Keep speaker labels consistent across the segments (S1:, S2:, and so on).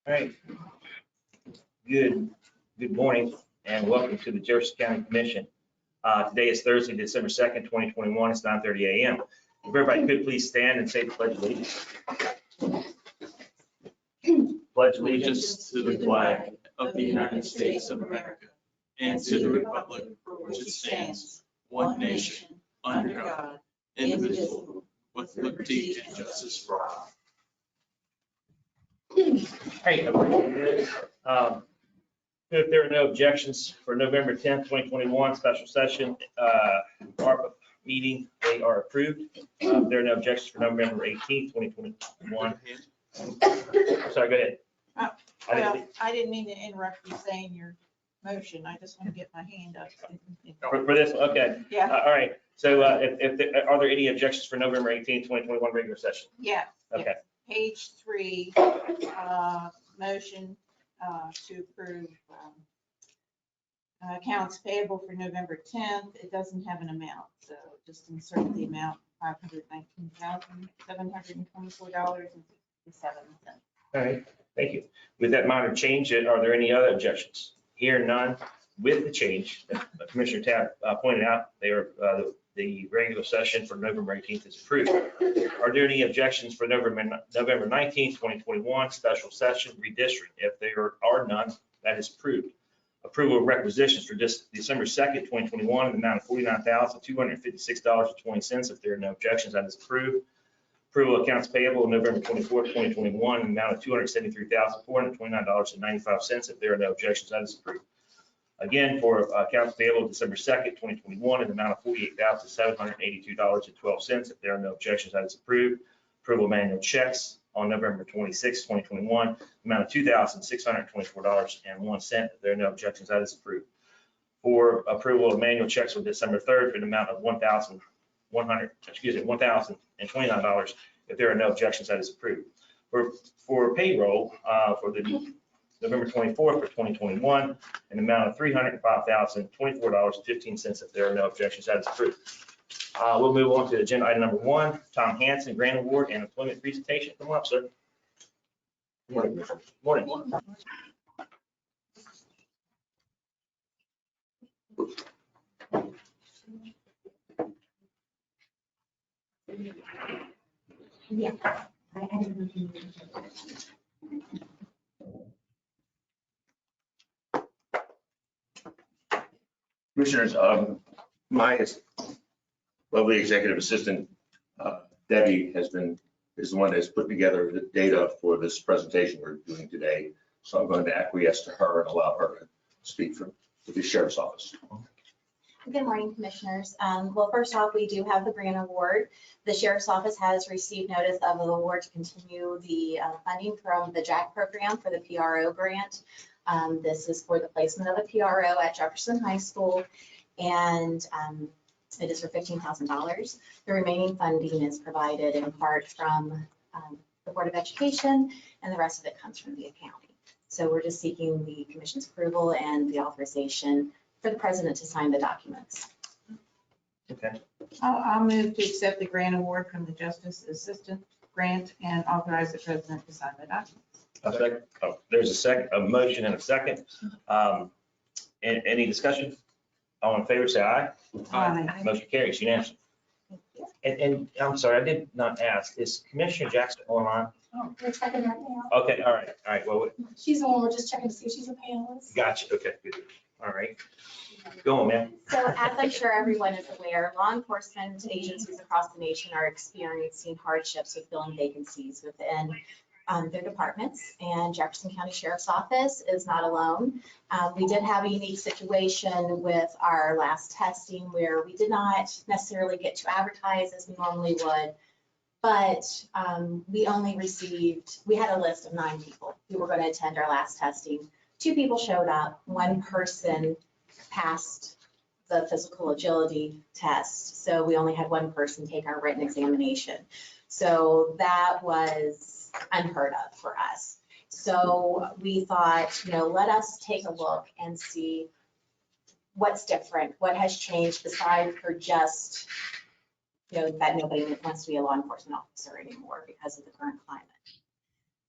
S1: All right. Good morning and welcome to the Jefferson County Commission. Today is Thursday, December 2nd, 2021. It's 9:30 a.m. If everybody could please stand and say the pledge of allegiance. Pledge
S2: Allegiance to the flag of the United States of America and to the republic for which it stands, one nation, under God, indivisible, with liberty and justice for all.
S1: Hey, if there are no objections for November 10th, 2021 special session, ARPA meeting, they are approved. If there are no objections for November 18th, 2021. Sorry, go ahead.
S3: Well, I didn't mean to interrupt you saying your motion. I just want to get my hand up.
S1: For this, one, okay.
S3: Yeah,
S1: All right. So are there any objections for November 18th, 2021 regular session?
S3: yeah.
S1: Okay.
S3: Page 3, motion to approve accounts payable for November 10th. It doesn't have an amount, so just insert the amount, $519,724.67.
S1: All right, thank you. With that minor change, are there any other objections? Here, none. With the change that Commissioner Tapp pointed out, the regular session for November 18th is approved. Are there any objections for November 19th, 2021 special session redistricting? If there are none, that is approved. Approval of requisitions for December 2nd, 2021, in the amount of $49,256.20. If there are no objections, that is approved. Approval of accounts payable on November 24th, 2021, in the amount of $273,429.95. If there are no objections, that is approved. Again, for accounts payable December 2nd, 2021, in the amount of $48,782.12. If there are no objections, that is approved. Approval of manual checks on November 26th, 2021, amount of $2,624.01. If there are no objections, that is approved. For approval of manual checks for December 3rd, for an amount of $1,029. If there are no objections, that is approved. For payroll for the November 24th for 2021, an amount of $305,024.15. If there are no objections, that is approved. We'll move on to agenda item number 1, Tom Hanson Grant Award and Employment Presentation. Come on up, sir. Good morning. Morning.
S4: Yeah.
S5: Commissioners, my lovely executive assistant, Debbie, is the one that's put together the data for this presentation we're doing today. So I'm going to acquiesce to her and allow her to speak for the Sheriff's Office.
S4: Good morning, Commissioners. Well, first off, we do have the grant award. The Sheriff's Office has received notice of the award to continue the funding from the JACK program for the PRO grant. This is for the placement of a PRO at Jefferson High School, and it is for $15,000. The remaining funding is provided in part from the Board of Education, and the rest of it comes from the county. So we're just seeking the Commission's approval and the authorization for the President to sign the documents.
S1: Okay.
S3: I'll move to accept the grant award from the Justice Assistant Grant and authorize the President to sign the documents.
S1: A second. Oh, there's a motion and a second. Any discussion? All in favor, say aye.
S3: Aye.
S1: Motion carries unanimously. And I'm sorry, I did not ask, is Commissioner Jackson online?
S6: Oh, we're checking right now.
S1: Okay, all right, well,
S6: She's the one, we're just checking to see if she's a panelist.
S1: gotcha, okay, good, all right. Go on, man.
S4: So as I'm sure everyone is aware, law enforcement agencies across the nation are experiencing hardships with filling vacancies within their departments, and Jefferson County Sheriff's Office is not alone. We did have a unique situation with our last testing where we did not necessarily get to advertise as we normally would, but we only we had a list of 9 people who were going to attend our last testing. 2 people showed up, 1 person passed the physical agility test, so we only had 1 person take our written examination. So that was unheard of for us. So we thought, let us take a look and see what's different, what has changed besides for just, that nobody wants to be a law enforcement officer anymore because of the current climate.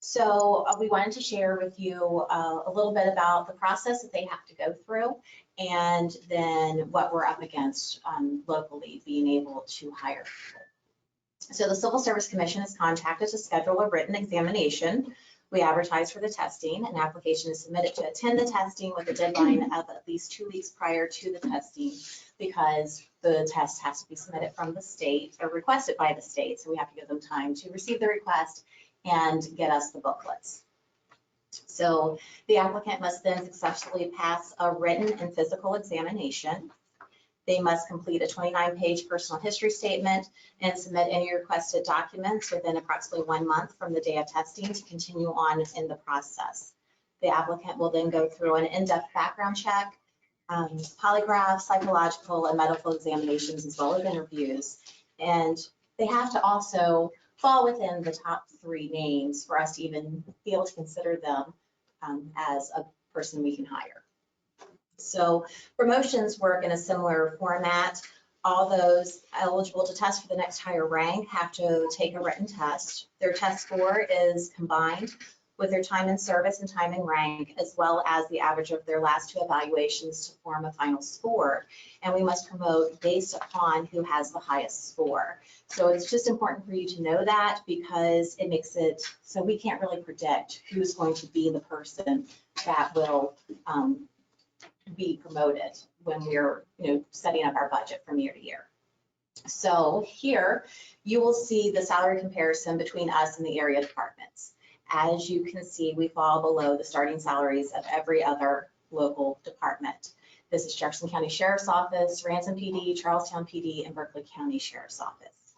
S4: So we wanted to share with you a little bit about the process that they have to go through, and then what we're up against locally being able to hire. So the Civil Service Commission is contacted to schedule a written examination. We advertise for the testing. An application is submitted to attend the testing with a deadline of at least 2 weeks prior to the testing, because the test has to be submitted from the state or requested by the state. So we have to give them time to receive the request and get us the booklets. So the applicant must then successfully pass a written and physical examination. They must complete a 29-page personal history statement and submit any requested documents within approximately 1 month from the day of testing to continue on in the process. The applicant will then go through an in-depth background check, polygraph, psychological, and medical examinations, as well as interviews. And they have to also fall within the top 3 names for us to even be able to consider them as a person we can hire. So promotions work in a similar format. All those eligible to test for the next higher rank have to take a written test. Their test score is combined with their time in service and time in rank, as well as the average of their last 2 evaluations to form a final score. And we must promote based upon who has the highest score. So it's just important for you to know that, because it makes it so we can't really predict who's going to be the person that will be promoted when we're setting up our budget from year to year. So here you will see the salary comparison between us and the area departments. As you can see, we fall below the starting salaries of every other local department. This is Jefferson County Sheriff's Office, Ransom PD, Charlestown PD, and Berkeley County Sheriff's Office.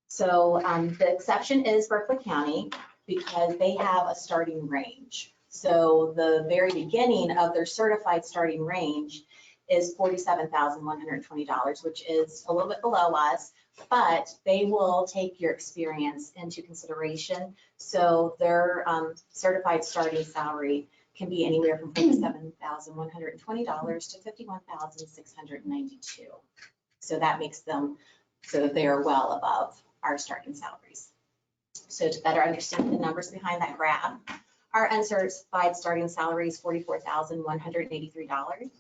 S4: So the exception is Berkeley County, because they have a starting range. So the very beginning of their certified starting range is $47,120, which is a little bit below us, but they will take your experience into consideration. So their certified starting salary can be anywhere from $47,120 to $51,692. So that makes them so that they are well above our starting salaries. So to better understand the numbers behind that graph, our uncertified starting salary is $44,183.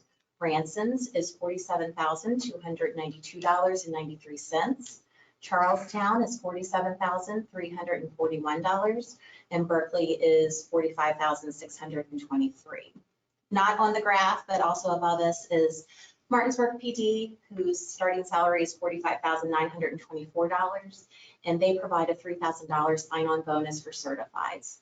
S4: Ransom's is $47,292.93. Charlestown is $47,341, and Berkeley is $45,623. Not on the graph, but also above us is Martinsburg PD, whose starting salary is $45,924, and they provide a $3,000 sign-on bonus for certifieds,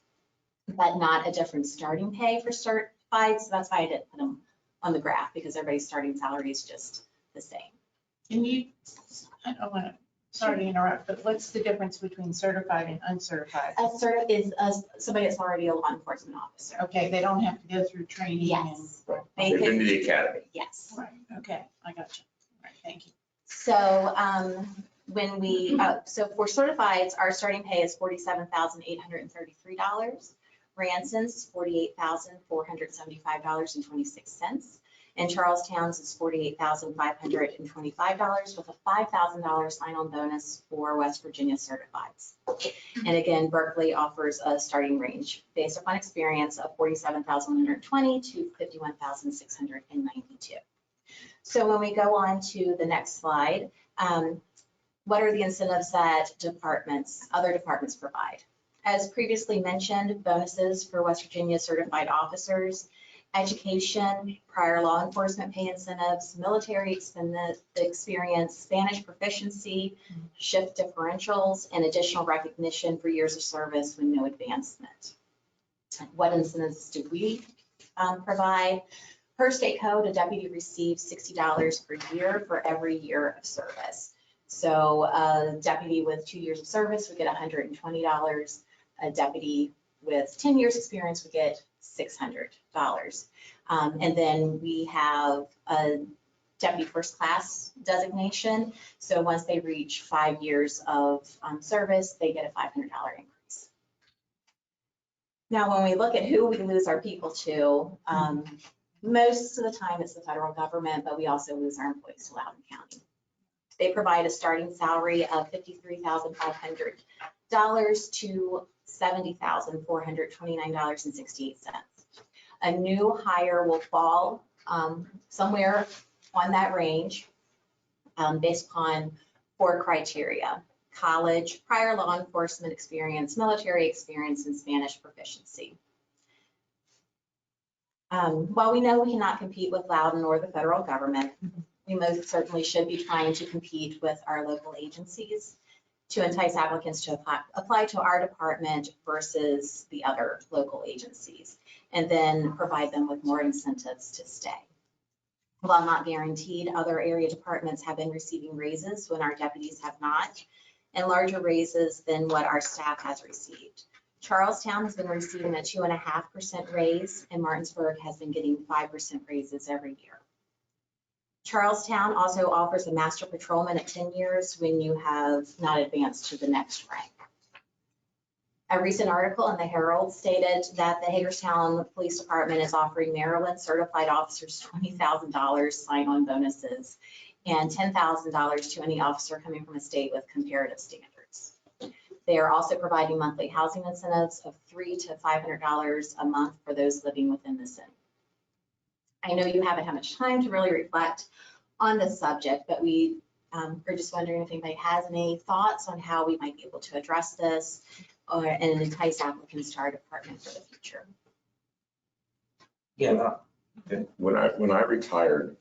S4: but not a different starting pay for certified. So that's why I didn't put them on the graph, because everybody's starting salary is just the same.
S3: Can you, I don't want to, sorry to interrupt, but what's the difference between certified and uncertified?
S4: A cert is somebody that's already a law enforcement officer.
S3: Okay, they don't have to go through training.
S4: Yes.
S5: They've been to the academy.
S4: Yes.
S3: Right, okay, I got you. All right, thank you.
S4: So when we, so for certifieds, our starting pay is $47,833. Ransom's $48,475.26. And Charlestown's is $48,525 with a $5,000 sign-on bonus for West Virginia certifieds. And again, Berkeley offers a starting range based upon experience of $47,120 to $51,692. So when we go on to the next slide, what are the incentives that other departments provide? As previously mentioned, bonuses for West Virginia certified officers, education, prior law enforcement pay incentives, military experience, Spanish proficiency, shift differentials, and additional recognition for years of service with no advancement. What incentives do we provide? Per state code, a deputy receives $60 per year for every year of service. So a deputy with 2 years of service would get $120. A deputy with 10 years experience would get $600. And then we have a deputy first class designation. So once they reach 5 years of service, they get a $500 increase. Now, when we look at who we lose our people to, most of the time it's the federal government, but we also lose our employees to Loudoun County. They provide a starting salary of $53,500 to $70,429.68. A new hire will fall somewhere on that range based upon 4 criteria: college, prior law enforcement experience, military experience, and Spanish proficiency. While we know we cannot compete with Loudoun or the federal government, we most certainly should be trying to compete with our local agencies to entice applicants to apply to our department versus the other local agencies, and then provide them with more incentives to stay. While not guaranteed, other area departments have been receiving raises when our deputies have not, and larger raises than what our staff has received. Charlestown has been receiving a 2.5% raise, and Martinsburg has been getting 5% raises every year. Charlestown also offers a master patrolman at 10 years when you have not advanced to the next rank. A recent article in the Herald stated that the Hagerstown Police Department is offering Maryland certified officers $20,000 sign-on bonuses and $10,000 to any officer coming from a state with comparative standards. They are also providing monthly housing incentives of $300 to $500 a month for those living within the city. I know you haven't had much time to really reflect on this subject, but we are just wondering if anybody has any thoughts on how we might be able to address this and entice applicants to our department for the future.
S1: Yeah.
S5: When I retired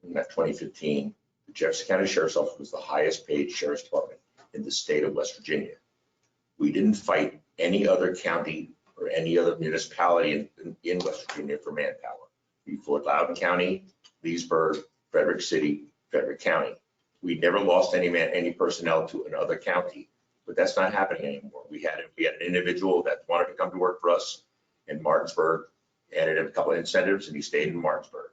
S5: in that 2015, the Jefferson County Sheriff's Office was the highest paid sheriff's department in the state of West Virginia. We didn't fight any other county or any other municipality in West Virginia for manpower. We fought Loudoun County, Leesburg, Frederick City, Frederick County. We never lost any personnel to another county, but that's not happening anymore. We had an individual that wanted to come to work for us in Martinsburg, added a couple of incentives, and he stayed in Martinsburg.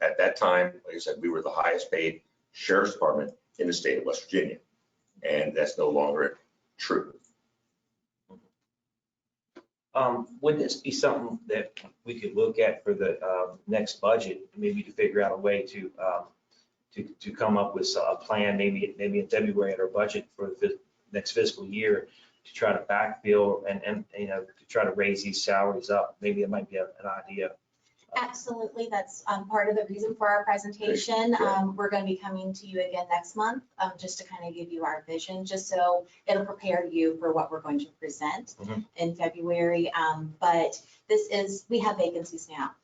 S5: At that time, like I said, we were the highest paid sheriff's department in the state of West Virginia, and that's no longer true.
S1: Would this be something that we could look at for the next budget, maybe to figure out a way to come up with a plan, maybe in February at our budget for the next fiscal year, to try to backfill and to try to raise these salaries up? Maybe it might be an idea.
S4: Absolutely, that's part of the reason for our presentation. We're going to be coming to you again next month, just to kind of give you our vision, just so it'll prepare you for what we're going to present in February. But we have vacancies now.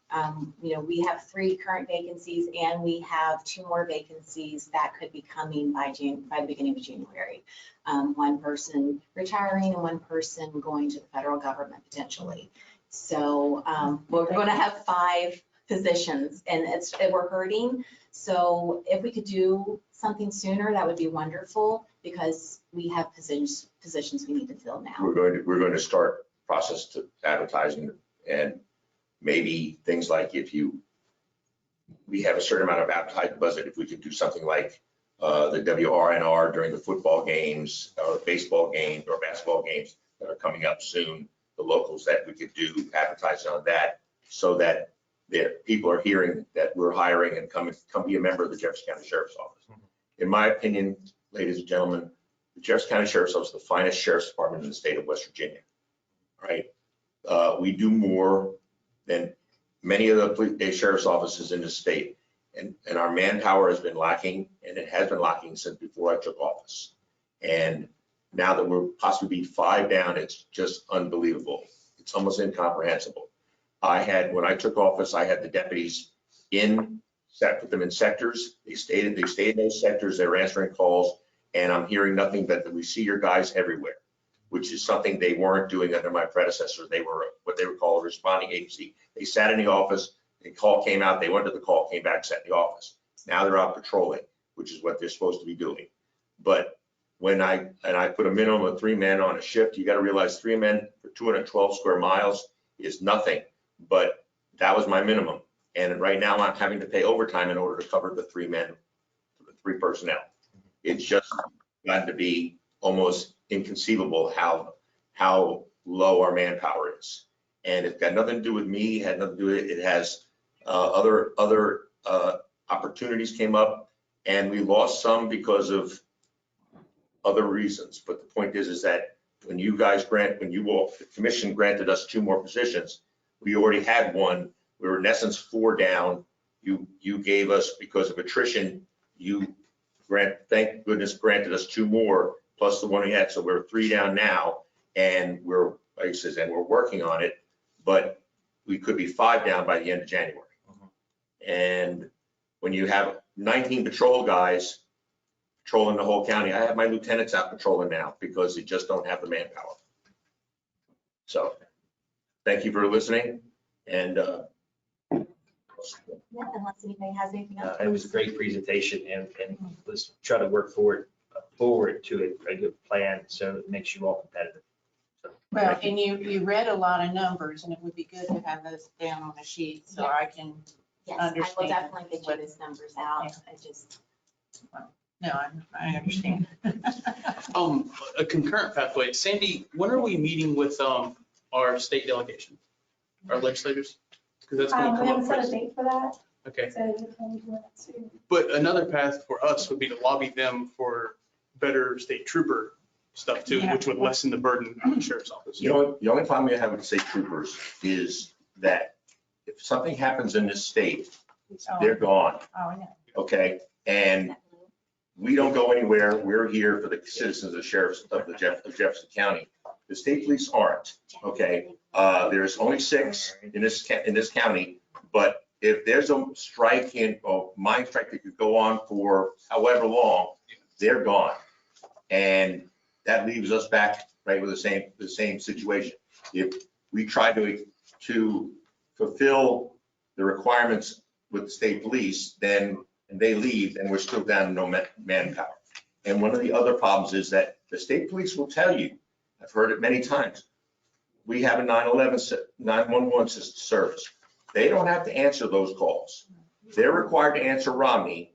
S4: We have 3 current vacancies, and we have 2 more vacancies that could be coming by the beginning of January. 1 person retiring and 1 person going to the federal government potentially. So we're going to have 5 positions, and we're hurting. So if we could do something sooner, that would be wonderful, because we have positions we need to fill now.
S5: We're going to start process to advertising, and maybe things like we have a certain amount of advertising budget, if we could do something like the WRNR during the football games or baseball games or basketball games that are coming up soon, the locals, that we could do advertising on that, so that people are hearing that we're hiring and come be a member of the Jefferson County Sheriff's Office. In my opinion, ladies and gentlemen, the Jefferson County Sheriff's Office is the finest sheriff's department in the state of West Virginia. Right? We do more than many of the sheriff's offices in the state, and our manpower has been lacking, and it has been lacking since before I took office. And now that we're possibly be 5 down, it's just unbelievable. It's almost incomprehensible. When I took office, I had the deputies put them in sectors. They stayed in those sectors. They were answering calls, and I'm hearing nothing but that we see your guys everywhere, which is something they weren't doing under my predecessor. They were what they would call a responding agency. They sat in the office, the call came out, they went to the call, came back, sat in the office. Now they're out patrolling, which is what they're supposed to be doing. But when I put a minimum of 3 men on a shift, you got to realize 3 men for 212 square miles is nothing, but that was my minimum. And right now I'm having to pay overtime in order to cover the 3 men, the 3 personnel. It's just gotten to be almost inconceivable how low our manpower is. And it's got nothing to do with me, it had nothing to do with it. It has other opportunities came up, and we lost some because of other reasons. But the point is that when you guys the commission granted us 2 more positions, we already had one. We were in essence 4 down. You gave us, because of attrition, thank goodness, granted us 2 more plus the one we had. So we're 3 down now, and we're, like I said, and we're working on it, but we could be 5 down by the end of January. And when you have 19 patrol guys patrolling the whole county, I have my lieutenants out patrolling now because they just don't have the manpower. So thank you for listening, and
S4: Yeah, unless anybody has anything else.
S1: It was a great presentation, and let's try to work forward to a good plan so it makes you all competitive. So,
S3: Well,
S1: thank you.
S3: and you read a lot of numbers, and it would be good to have those down on a sheet so I can,
S4: Yes, I will
S3: understand
S4: definitely get you
S3: what-
S4: those numbers out.
S3: Yeah.
S4: I just,
S3: no, I understand.
S2: A concurrent pathway. Sandy, when are we meeting with our state delegation, our legislators? Because that's going to
S6: We
S2: come
S6: haven't
S2: up.
S6: set a
S2: first.
S6: date for that,
S2: Okay,
S6: so you can do that soon.
S2: but another path for us would be to lobby them for better state trooper stuff too, which would lessen the burden on the sheriff's office.
S5: the only problem you have with state troopers is that if something happens in this state, they're gone,
S3: Oh, yeah.
S5: okay? And we don't go anywhere. We're here for the citizens of Jefferson County. The state police aren't, okay? There's only 6 in this county, but if there's a strike mine strike that could go on for however long, they're gone. And that leaves us back right with the same situation. If we try to fulfill the requirements with the state police, and they leave, and we're still down to no manpower. And one of the other problems is that the state police will tell you, I've heard it many times, we have a 911 service. They don't have to answer those calls. They're required to answer Romney,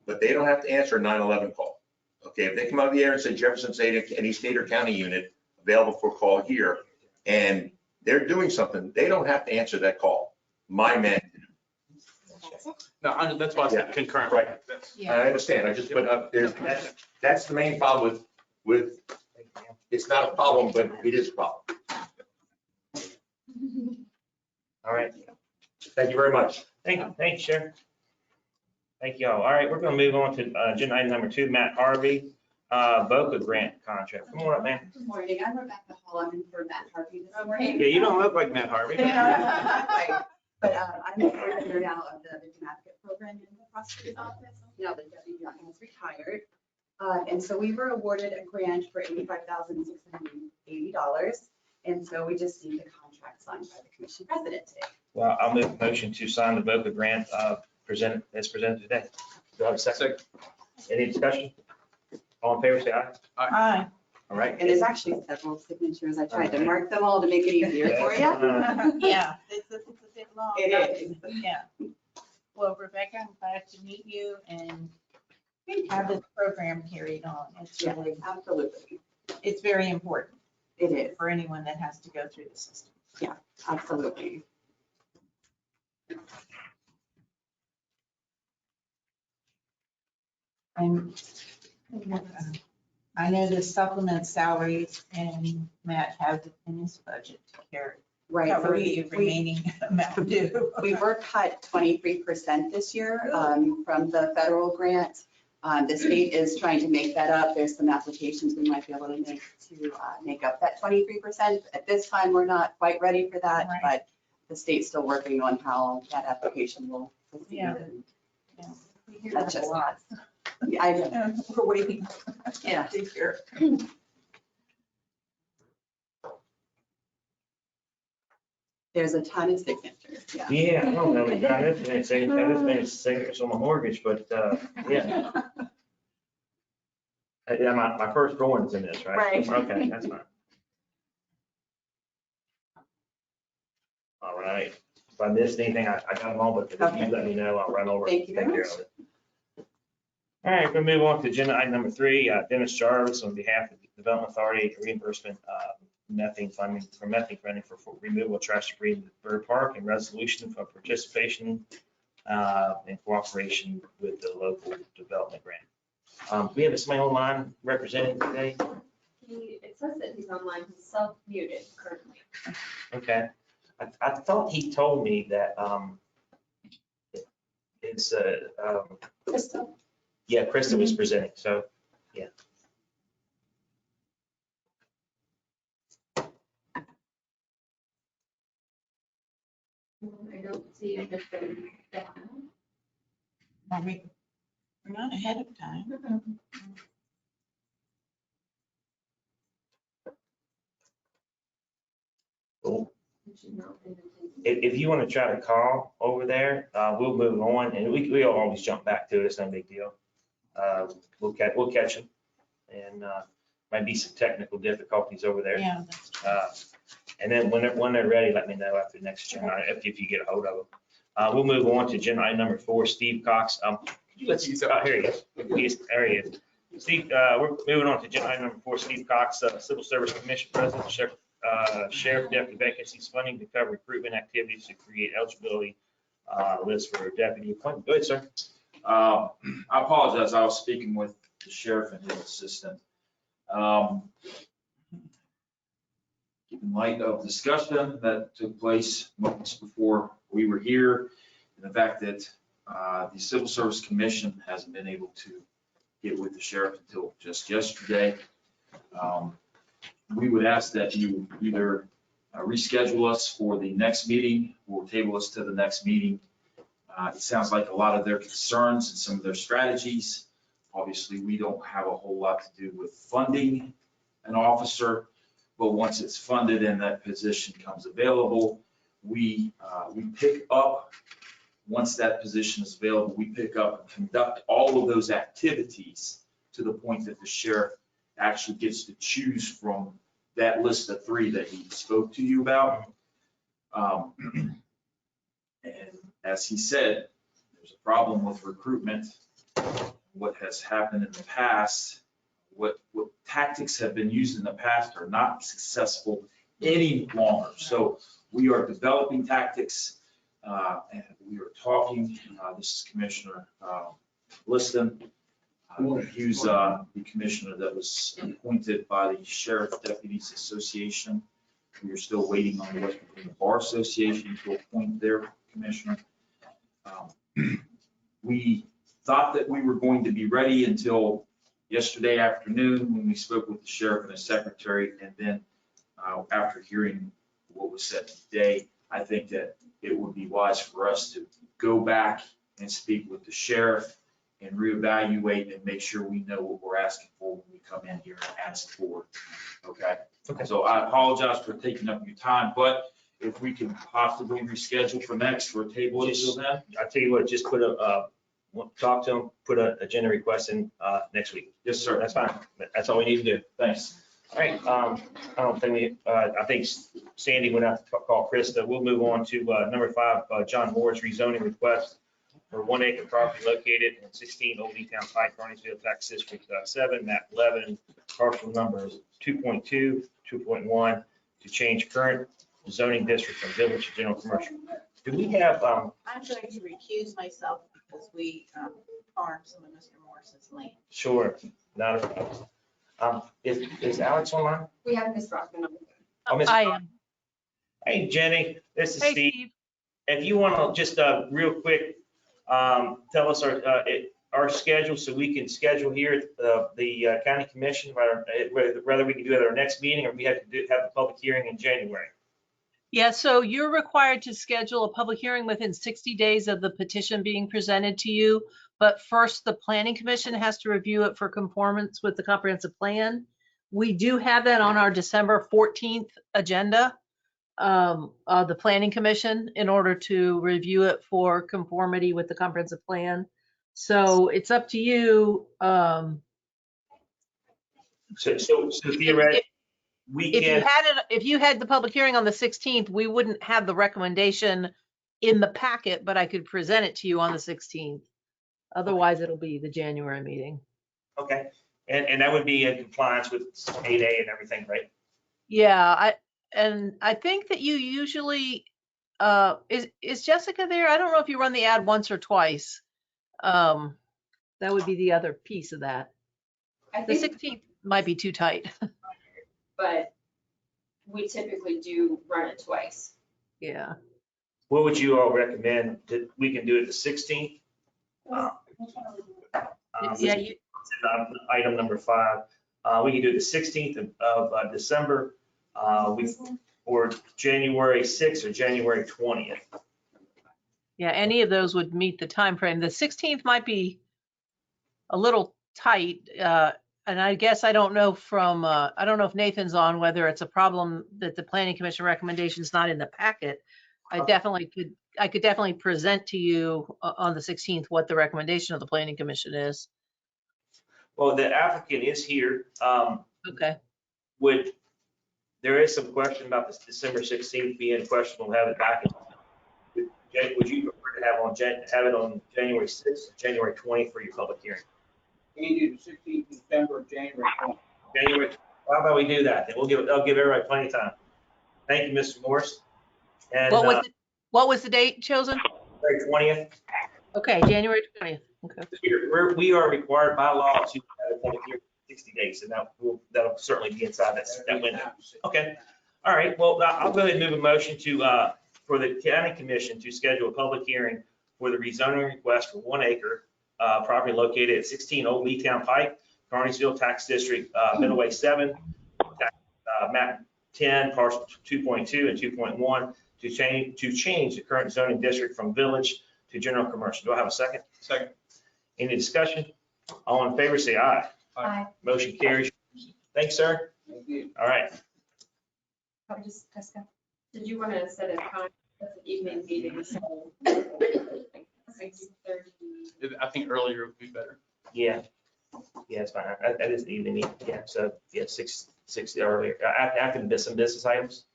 S5: but they don't have to answer a 911 call. Okay, if they come out of the air and say Jefferson State, any state or county unit available for call here, and they're doing something, they don't have to answer that call. My men.
S2: No, that's why I said concurrent.
S5: Right.
S2: That's-
S5: I understand, that's the main problem with, it's not a problem, but it is a problem.
S1: All right.
S5: Thank you very much.
S1: Thank you, Sheriff. Thank you all. All right, we're going to move on to agenda item number 2, Matt Harvey, VOCA grant contract. Come on up, man.
S7: Good morning, I'm Rebecca Hall, I'm in for Matt Harvey this morning.
S1: Yeah, you don't look like Matt Harvey.
S7: But I'm the coordinator now of the victim advocate program in the prosecutor's office, now that Debbie Young has retired. And so we were awarded a grant for $85,680. And so we just need the contract signed by the commission president today.
S1: Well, I'll make a motion to sign the VOCA grant as presented today. Do I have a second? Any discussion? All in favor, say aye.
S3: Hi.
S1: All right.
S7: And there's actually several signatures. I tried to mark them all to make it easier for you.
S3: Yeah, it's a bit long.
S7: It is.
S3: Yeah. Well, Rebecca, I'm glad to meet you and have this program carried on. It's
S7: Yeah,
S3: really,
S7: absolutely.
S3: it's very important
S7: It is,
S3: for anyone that has to go through the system.
S7: absolutely.
S3: And I know the supplement salaries and Matt has it in his budget to carry,
S7: Right. so
S3: cover the remaining amount due.
S7: We were cut 23% this year from the federal grant. The state is trying to make that up. There's some applications we might be able to make up that 23%. At this time, we're not quite ready for that,
S3: Right.
S7: but the state's still working on how that application will proceed.
S3: Yeah. We hear
S7: That's
S3: that a
S7: just-
S3: lot.
S7: Yeah, I know.
S3: We're waiting
S7: Yeah.
S3: to hear.
S7: There's a ton of signatures, yeah.
S1: Yeah, I don't know, this many signatures on my mortgage, but yeah. Yeah, my first drawing's in this, right?
S7: Right.
S1: Okay, that's fine. All right. If I missed anything, I got them all, but if
S7: Okay.
S1: you let me know, I'll run over. and
S7: Thank you very
S1: take care
S7: much.
S1: of it. All right, we'll move on to agenda item number 3, Dennis Jarvis on behalf of the Development Authority reimbursement methane funding for removal of trash debris in the Bird Park and resolution for participation and cooperation with the local development grant. We have somebody online representing today.
S8: It says that he's online, he's self-muted currently.
S1: Okay. I thought he told me that, it's,
S6: Crystal.
S1: yeah, Krista was presenting, so, yeah.
S8: I don't see anything down.
S3: We're not ahead of time.
S1: Cool. If you want to try to call over there, we'll move on, and we'll always jump back to it, it's no big deal. We'll catch them, and might be some technical difficulties over there.
S3: Yeah.
S1: And then when they're ready, let me know after the next agenda, if you get a hold of them. We'll move on to agenda item number 4, Steve Cox. Let's, here he is. There he is. Steve, we're moving on to agenda item number 4, Steve Cox, Civil Service Commission President, Sheriff Deputy Vacancies Funding to cover recruitment activities to create eligibility list for deputy appointment. Go ahead, sir.
S9: I apologize, I was speaking with the sheriff and his assistant. In light of discussion that took place moments before we were here, and the fact that the Civil Service Commission hasn't been able to get with the sheriff until just yesterday, we would ask that you either reschedule us for the next meeting or table us to the next meeting. It sounds like a lot of their concerns and some of their strategies. Obviously, we don't have a whole lot to do with funding an officer, but once it's funded and that position comes available, we pick up, once that position is available, we pick up and conduct all of those activities to the point that the sheriff actually gets to choose from that list of 3 that he spoke to you about. And as he said, there's a problem with recruitment. What has happened in the past, what tactics have been used in the past are not successful any longer. So we are developing tactics and we are talking, this is Commissioner Liston. He's the commissioner that was appointed by the Sheriff Deputies Association. We are still waiting on the West Virginia Bar Association to appoint their commissioner. We thought that we were going to be ready until yesterday afternoon when we spoke with the sheriff and his secretary. And then after hearing what was said today, I think that it would be wise for us to go back and speak with the sheriff and reevaluate and make sure we know what we're asking for when we come in here and ask for it. Okay?
S1: Okay.
S9: So I apologize for taking up your time, but if we can possibly reschedule for next or table it till then.
S1: I tell you what, just put talk to him, put an agenda request in next week.
S9: Yes, sir.
S1: That's fine. That's all we need to do.
S9: Thanks.
S1: All right, I don't think I think Sandy went out to call Krista. We'll move on to number 5, John Moore's rezoning request for 1 acre property located in 16 Old E Town Pike, Carnesville, Tax District 7, map 11, parcel numbers 2.2, 2.1, to change current zoning district from village to general commercial. Do we have,
S3: I'm going to recuse myself because we farmed some of Mr. Morris's land.
S1: sure, not a problem. Is Alex online?
S8: We have Ms. Rockman on.
S1: Oh, Miss-
S10: I am.
S1: Hey, Jenny, this is
S10: Hey,
S1: Steve.
S10: Steve.
S1: If you want to just real quick, tell us our schedule so we can schedule here at the county commission, whether we can do it at our next meeting or we have to have a public hearing in January.
S10: Yeah, so you're required to schedule a public hearing within 60 days of the petition being presented to you. But first, the planning commission has to review it for conformance with the comprehensive plan. We do have that on our December 14th agenda, the planning commission, in order to review it for conformity with the comprehensive plan. So it's up to you.
S1: So theoretically, we can,
S10: If you had the public hearing on the 16th, we wouldn't have the recommendation in the packet, but I could present it to you on the 16th. Otherwise, it'll be the January meeting.
S1: okay. And that would be in compliance with 8A and everything, right?
S10: Yeah, I think that you usually, is Jessica there? I don't know if you run the ad once or twice. That would be the other piece of that.
S8: I
S10: The
S8: think,
S10: 16th might be too tight.
S8: but we typically do run it twice.
S10: Yeah.
S1: What would you all recommend that we can do it the 16th?
S10: Yeah, you,
S1: Item number 5. We can do it the 16th of December, or January 6th or January 20th.
S10: yeah, any of those would meet the time frame. The 16th might be a little tight. And I guess I don't know from, I don't know if Nathan's on, whether it's a problem that the planning commission recommendation is not in the packet. I could definitely present to you on the 16th what the recommendation of the planning commission is.
S1: Well, the applicant is here.
S10: Okay.
S1: There is some question about this December 16th being questionable, we'll have it back. Would you prefer to have it on January 6th or January 20th for your public hearing?
S6: Can you do the 16th of December, January 20th?
S1: January, how about we do that? Then I'll give everybody plenty of time. Thank you, Mr. Morris. And
S10: What was the date chosen?
S1: January 20th.
S10: Okay, January 20th. Okay.
S1: We are required by law to have a public hearing in 60 days, and that'll certainly be inside that window. Okay. All right, well, I'll go ahead and move a motion for the county commission to schedule a public hearing for the rezoning request for 1 acre property located at 16 Old Lee Town Pike, Carnesville Tax District, Middleway 7, map 10, parcel 2.2 and 2.1 to change the current zoning district from village to general commercial. Do I have a second?
S6: Second.
S1: Any discussion? All in favor, say aye.
S8: Aye.
S1: Motion carries. Thanks, sir.
S6: Thank you.
S1: All right.
S8: Jessica, did you want to set a time for the evening meeting? So 6:30.
S2: I think earlier would be better.
S1: Yeah. Yeah, it's fine. That is the evening meeting. Yeah, so yeah, 6 earlier, after some business items.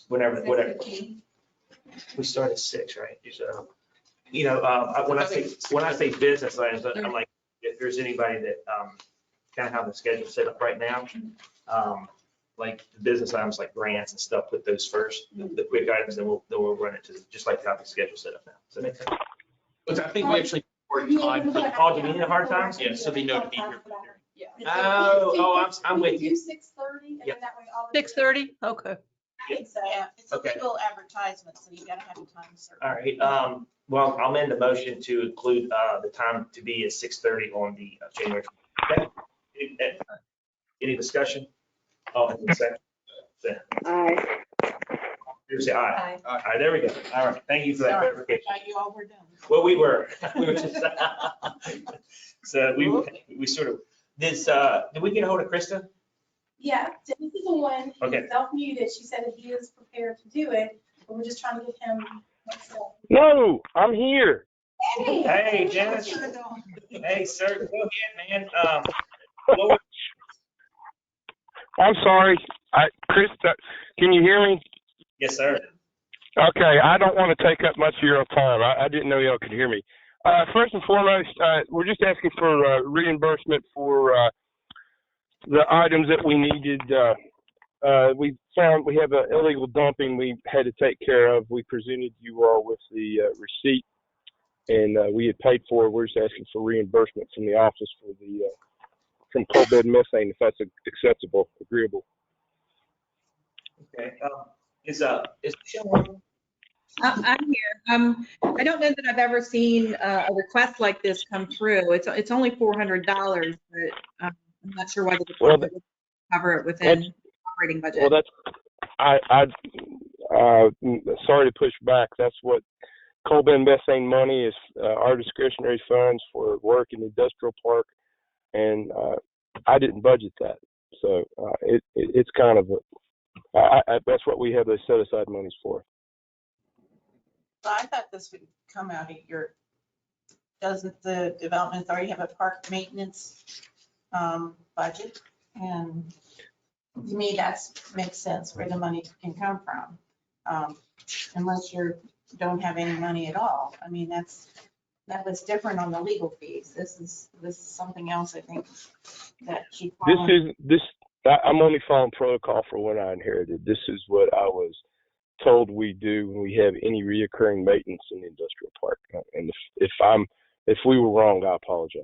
S1: Whenever.
S8: 6:15.
S1: We start at 6, right? So, when I say business items, I'm like, if there's anybody that kind of have the schedule set up right now, like the business items like grants and stuff, put those first, the quick items, then we'll run it to just like how the schedule set up now. Does that make sense?
S2: But I think we actually work time.
S1: Oh, do you need a hard time?
S2: Yeah, so they know to be here.
S8: Yeah.
S1: I'm with you.
S3: 6:30,
S1: Yep.
S3: that way all.
S10: 6:30? Okay.
S3: I think so, yeah. It's a
S1: Okay.
S3: legal advertisement, so you gotta have a time certain.
S1: All right, well, I'll amend the motion to include the time to be at 6:30 on the January. Okay. Any discussion? Oh, and second.
S6: Aye.
S1: Say aye.
S8: Aye.
S1: All right, there we go. All right, thank you for that
S3: Sorry,
S1: clarification.
S3: thought you all were done.
S1: Well, we were just, so we sort of, did we get a hold of Krista?
S11: Yeah, Dennis is the one
S1: Okay.
S11: who's self-muted. She said that he is prepared to do it, but we're just trying to get him.
S12: No, I'm here.
S1: Hey, Dennis. Hey, sir, go ahead, man. What
S12: I'm sorry. Chris, can you hear me?
S1: Yes, sir.
S12: Okay, I don't want to take up much of your time. I didn't know y'all could hear me. First and foremost, we're just asking for reimbursement for the items that we needed. We found we have an illegal dumping we had to take care of. We presented you all with the receipt, and we had paid for it. We're just asking for reimbursement from the office for the from coal bed methane, if that's acceptable, agreeable.
S1: Okay, is Michelle on?
S3: I'm here. I don't know that I've ever seen a request like this come through. It's only $400, but I'm not sure why the department would cover it within operating budget.
S12: Well, sorry to push back. That's what coal bin methane money is, our discretionary funds for work in the industrial park. And I didn't budget that. So it's kind of, that's what we have those set aside monies for.
S3: So I thought this would come out of doesn't the development authority have a park maintenance budget? And to me, that makes sense where the money can come from. Unless you don't have any money at all. I mean, that was different on the legal fees. This is something else, I think, that she.
S12: I'm only following protocol for what I inherited. This is what I was told we do when we have any reoccurring maintenance in the industrial park. And if I'm If we were wrong, I apologize.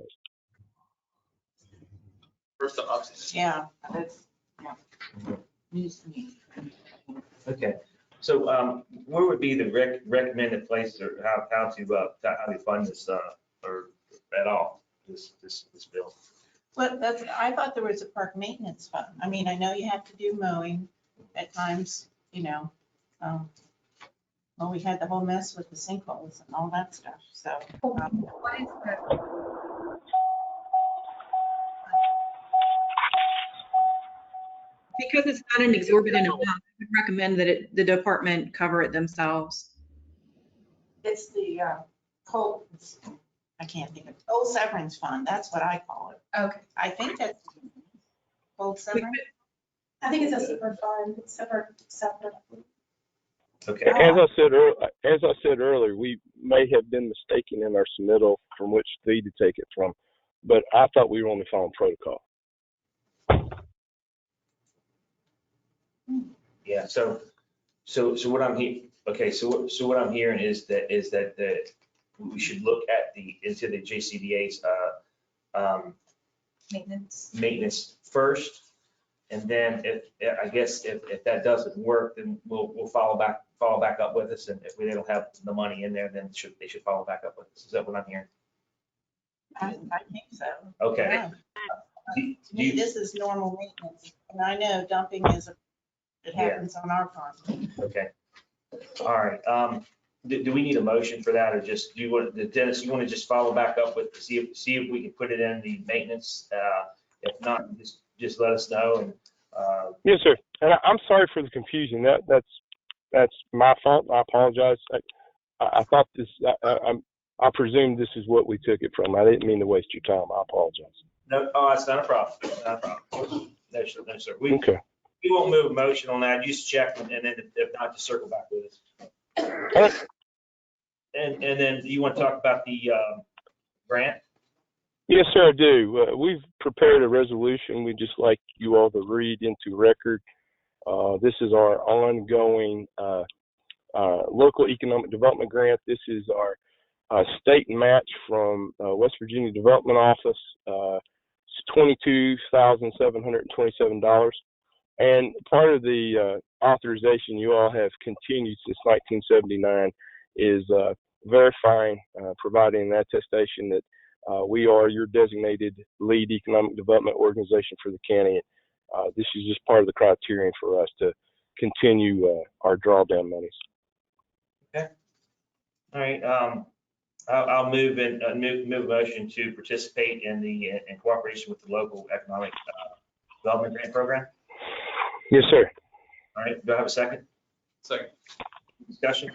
S2: First up.
S3: Yeah, that's, news to me.
S1: Okay, so where would be the recommended place or how to fund this, or at all, this bill?
S3: Well, I thought there was a park maintenance fund. I mean, I know you have to do mowing at times, well, we had the whole mess with the sinkholes and all that stuff, so.
S13: Because it's not an exorbitant amount, I would recommend that the department cover it themselves.
S3: It's the coal, I can't think of, coal severance fund, that's what I call it.
S11: Okay.
S3: I think that's coal severance.
S11: I think it's a separate fund, it's separate.
S1: Okay.
S12: As I said earlier, we may have been mistaken in our submittal from which fee to take it from, but I thought we were only following protocol.
S1: Yeah, so what I'm what I'm hearing is that we should look at into the JCBA's maintenance first. And then if that doesn't work, then we'll follow back up with us. And if they don't have the money in there, then they should follow back up with us. Is that what I'm hearing?
S3: I think so.
S1: Okay.
S3: Yeah. To me, this is normal maintenance, and I know dumping it happens on our farm.
S1: Okay. All right. Do we need a motion for that, or just, Dennis, you want to just follow back up with, see if we can put it in the maintenance? If not, just let us know. And
S12: Yes, sir. And I'm sorry for the confusion. That's my fault. I apologize. I thought this. I presume this is what we took it from. I didn't mean to waste your time. I apologize.
S1: no, that's not a problem. Not a problem. No, sir. No, sir.
S12: Okay.
S1: We won't move a motion on that. Just check, and then if not, just circle back with us. And then you want to talk about the grant?
S12: Yes, sir, I do. We've prepared a resolution. We'd just like you all to read into record. This is our ongoing local economic development grant. This is our state match from West Virginia Development Office. It's $22,727. And part of the authorization you all have continued since 1979 is verifying, providing an attestation that we are your designated lead economic development organization for the county. This is just part of the criterion for us to continue our drawdown monies.
S1: Okay. All right. I'll move a motion to participate in cooperation with the local economic development grant program.
S12: Yes, sir.
S1: All right. Do I have a second?
S2: Second.
S1: Discussion?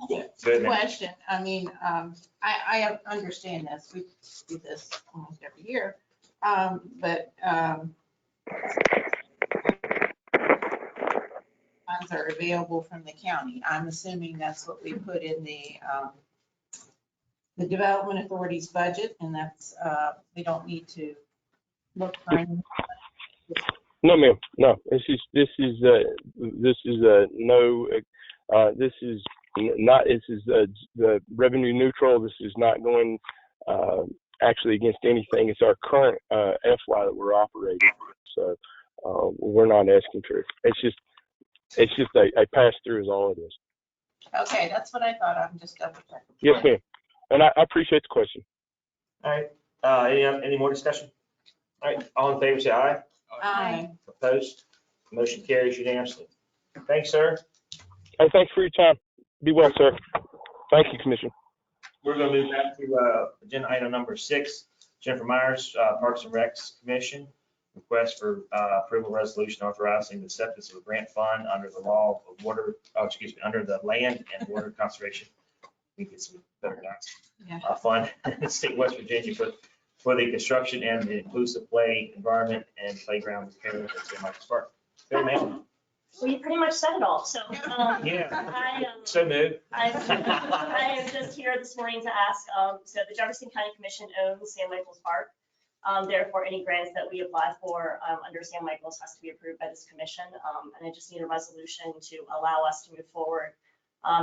S1: Good.
S3: Question, I mean, I understand this, we do this almost every year, but funds are available from the county. I'm assuming that's what we put in the Development Authority's budget, and that's, we don't need to look for any.
S12: No, ma'am. No, this is the revenue neutral. This is not going actually against anything. It's our current FY that we're operating. So we're not asking for it. It's just a pass through is all it is.
S3: Okay, that's what I thought. I'm just double checking.
S12: Yes, ma'am. And I appreciate the question.
S1: All right. Any more discussion? All right. All in favor, say aye.
S3: Aye.
S1: Opposed? Motion carries unanimously. Thanks, sir.
S12: Hey, thanks for your time. Be well, sir. Thank you, Commissioner.
S1: We're going to move back to agenda item number 6. Jennifer Myers, Parks and Recs Commission, request for approval resolution authorizing the acceptance of a grant fund under the law of water, under the Land and Water Conservation. I think it's better not. Fund in the state of West Virginia for the construction and the inclusive play environment and playground repair at St. Michael's Park. Fair, ma'am.
S14: Well, you pretty much said it all, so.
S1: Yeah. So moved.
S14: I am just here this morning to ask, so the Jefferson County Commission owns St. Michael's Park. Therefore, any grants that we apply for under St. Michael's has to be approved by this commission. And I just need a resolution to allow us to move forward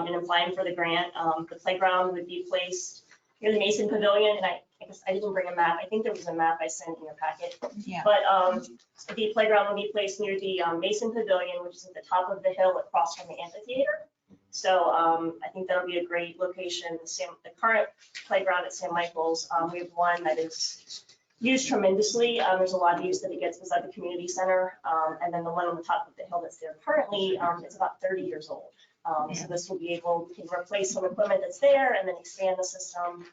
S14: in applying for the grant. The playground would be placed Here's the Mason Pavilion, and I guess I didn't bring a map. I think there was a map I sent in your packet.
S3: Yeah.
S14: But the playground will be placed near the Mason Pavilion, which is at the top of the hill across from the amphitheater. So I think that'll be a great location. The current playground at St. Michael's, we have one that is used tremendously. There's a lot of use that it gets beside the community center. And then the one on the top of the hill that's there currently, it's about 30 years old. So this will be able to replace some equipment that's there and then expand the system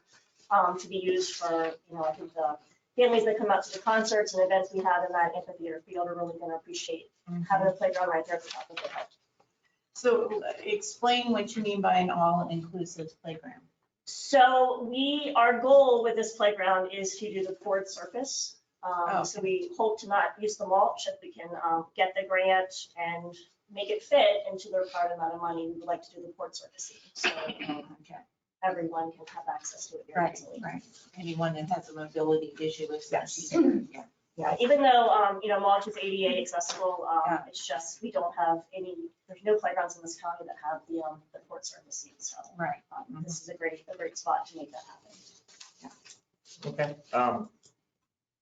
S14: to be used for, I think the families that come out to the concerts and events we have in that amphitheater field are really going to appreciate having a playground right there at the top of the hill.
S3: So explain what you mean by an all-inclusive playground.
S14: So our goal with this playground is to do the poured surface. So we hope to not use the mulch if we can get the grant and make it fit into the required amount of money. We would like to do the poured surface. So everyone can have access to it very easily.
S3: Right. Anyone that has a mobility issue is
S14: Yeah, even though, mulch is ADA accessible, it's just, we don't have there's no playgrounds in this county that have the poured surface seats. So this is a great spot to make that happen.
S1: Okay. All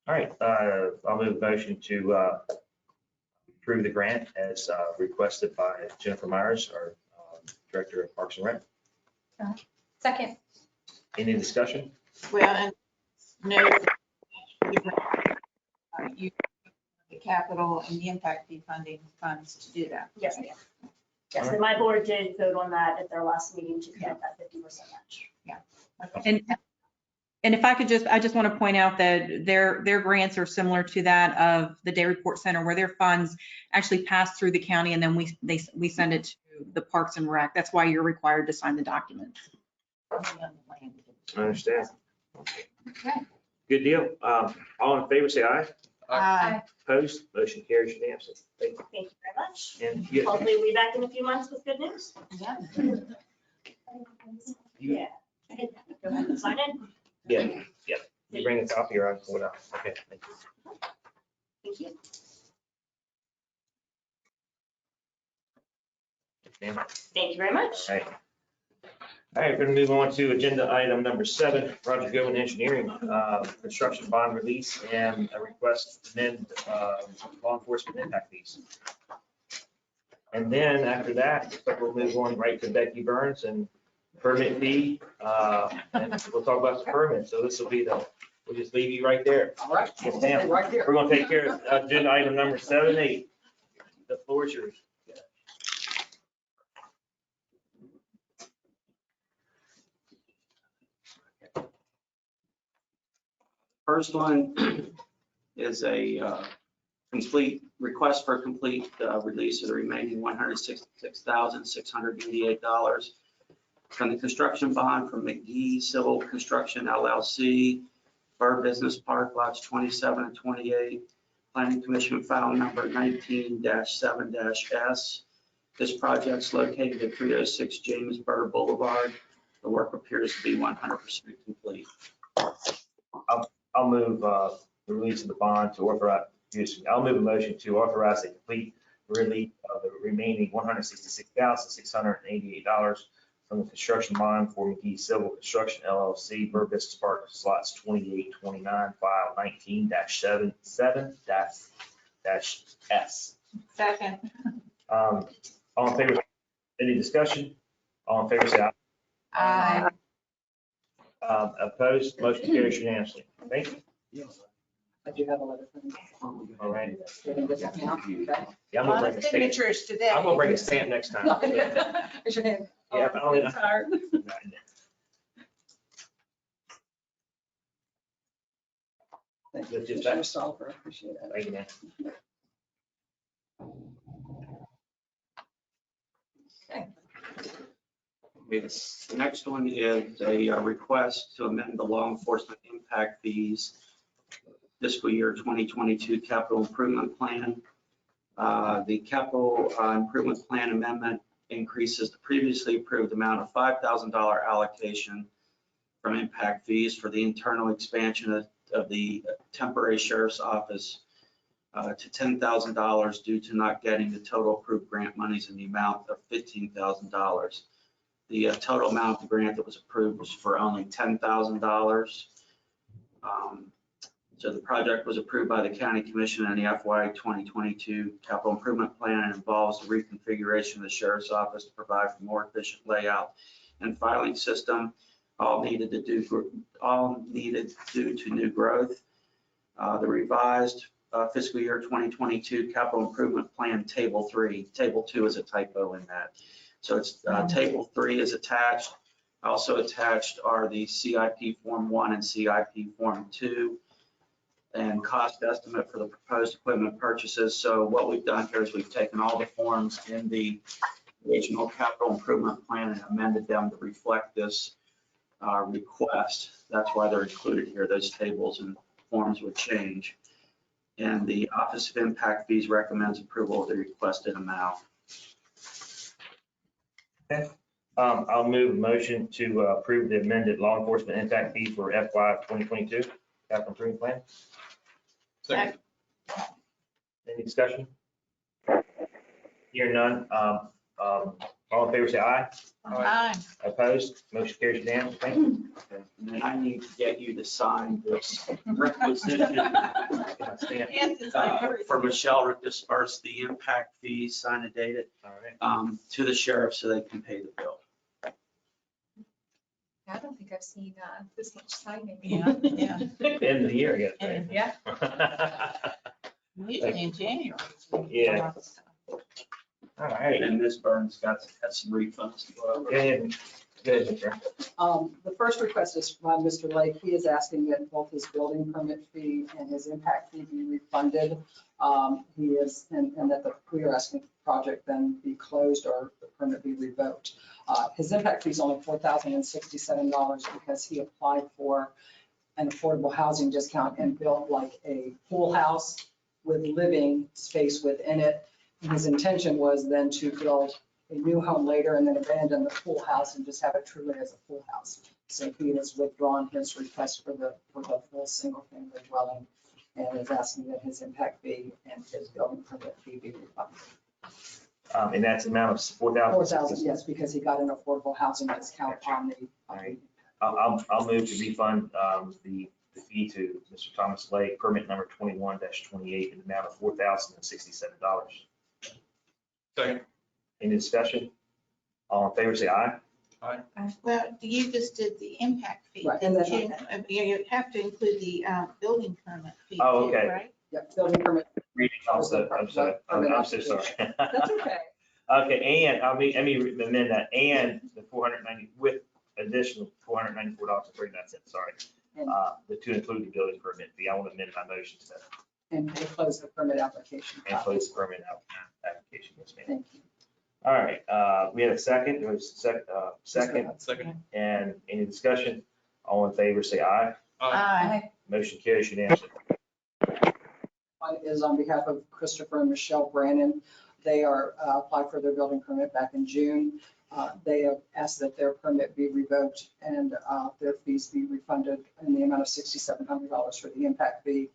S1: right, I'll move a motion to approve the grant as requested by Jennifer Myers, our Director of Parks and Rec.
S4: Second.
S1: Any discussion?
S3: Well, and no, you, the capital and the impact fee funding funds to do that.
S14: Yes, ma'am. Yes, and my board did vote on that at their last meeting to get that 50% match.
S3: Yeah.
S13: And if I could I just want to point out that their grants are similar to that of the Day Report Center, where their funds actually pass through the county and then we send it to the Parks and Rec. That's why you're required to sign the documents.
S1: I understand. Good deal. All in favor, say aye.
S3: Aye.
S1: Opposed? Motion carries unanimously. Thank you.
S14: Thank you very much.
S1: And
S14: Hopefully we'll be back in a few months with good news.
S3: Yeah.
S14: Yeah. Go ahead and sign in.
S1: Yeah. You bring a copy or I'll pull it out. Okay, thank you.
S14: Thank you.
S1: Ma'am.
S14: Thank you very much.
S1: All right. All right, we're going to move on to agenda item number 7, Roger Goodwin Engineering, construction bond release and a request to amend law enforcement impact fees. And then after that, we'll move on right to Becky Burns and permit fee. And we'll talk about the permit. So this will be we'll just leave you right there.
S6: All right.
S1: Yes, ma'am.
S6: Right there.
S1: We're going to take care of agenda item number 7, 8. The floor is yours.
S15: First one is a complete request for complete release of the remaining $166,688 from the construction bond from McGee Civil Construction LLC, Burr Business Park, lots 27 and 28, Planning Commission file number 19-7-S. This project's located at 306 James Burr Boulevard. The work appears to be 100% complete.
S1: I'll move the release of the bond to authorize, I'll move a motion to authorize the complete release of the remaining $166,688 from the construction bond for McGee Civil Construction LLC, Burr Business Park, slots 28, 29, file 19-7-S.
S3: Second.
S1: All in favor, any discussion? All in favor, say aye.
S3: Aye.
S1: Opposed, motion carries unanimously. Thank you.
S6: I do have a letter from you.
S1: All right.
S6: You're gonna get that now? Okay.
S1: Yeah,
S3: A
S1: I'm gonna
S3: lot
S1: bring
S3: of
S1: a stamp.
S3: signatures today.
S1: I'm gonna bring a stamp next time.
S6: Raise your hand.
S1: Yeah, I only-
S6: Tired. Thank you.
S1: Just that.
S6: Commissioner Stolper, I appreciate that.
S1: Thank you, man.
S15: The next one is a request to amend the law enforcement impact fees fiscal year 2022 capital improvement plan. The capital improvement plan amendment increases the previously approved amount of $5,000 allocation from impact fees for the internal expansion of the temporary sheriff's office to $10,000 due to not getting the total approved grant monies in the amount of $15,000. The total amount of the grant that was approved was for only $10,000. So the project was approved by the county commission in the FY 2022 capital improvement plan and involves the reconfiguration of the sheriff's office to provide for more efficient layout and filing system, all needed due to new growth. The revised fiscal year 2022 capital improvement plan table 3. Table 2 is a typo in that. So it's table 3 is attached. Also attached are the CIP Form 1 and CIP Form 2 and cost estimate for the proposed equipment purchases. So what we've done here is we've taken all the forms in the regional capital improvement plan and amended them to reflect this request. That's why they're included here. Those tables and forms would change. And the Office of Impact Fees recommends approval of the requested amount.
S1: Okay. I'll move a motion to approve the amended law enforcement impact fee for FY 2022 capital improvement plan.
S2: Second.
S1: Any discussion? Hearing none. All in favor, say aye.
S3: Aye.
S1: Opposed? Motion carries unanimously. Thank you.
S15: Okay. And then I need to get you to sign this requisition for Michelle to disperse the impact fees, sign and date it
S1: All right.
S15: to the sheriff so they can pay the bill.
S4: I don't think I've seen this much signing.
S3: Yeah, yeah.
S1: End of the year, I guess.
S4: Yeah.
S1: Right?
S3: Usually in January.
S1: Yeah. All right.
S15: And Ms. Burns has some refunds to go over.
S1: Go ahead. Go ahead, Mr.
S16: The first request is from Mr. Lake. He is asking that both his building permit fee and his impact fee be refunded. He is, and that we are asking the project then be closed or the permit be revoked. His impact fee is only $4,067 because he applied for an affordable housing discount and built like a pool house with living space within it. And his intention was then to build a new home later and then abandon the pool house and just have it truly as a pool house. So he has withdrawn his request for the full single family dwelling and is asking that his impact fee and his building permit fee be refunded.
S1: And that's the amount of 4,000.
S16: 4,000, yes, because he got an affordable housing discount on the.
S1: I'll move to refund the fee to Mr. Thomas Lake, permit number 21-28 in the amount of $4,067.
S2: Second.
S1: Any discussion? All in favor, say aye.
S3: Well, you just did the impact fee.
S16: Right, and then-
S3: didn't you? You have to include the building permit fee
S1: Oh,
S3: too,
S1: okay.
S3: right?
S16: Yep, building permit.
S1: Reading also, I'm sorry. I'm so sorry.
S16: That's okay.
S1: Okay, and let me amend that, and the 490 with additional $494.39, sorry. To include the building permit fee. I want to amend my motion to that.
S16: And to close the permit application.
S1: And close the permit application. Yes, ma'am.
S16: Thank you.
S1: All right, we had a second, there was second,
S2: Second.
S1: and any discussion? All in favor, say aye.
S3: Aye.
S1: Motion carries unanimously.
S16: One is on behalf of Christopher and Michelle Brannon. They are applied for their building permit back in June. They have asked that their permit be revoked and their fees be refunded in the amount of $6,700 for the impact fee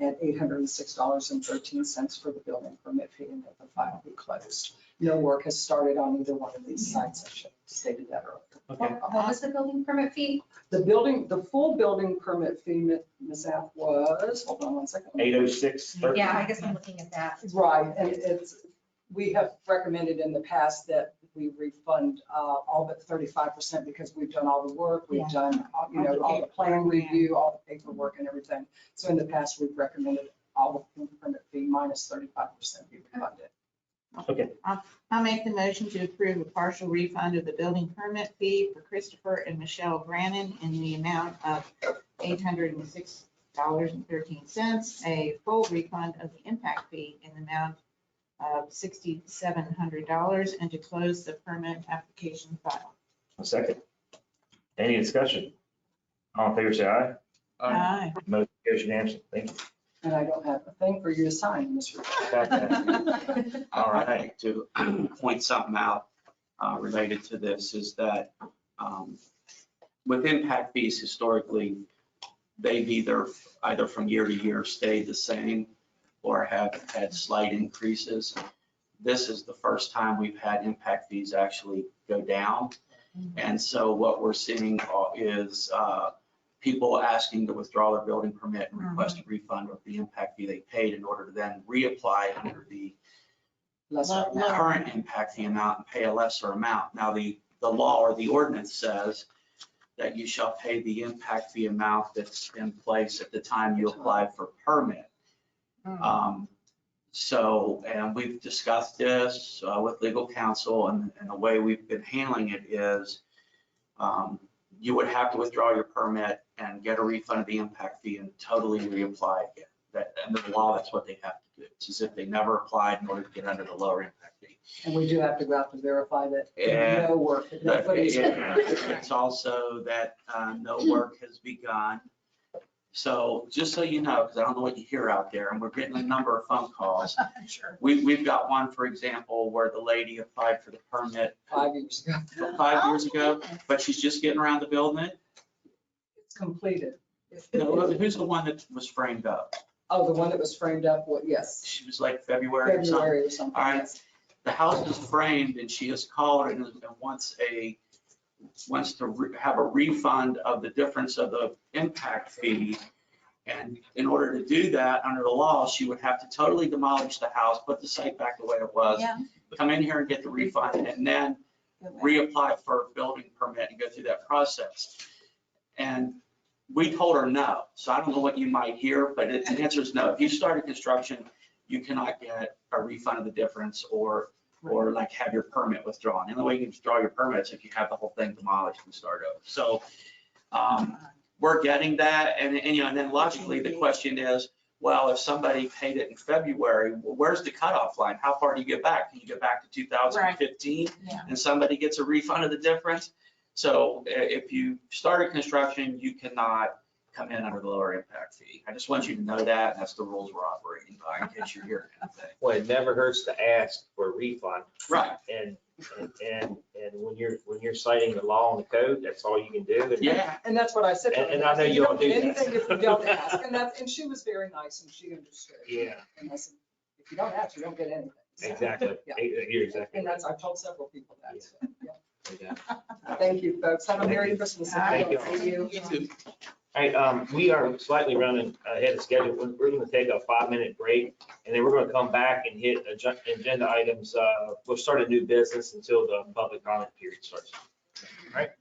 S16: and $806.13 for the building permit fee, and that the file be closed. No work has started on either one of these sites. I should have stated that earlier.
S1: Okay.
S4: What was the building permit fee?
S16: The full building permit fee, Ms. App, was, hold on one second.
S1: 806.13.
S4: Yeah, I guess I'm looking at that.
S16: Right, and we have recommended in the past that we refund all but 35% because we've done all the work, we've done, all the plan review, all the paperwork and everything. So in the past, we've recommended all the permit fee minus 35% be refunded.
S1: Okay.
S3: I'll make the motion to approve a partial refund of the building permit fee for Christopher and Michelle Brannon in the amount of $806.13, a full refund of the impact fee in the amount of $6,700, and to close the permit application file.
S1: A second. Any discussion? All in favor, say aye.
S3: Aye.
S1: Motion carries unanimously. Thank you.
S16: And I don't have a thing for you to sign, Mr.
S1: All
S15: I'd
S1: right.
S15: like to point something out related to this is that with impact fees historically, they've either from year to year stayed the same or have had slight increases. This is the first time we've had impact fees actually go down. And so what we're seeing is people asking to withdraw their building permit and request a refund of the impact fee they paid in order to then reapply under the current impact fee amount and pay a lesser amount. Now, the law or the ordinance says that you shall pay the impact fee amount that's in place at the time you apply for permit. So, and we've discussed this with legal counsel, and the way we've been handling it is you would have to withdraw your permit and get a refund of the impact fee and totally reapply again. That, under the law, that's what they have to do. It's as if they never applied in order to get under the lower impact fee.
S16: And we do have to go out to verify that
S15: And
S16: no work.
S15: it's also that no work has begun. So just so you know, because I don't know what you hear out there, and we're getting a number of phone calls.
S3: Sure.
S15: We've got one, for example, where the lady applied for the permit
S16: 5 years ago.
S15: 5 years ago, but she's just getting around to building it.
S16: It's completed.
S15: No, who's the one that was framed up?
S16: Oh, the one that was framed up, what, yes.
S15: She was like February or something.
S16: February or something.
S15: All right.
S16: Yes.
S15: The house is framed and she has called and wants to have a refund of the difference of the impact fee. And in order to do that, under the law, she would have to totally demolish the house, put the site back the way it was,
S3: Yeah.
S15: come in here and get the refund, and then reapply for a building permit and go through that process. And we told her no. So I don't know what you might hear, but the answer is no. If you started construction, you cannot get a refund of the difference or like have your permit withdrawn. The only way you can withdraw your permit is if you have the whole thing demolished and start over. So we're getting that. And you know, and then logically the question is, well, if somebody paid it in February, well, where's the cutoff line? How far do you get back? Can you get back to 2015 and somebody gets a refund of the difference? So if you started construction, you cannot come in under the lower impact fee. I just want you to know that. That's the rules we're operating by, in case you're hearing anything.
S1: Well, it never hurts to ask for a refund.
S15: Right.
S1: And when you're citing the law and the code, that's all you can do. And
S15: Yeah.
S16: And that's what I said. to her.
S1: And I know you don't do that.
S16: Anything if you don't ask. And she was very nice and she understood.
S1: Yeah.
S16: And I said, if you don't ask, you don't get anything. So,
S1: Exactly.
S16: yeah.
S1: You're exactly
S16: And
S1: right.
S16: that's, I've told several people that. So, yeah.
S1: Yeah.
S16: Thank you, folks. Have a Merry Christmas.
S1: Thank you.
S16: Thank you.
S1: All right, we are slightly running ahead of schedule. We're going to take a 5-minute break, and then we're going to come back and hit agenda items. We'll start a new business until the public comment period starts. All right.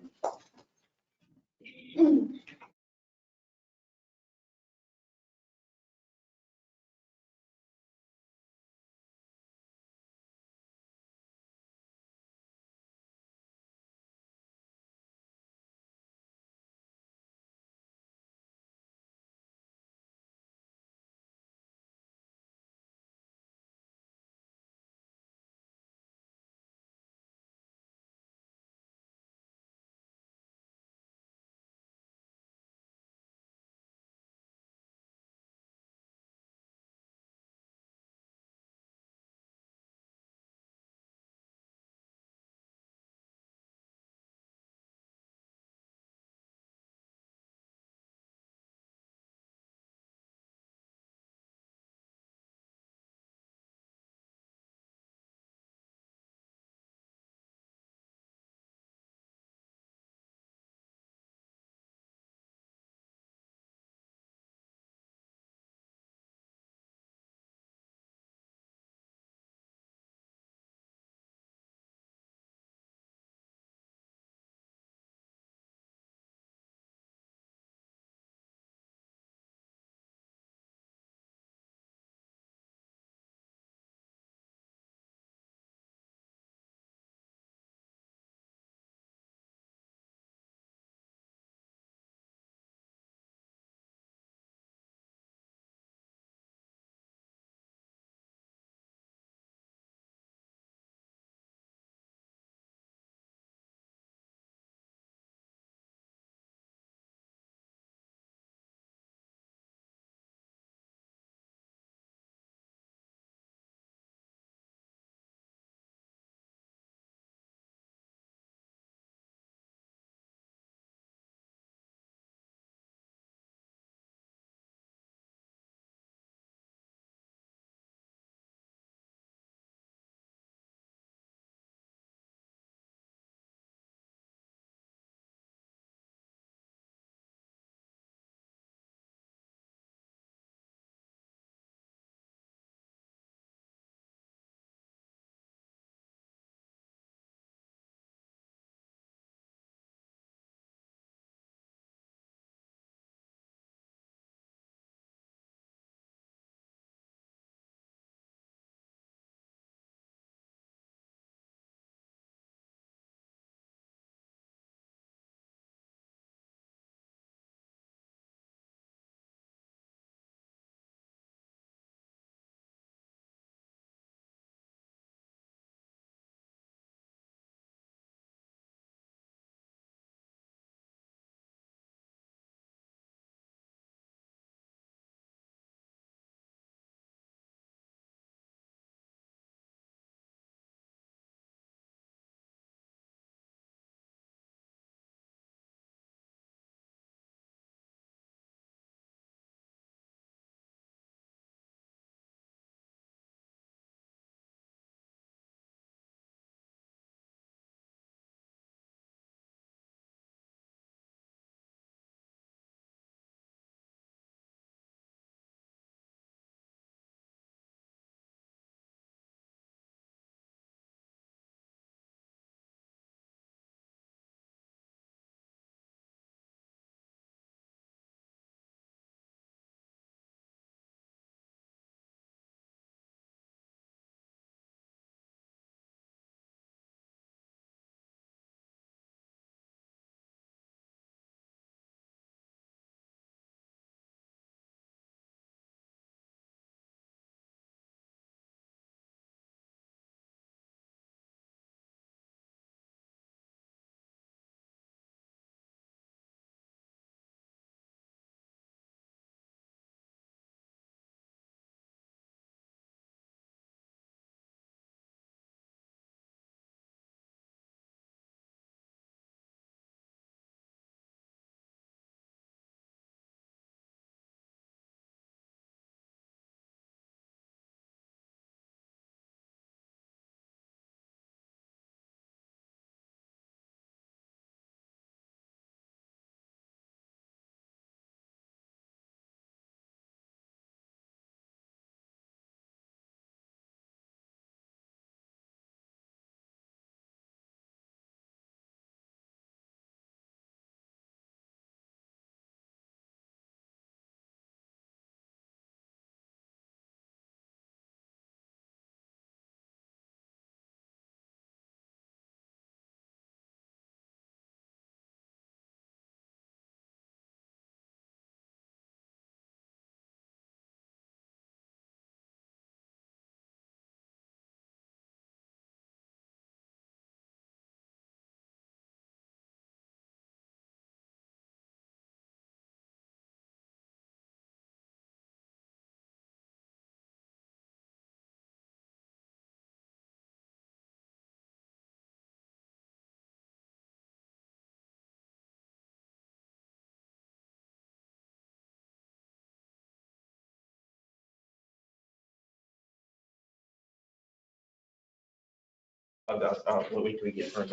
S1: what week do we get for it?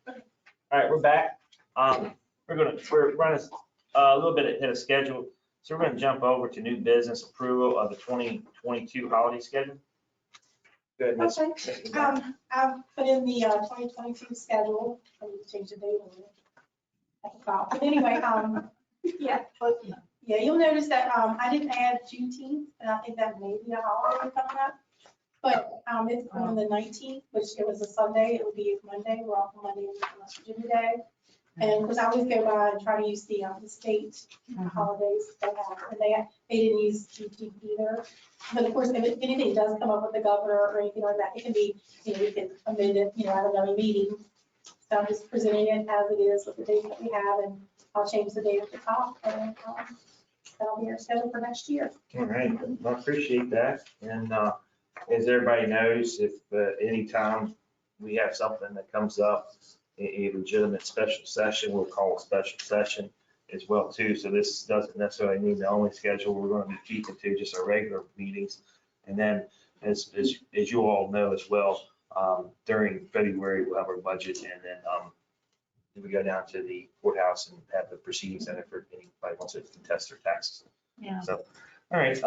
S1: All right, we're back. We're running a little bit ahead of schedule. So we're going to jump over to new business approval of the 2022 holiday schedule. Good.
S11: Okay, I've put in the 2022 schedule. I need to change the date on it. At the top. But anyway, yeah, yeah, you'll notice that I didn't add Juneteenth, and I think that may be a holiday coming up. But it's on the 19th, which it was a Sunday, it will be Monday, we're off on Monday, and Virginia Day. And because I always go by and try to use the state holidays they have, and they didn't use Juneteenth either. But of course, if anything does come up with the governor or anything like that, it can be, we can amend it, at another meeting. So I'm just presenting it as it is with the dates that we have, and I'll change the date at the top, and that'll be our schedule for next year.
S1: All right, I appreciate that. And as everybody knows, if anytime we have something that comes up, a legitimate special session, we'll call a special session as well too. So this doesn't necessarily mean the only schedule we're going to be keeping to just our regular meetings. And then as you all know as well, during February, we'll have our budget, and then we go down to the courthouse and have the proceedings center for anybody who wants to contest their taxes.
S10: Yeah.
S1: So, all right,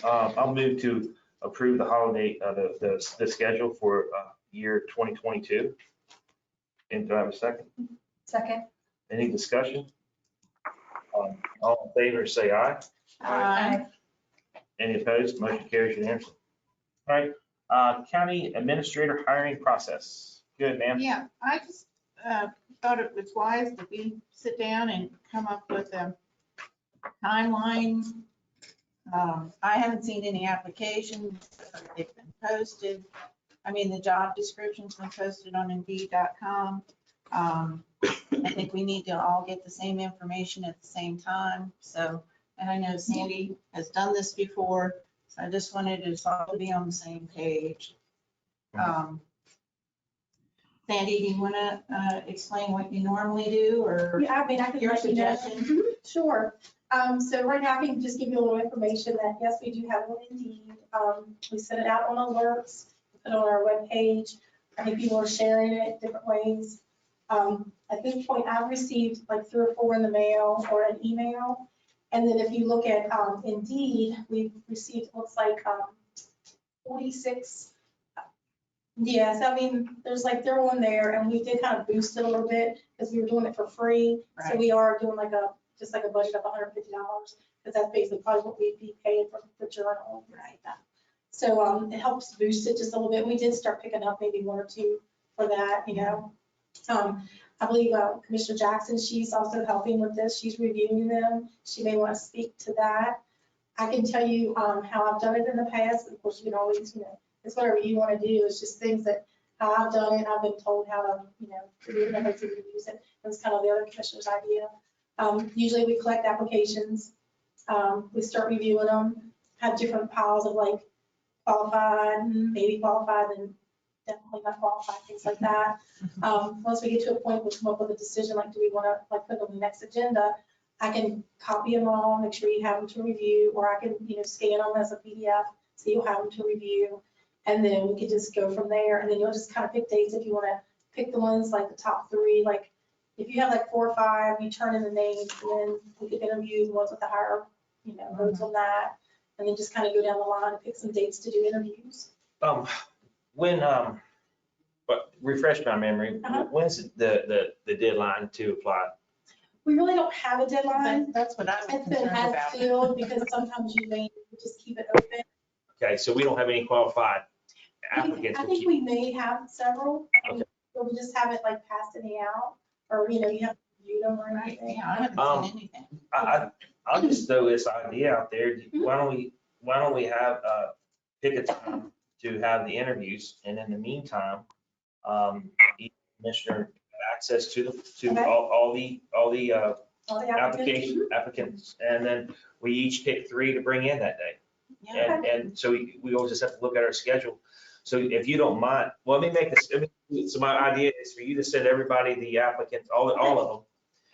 S1: I'll move to approve the holiday, the schedule for year 2022. And do I have a second?
S7: Second.
S1: Any discussion? All in favor, say aye.
S3: Aye.
S1: Any opposed? Motion carries unanimously. All right, county administrator hiring process. Good, ma'am.
S3: Yeah, I just thought it was wise that we sit down and come up with a timeline. I haven't seen any applications. They've been posted. I mean, the job description's been posted on Indeed.com. I think we need to all get the same information at the same time. So, and I know Sandy has done this before, so I just wanted us all to be on the same page. Sandy, do you want to explain what you normally do, or
S11: Yeah, I mean, I can
S3: your
S11: let you know.
S3: suggestion?
S11: Sure. So right now, I can just give you a little information that, yes, we do have one Indeed. We sent it out on alerts, put it on our webpage. I think people are sharing it different ways. At this point, I've received like 3 or 4 in the mail or an email. And then if you look at Indeed, we've received, looks like 46. Yes, I mean, there's like, they're on there, and we did kind of boost it a little bit because we were doing it for free. So
S3: Right.
S11: we are doing like just like a budget of $150, because that's basically probably what we'd be paying for the journal. Right. So it helps boost it just a little bit. We did start picking up maybe 1 or 2 for that, I believe Commissioner Jackson, she's also helping with this. She's reviewing them. She may want to speak to that. I can tell you how I've done it in the past. Of course, you can always, it's whatever you want to do. It's just things that how I've done it. I've been told how to, to do it and how to use it. That's kind of the other commissioner's idea. Usually we collect applications. We start reviewing them, have different piles of like qualified, maybe qualified, and definitely not qualified, things like that. Once we get to a point, we'll come up with a decision, like, do we want to like put on the next agenda? I can copy them all, make sure you have them to review, or I can, scan them as a PDF, so you'll have them to review. And then we could just go from there, and then you'll just kind of pick dates if you want to pick the ones like the top 3. Like if you have like 4 or 5, you turn in the names, and then we could interview the ones with the higher, votes on that, and then just kind of go down the line and pick some dates to do interviews.
S1: But refresh my memory, when's the deadline to apply?
S11: We really don't have a deadline.
S3: That's what I was
S11: It's been
S3: concerned
S11: as
S3: about.
S11: filled, because sometimes you may just keep it open.
S1: Okay, so we don't have any qualified applicants.
S11: I think we may have several, but we just haven't like passed any out, or, you have to review them or anything.
S3: Yeah, I haven't seen anything.
S1: I'll just throw this idea out there. Why don't we have, pick a time to have the interviews, and in the meantime, each commissioner have access to all the applicants, and then we each pick 3 to bring in that day. And so we always just have to look at our schedule. So if you don't mind, well, let me make this, so my idea is for you to send everybody the applicants, all of them.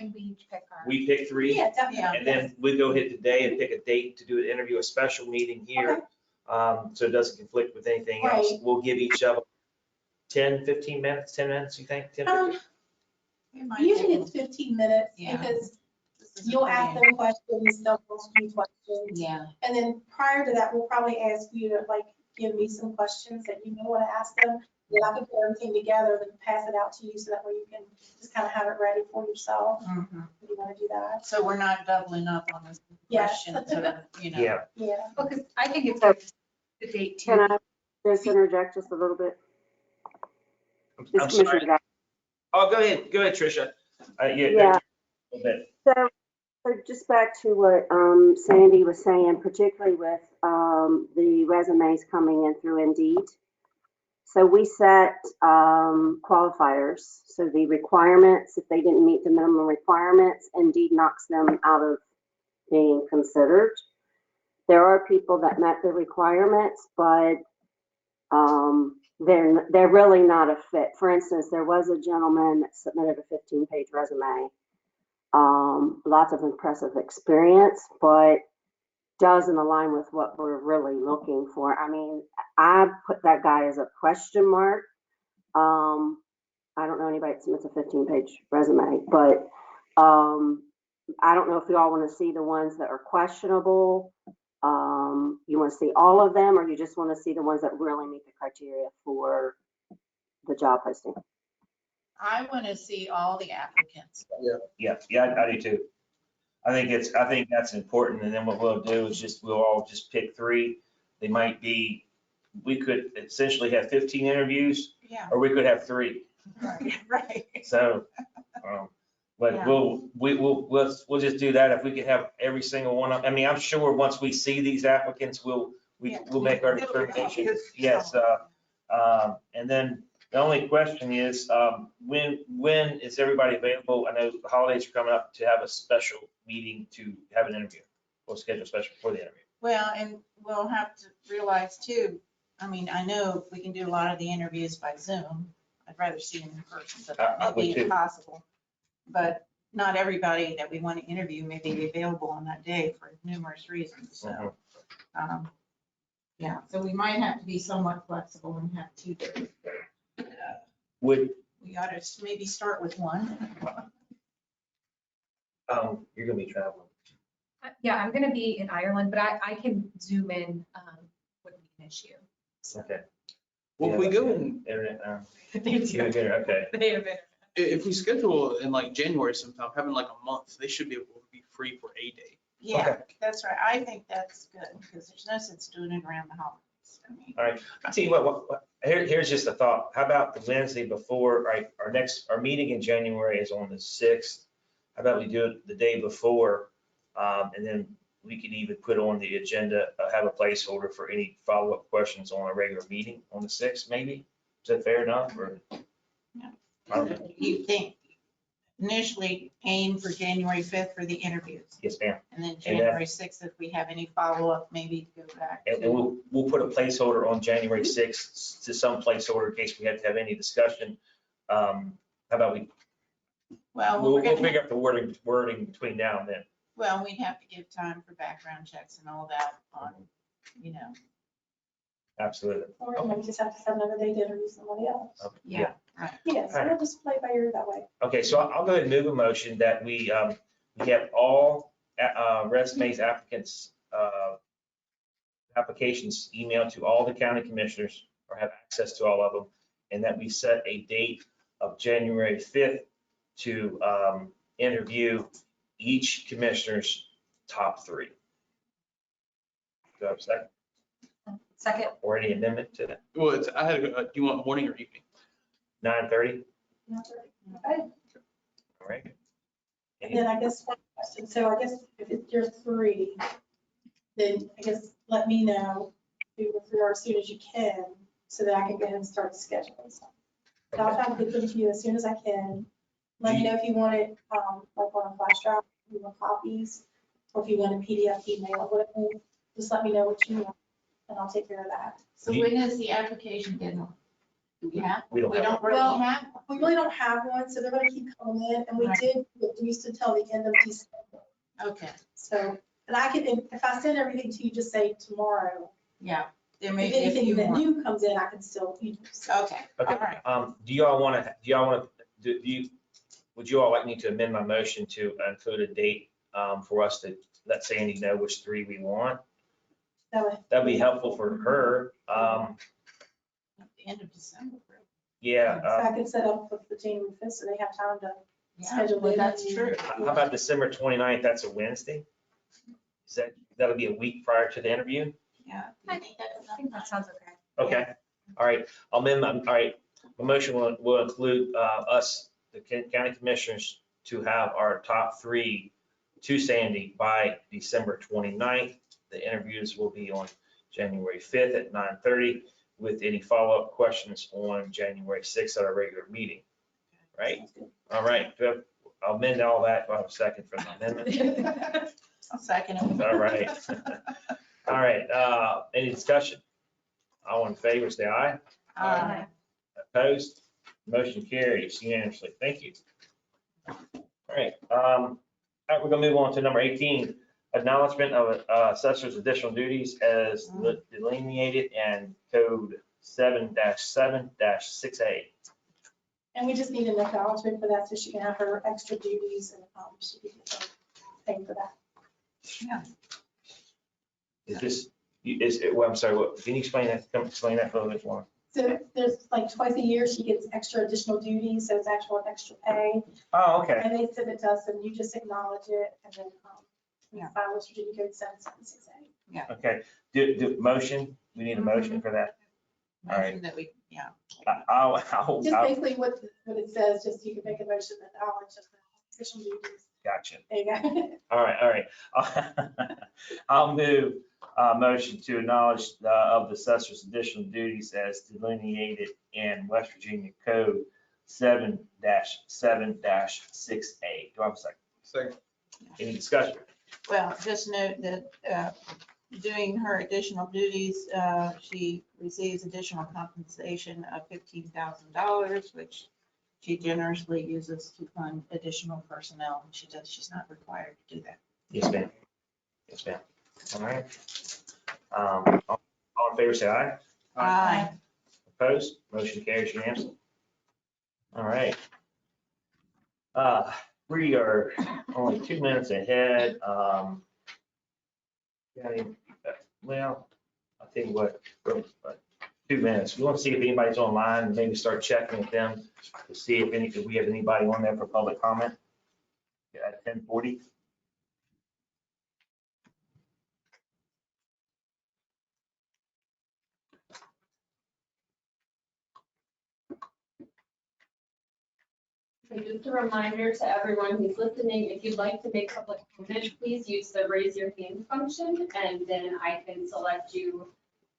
S4: And we each pick our.
S1: We pick 3.
S11: Yeah, definitely.
S1: And then we go hit the day and pick a date to do an interview, a special meeting here. So it doesn't conflict with anything else.
S11: Right.
S1: We'll give each of them 10, 15 minutes, 10 minutes, you think? 10, 15?
S11: Usually it's 15 minutes
S3: Yeah.
S11: because
S3: This is a
S11: you'll
S3: pretty-
S11: ask them questions, they'll ask you questions.
S3: Yeah,
S11: And then prior to that, we'll probably ask you to like, give me some questions that you may want to ask them. Then I can put everything together and pass it out to you so that way you can just kind of have it ready for yourself
S3: mhm.
S11: if you want to do that.
S3: So we're not doubling up on this
S11: Yes.
S3: question, so, you know.
S1: Yeah,
S11: Yeah.
S13: Because I think it's the date too.
S17: Can I just interject just a little bit?
S1: I'm
S17: This
S1: sorry.
S17: Commissioner Guy.
S1: Oh, go ahead, Tricia.
S17: Yeah.
S1: A little bit.
S17: So just back to what Sandy was saying, particularly with the resumes coming in through Indeed. So we set qualifiers. So the requirements, if they didn't meet the minimum requirements, Indeed knocks them out of being considered. There are people that met the requirements, but they're really not a fit. For instance, there was a gentleman that submitted a 15-page resume. Lots of impressive experience, but doesn't align with what we're really looking for. I mean, I put that guy as a question mark. I don't know anybody that submits a 15-page resume, but I don't know if you all want to see the ones that are questionable. You want to see all of them, or you just want to see the ones that really meet the criteria for the job posting?
S3: I want to see all the applicants.
S1: Yeah, I do too. I think that's important. And then what we'll do is we'll all just pick 3. They might be, we could essentially have 15 interviews,
S3: Yeah,
S1: or we could have 3.
S3: right.
S1: So, but
S3: Yeah.
S1: we'll just do that. If we could have every single one of, I mean, I'm sure once we see these applicants, we'll make our determination. Yes. And then the only question is, when is everybody available? I know the holidays are coming up to have a special meeting to have an interview. We'll schedule a special for the interview.
S3: Well, and we'll have to realize too, I mean, I know we can do a lot of the interviews by Zoom. I'd rather see them in person, but
S1: I
S3: that may
S1: would
S3: be
S1: too.
S3: impossible. But not everybody that we want to interview may be available on that day for numerous reasons, so. Yeah, so we might have to be somewhat flexible and have 2 days.
S1: Would,
S3: We ought to maybe start with 1.
S1: you're gonna be traveling.
S13: Yeah, I'm gonna be in Ireland, but I can zoom in, wouldn't be an issue.
S1: Okay.
S6: Well, if we go in,
S1: Internet now.
S13: They
S1: You
S13: do.
S1: get it, okay.
S13: They have it.
S6: if we schedule in like January sometime, having like a month, they should be able to be free for a day.
S3: Yeah,
S1: Okay.
S3: that's right. I think that's good because there's no sense doing it around the holidays. I mean,
S1: All right, I'll tell you what, here's just a thought. How about the Wednesday before, right, our meeting in January is on the 6th. How about we do it the day before? And then we can even put on the agenda, have a placeholder for any follow-up questions on a regular meeting on the 6th, maybe? Is that fair enough, or?
S3: Yeah.
S1: I don't know.
S3: You think initially aim for January 5th for the interviews,
S1: Yes, ma'am.
S3: and then January 6th, if we have any follow-up, maybe go back.
S1: And
S3: to-
S1: we'll put a placeholder on January 6th to some placeholder in case we have to have any discussion. How about
S3: Well,
S1: we'll
S3: we're gonna,
S1: figure out the wording between now and then.
S3: well, we'd have to give time for background checks and all that on, you know,
S1: Absolutely.
S11: Or you might just have to set another day to interview somebody else.
S3: yeah, right.
S11: Yeah, so we'll just play by ear that way.
S1: Okay, so I'll go ahead and move a motion that we have all resumes, applicants, applications emailed to all the county commissioners or have access to all of them, and that we set a date of January 5th to interview each commissioner's top 3. Do I have a second?
S13: Second.
S1: Or any amendment to that?
S6: Well, do you want morning or evening?
S1: 9:30?
S11: Okay,
S1: All right.
S11: and then I guess one question, so I guess if it's your 3, then I guess let me know, do the 3 as soon as you can, so that I can go ahead and start scheduling stuff. So I'll try to get them to you as soon as I can. Let me know if you want it, like on a flash drive, if you want copies, or if you want a PDF email, whatever, just let me know what you want, and I'll take care of that.
S3: So when is the application deadline? Do we have?
S1: We don't have
S3: really
S11: Well,
S3: have.
S11: We really don't have one, so they're gonna keep coming in, and we
S3: Right.
S11: did reduce until the end of December.
S3: Okay,
S11: So, and I can, if I send everything to you, just say tomorrow,
S3: yeah. There
S11: If
S3: may be a
S11: anything
S3: few
S11: that
S3: more.
S11: new comes in, I can still,
S3: Okay, all
S1: Okay,
S3: right.
S1: do y'all want to, would you all like me to amend my motion to include a date for us to let Sandy know which 3 we want? That'd be helpful for her.
S3: At the end of December.
S1: Yeah.
S11: So I can set up with the January 5th so they have time to
S3: Yeah,
S11: schedule
S3: well,
S11: it.
S3: that's true.
S1: How about December 29th? That's a Wednesday? That'll be a week prior to the interview?
S3: Yeah.
S4: I think that sounds okay.
S1: Okay, all right. I'll amend all right. The motion will include us, the county commissioners, to have our top 3 to Sandy by December 29th. The interviews will be on January 5th at 9:30 with any follow-up questions on January 6th at our regular meeting. Right? All right. I'll amend all that. I'll have a second for the amendment.
S3: I'll second it.
S1: All right. All right. Any discussion? All in favor, say aye.
S3: Aye.
S1: Opposed? Motion carries unanimously. Thank you. All right. All right, we're gonna move on to number 18, acknowledgement of assessor's additional duties as delineated in code 7-7-6A.
S11: And we just need an acknowledgement for that so she can have her extra duties and she can get paid for that.
S3: Yeah.
S1: Is this, well, I'm sorry, what, can you explain that for a little bit more?
S11: So there's like twice a year, she gets extra additional duties, so it's actual extra pay.
S1: Oh, okay.
S11: And they send it to us and you just acknowledge it and then we file with Virginia Code 7-7-6A.
S3: Yeah.
S1: Okay, do motion, we need a motion for that. All right.
S3: Motion that we, yeah.
S1: I'll,
S11: Just basically what it says, just you can make a motion that acknowledge of the official duties.
S1: gotcha.
S11: There you go.
S1: All right. I'll move motion to acknowledge of the assessor's additional duties as delineated in West Virginia Code 7-7-6A. Do I have a second?
S6: Second.
S1: Any discussion?
S3: Well, just note that doing her additional duties, she receives additional compensation of $15,000, which she generously uses to fund additional personnel. And she's not required to do that.
S1: Yes, ma'am. Yes, ma'am. All right. All in favor, say aye.
S3: Aye.
S1: Opposed? Motion carries unanimously. All right. We are only 2 minutes ahead. Well, I think what, 2 minutes. We want to see if anybody's online and maybe start checking with them to see if we have anybody on there for public comment at 10:40.
S8: And just a reminder to everyone who's listening, if you'd like to make public comment, please use the raise your hand function, and then I can select you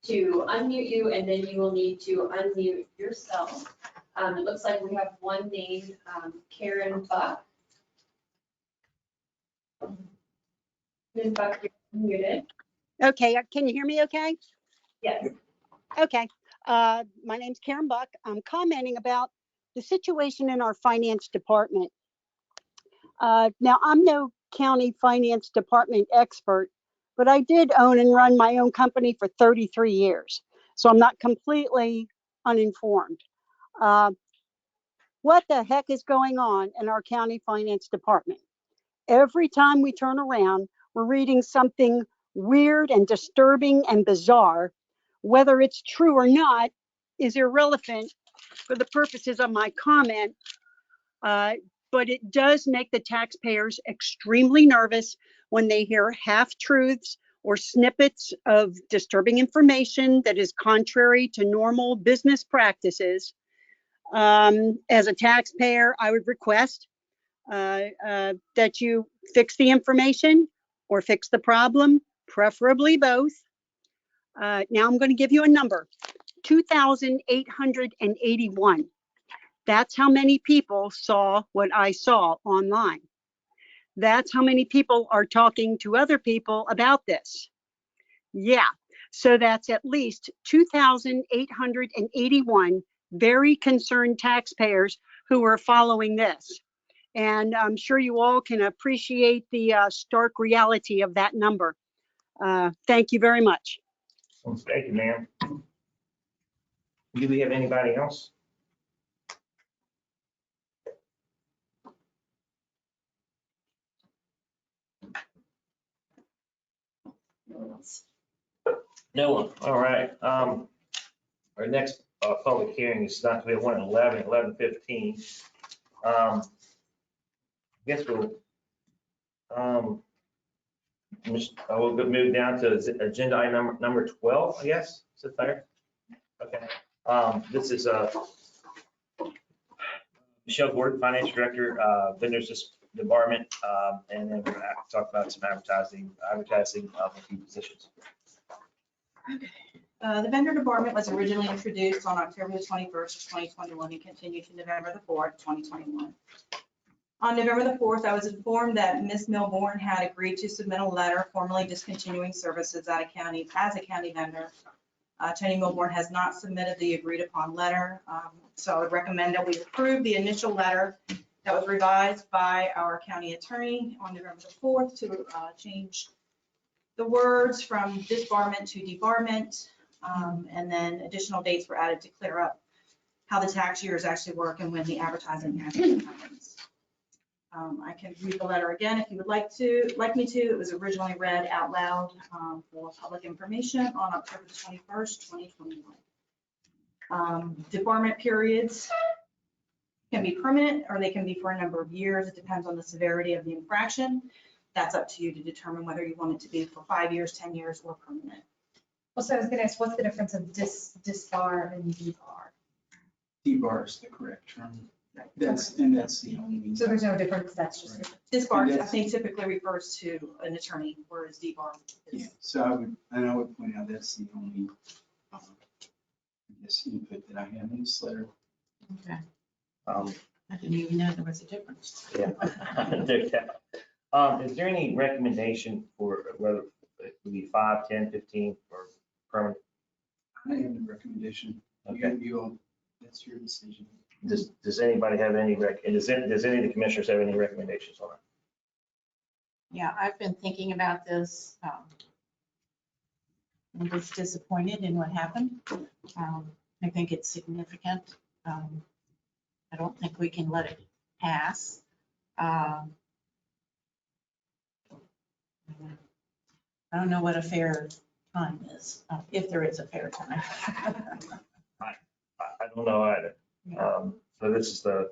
S8: to unmute you, and then you will need to unmute yourself. It looks like we have one name, Karen Buck. Ms. Buck, you're muted.
S18: Okay, can you hear me okay?
S8: Yes.
S18: Okay, my name's Karen Buck. I'm commenting about the situation in our finance department. Now, I'm no county finance department expert, but I did own and run my own company for 33 years. So I'm not completely uninformed. What the heck is going on in our county finance department? Every time we turn around, we're reading something weird and disturbing and bizarre. Whether it's true or not is irrelevant for the purposes of my comment, but it does make the taxpayers extremely nervous when they hear half-truths or snippets of disturbing information that is contrary to normal business practices. As a taxpayer, I would request that you fix the information or fix the problem, preferably both. Now I'm going to give you a number, 2,881. That's how many people saw what I saw online. That's how many people are talking to other people about this. Yeah, so that's at least 2,881 very concerned taxpayers who are following this. And I'm sure you all can appreciate the stark reality of that number. Thank you very much.
S1: Well, thank you, ma'am. Do we have anybody else? No one. All right. Our next public hearing is not, we have one at 11:15. I guess we'll, we'll move down to agenda item number 12, I guess. Is it there? Okay. This is Michelle Gordon, Finance Director, Vendors Department, and then we're going to talk about some advertising of a few positions.
S13: The vendor department was originally introduced on October the 21st, 2021 and continued to November the 4th, 2021. On November the 4th, I was informed that Ms. Milbourne had agreed to submit a letter formally discontinuing services as a county vendor. Tony Milbourne has not submitted the agreed upon letter, so I would recommend that we approve the initial letter that was revised by our county attorney on November the 4th to change the words from disbarment to debarment, and then additional dates were added to clear up how the tax years actually work and when the advertising actually happens. I can read the letter again if you would like me to. It was originally read out loud for public information on October the 21st, 2021. Debarment periods can be permanent or they can be for a number of years. It depends on the severity of the infraction. That's up to you to determine whether you want it to be for 5 years, 10 years, or permanent.
S19: Well, so I was gonna ask, what's the difference of disbar and debar?
S6: Debar is the correct term. That's the only.
S19: So there's no difference, that's just.
S13: Disbar, I think, typically refers to an attorney, whereas debar
S6: Yeah,
S13: is.
S6: so I would point out that's the only, I guess, input that I have in this letter.
S3: Okay. I didn't even know there was a difference.
S1: Yeah. Is there any recommendation for whether it would be 5, 10, 15, or permanent?
S6: I have a recommendation.
S1: Okay.
S6: That's your decision.
S1: Does anybody have any does any of the commissioners have any recommendations on it?
S3: Yeah, I've been thinking about this. I'm just disappointed in what happened. I think it's significant. I don't think we can let it pass. I don't know what a fair time is, if there is a fair time.
S1: I don't know either. So this is the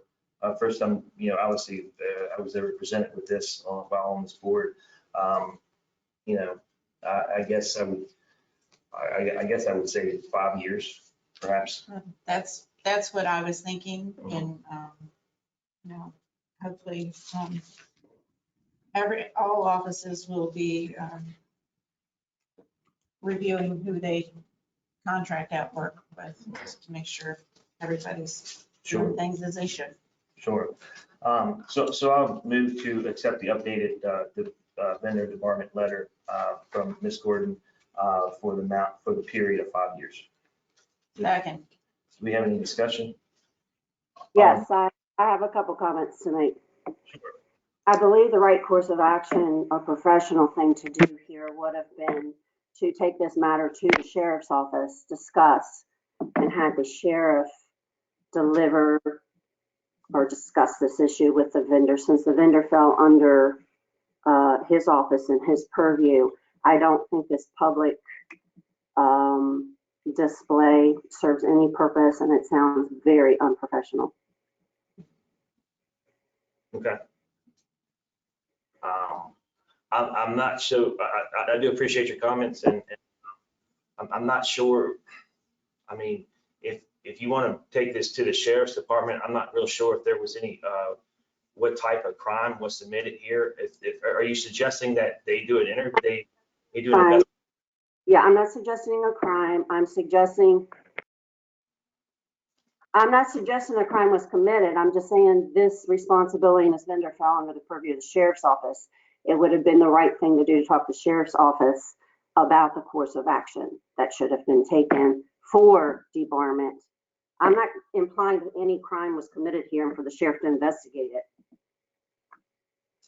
S1: first time, obviously, I was ever presented with this while on this board. I guess I would say 5 years, perhaps.
S3: That's what I was thinking, and, hopefully, all offices will be reviewing who they contract out work with, just to make sure everybody's doing things as they should.
S1: Sure. So I'll move to accept the updated vendor department letter from Ms. Gordon for the period of 5 years.
S3: Second.
S1: Do we have any discussion?
S17: Yes, I have a couple comments to make. I believe the right course of action, a professional thing to do here would have been to take this matter to the sheriff's office, discuss, and have the sheriff deliver or discuss this issue with the vendor. Since the vendor fell under his office and his purview, I don't think this public display serves any purpose, and it sounds very unprofessional.
S1: Okay. I'm not sure, I do appreciate your comments, and I'm not sure, I mean, if you want to take this to the sheriff's department, I'm not real sure if there was any, what type of crime was submitted here. Are you suggesting that they do an interview, they do an investigation?
S17: Yeah, I'm not suggesting a crime. I'm not suggesting a crime was committed. I'm just saying this responsibility and this vendor fell under the purview of the sheriff's office. It would have been the right thing to do to talk to the sheriff's office about the course of action that should have been taken for debarment. I'm not implying that any crime was committed here and for the sheriff to investigate it.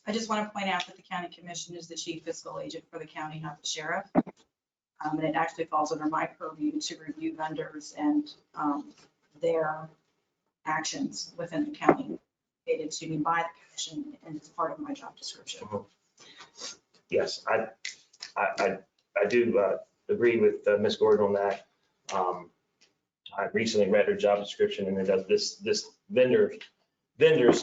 S13: I just want to point out that the county commission is the chief fiscal agent for the county, not the sheriff.
S7: And it actually falls under my purview to review vendors and their actions within the county stated to me by the commission, and it's part of my job description.
S1: Yes, I do agree with Ms. Gordon on that. I recently read her job description, and it does this vendors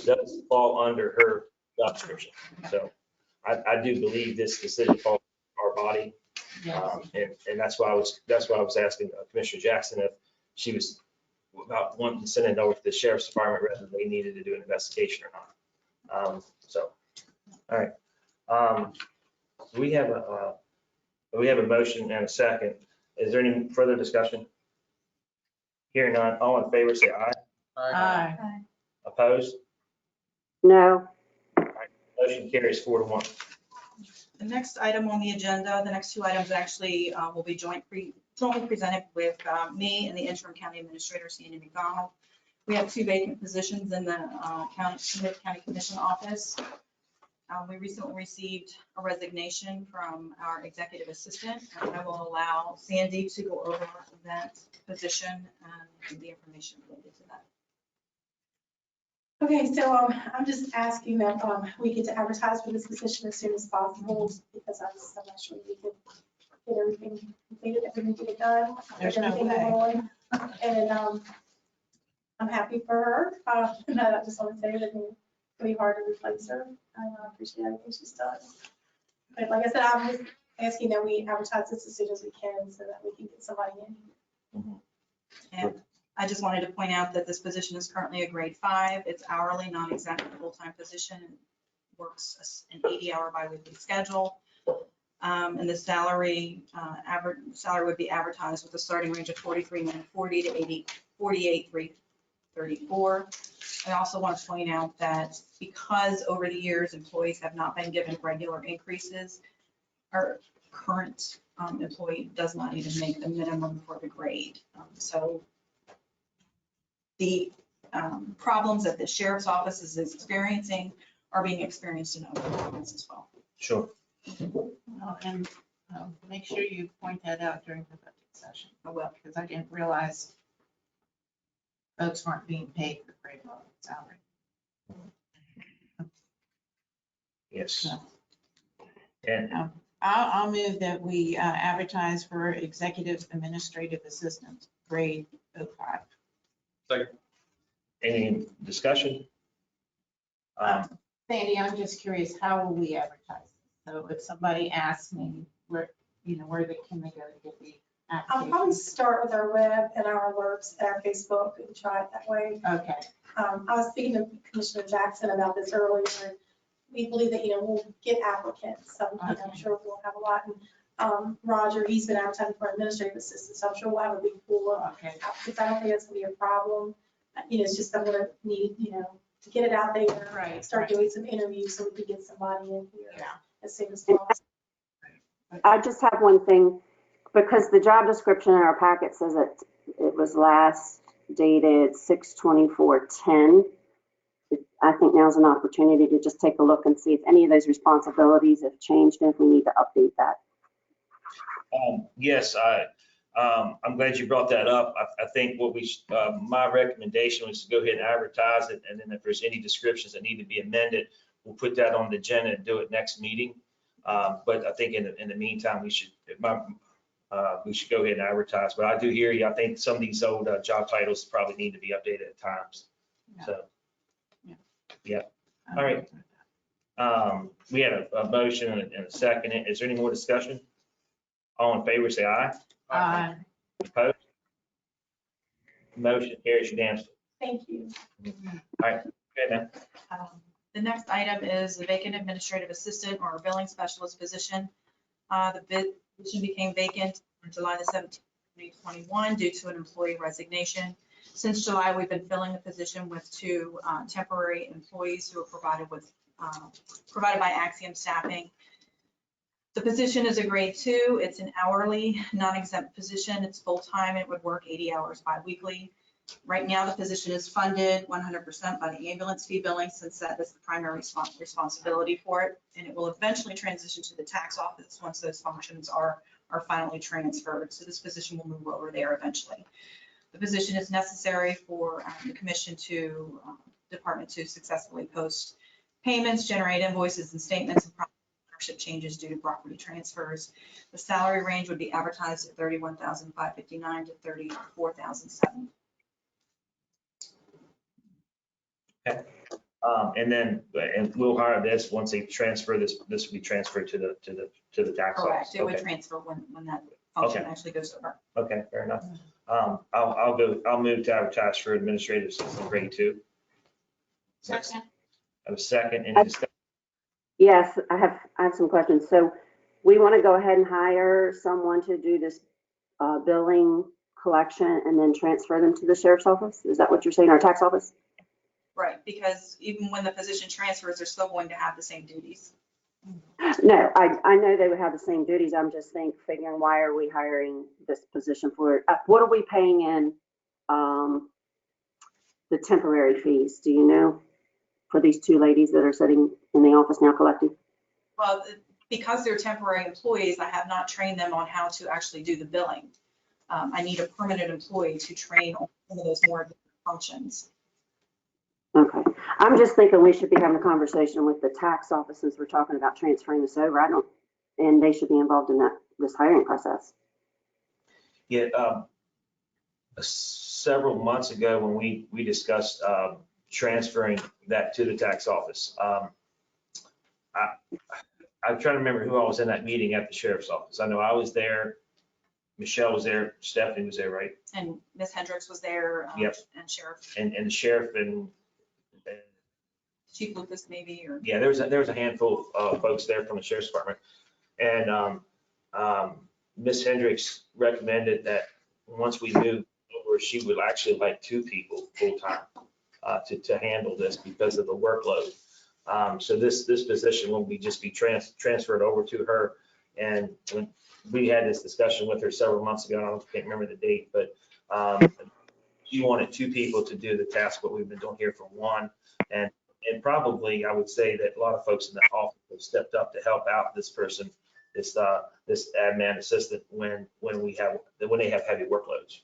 S1: does fall under her job description. So I do believe this decision falls on our body. And that's why I was asking Commissioner Jackson if she was about wanting to send it over to the sheriff's department rather than they needed to do an investigation or not. So, all right. We have a motion and a second. Is there any further discussion? Hearing none, all in favor, say aye.
S3: Aye.
S1: Opposed?
S17: No.
S1: Motion carries 4-1.
S7: The next item on the agenda, the next two items actually will be jointly presented with me and the interim county administrator, Sandy McDonald. We have two vacant positions in the Smith County Commission office. We recently received a resignation from our executive assistant, and I will allow Sandy to go over that position and the information related to that.
S11: Okay, so I'm just asking that we get to advertise for this position as soon as possible, because I'm not sure we can get everything completed, that we can get it done.
S3: There's no
S11: everything
S3: way.
S11: going on. And I'm happy for her. And I just want to say that it'll be hard to replace her. I appreciate everything she's done. But like I said, I'm just asking that we advertise this as soon as we can so that we can get somebody in.
S7: And I just wanted to point out that this position is currently a grade 5. It's hourly, non-exempt, full-time position. Works an 80-hour biweekly schedule. And the salary, average salary would be advertised with a starting range of $43,940 to $48,334. I also want to point out that because over the years, employees have not been given regular increases, our current employee does not even make the minimum for the grade. So the problems that the sheriff's office is experiencing are being experienced in other departments as well.
S1: Sure.
S3: And make sure you point that out during the budget session.
S7: I will.
S3: Because I didn't realize folks weren't being paid for grade level salary.
S1: Yes. And
S3: I'll move that we advertise for executive administrative assistant, grade 05.
S1: any discussion?
S3: Sandy, I'm just curious, how will we advertise? So if somebody asks me where, can they go to get the
S11: I'll probably start with our web and our alerts and our Facebook and try it that way.
S3: Okay.
S11: I was speaking to Commissioner Jackson about this earlier. And we believe that, we'll get applicants. So I'm sure we'll have a lot. And Roger, he's been advertising for administrative assistant, so I'm sure we'll have a big pool of applicants. I don't think that's gonna be a problem. It's just I'm gonna need, to get it out there.
S3: Right.
S11: Start doing some interviews so we can get somebody in here as soon as possible.
S17: I just have one thing, because the job description in our packet says it was last dated 6/24/10. I think now's an opportunity to just take a look and see if any of those responsibilities have changed and if we need to update that.
S1: Yes, I'm glad you brought that up. I think my recommendation was to go ahead and advertise it, and then if there's any descriptions that need to be amended, we'll put that on the agenda and do it next meeting. But I think in the meantime, we should go ahead and advertise. But I do hear you. I think some of these old job titles probably need to be updated at times. So, yeah. All right. We had a motion and a second. Is there any more discussion? All in favor, say aye.
S3: Aye.
S1: Opposed? Motion carries unanimously.
S11: Thank you.
S1: All right, good now.
S7: The next item is the vacant administrative assistant or billing specialist position. The position became vacant on July the 17th, 2021 due to an employee resignation. Since July, we've been filling the position with two temporary employees who are provided by Axiom Staffing. The position is a grade 2. It's an hourly, non-exempt position. It's full-time. It would work 80 hours bi-weekly. Right now, the position is funded 100% by the ambulance fee billing, since that is the primary responsibility for it. And it will eventually transition to the tax office once those functions are
S13: are finally transferred. So this position will move over there eventually. The position is necessary for the commission to, department to successfully post payments, generate invoices and statements, and ownership changes due to property transfers. The salary range would be advertised at $31,559 to $34,007.
S1: Okay. And we'll hire this, once they transfer this will be transferred to the tax office.
S13: Correct. It would
S1: Okay.
S13: transfer when that function
S1: Okay.
S13: actually goes over.
S1: Okay, fair enough. I'll move to advertise for administrative assistant grade 2.
S4: Second.
S1: Have a second, any discussion?
S17: Yes, I have some questions. So we want to go ahead and hire someone to do this billing collection and then transfer them to the sheriff's office? Is that what you're saying, our tax office?
S13: Right, because even when the position transfers, they're still going to have the same duties.
S17: No, I know they would have the same duties. I'm just figuring, why are we hiring this position for, what are we paying in the temporary fees? Do you know, for these two ladies that are sitting in the office now collecting?
S13: Well, because they're temporary employees, I have not trained them on how to actually do the billing. I need a permanent employee to train on some of those more functions.
S17: Okay, I'm just thinking we should be having a conversation with the tax office since we're talking about transferring this over. And they should be involved in this hiring process.
S1: Yeah, several months ago when we discussed transferring that to the tax office, I'm trying to remember who I was in that meeting at the sheriff's office. I know I was there, Michelle was there, Stephanie was there, right?
S13: And Ms. Hendricks was there.
S1: Yep.
S13: And Sheriff.
S1: And the sheriff and
S13: Chief Lucas maybe, or.
S1: yeah, there was a handful of folks there from the sheriff's department. And Ms. Hendricks recommended that once we moved over, she would actually like 2 people full-time to handle this because of the workload. So this position will just be transferred over to her. And when we had this discussion with her several months ago, I can't remember the date, but she wanted 2 people to do the task, what we've been doing here for 1. And probably I would say that a lot of folks in the office have stepped up to help out this person, this admin assistant when they have heavy workloads.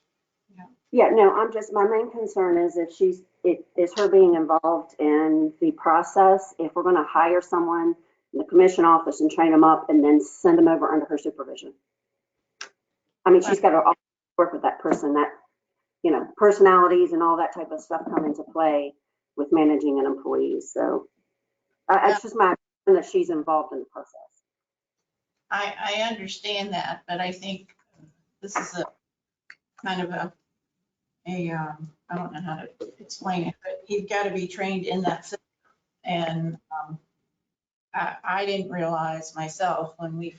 S17: Yeah, no, my main concern is is her being involved in the process. If we're going to hire someone in the commission office and train them up and then send them over under her supervision. I mean, she's got to work with that person, that, personalities and all that type of stuff come into play with managing an employee. So it's just my opinion that she's involved in the process.
S3: I understand that, but I think this is a kind of I don't know how to explain it, but you've got to be trained in that system. And I didn't realize myself when we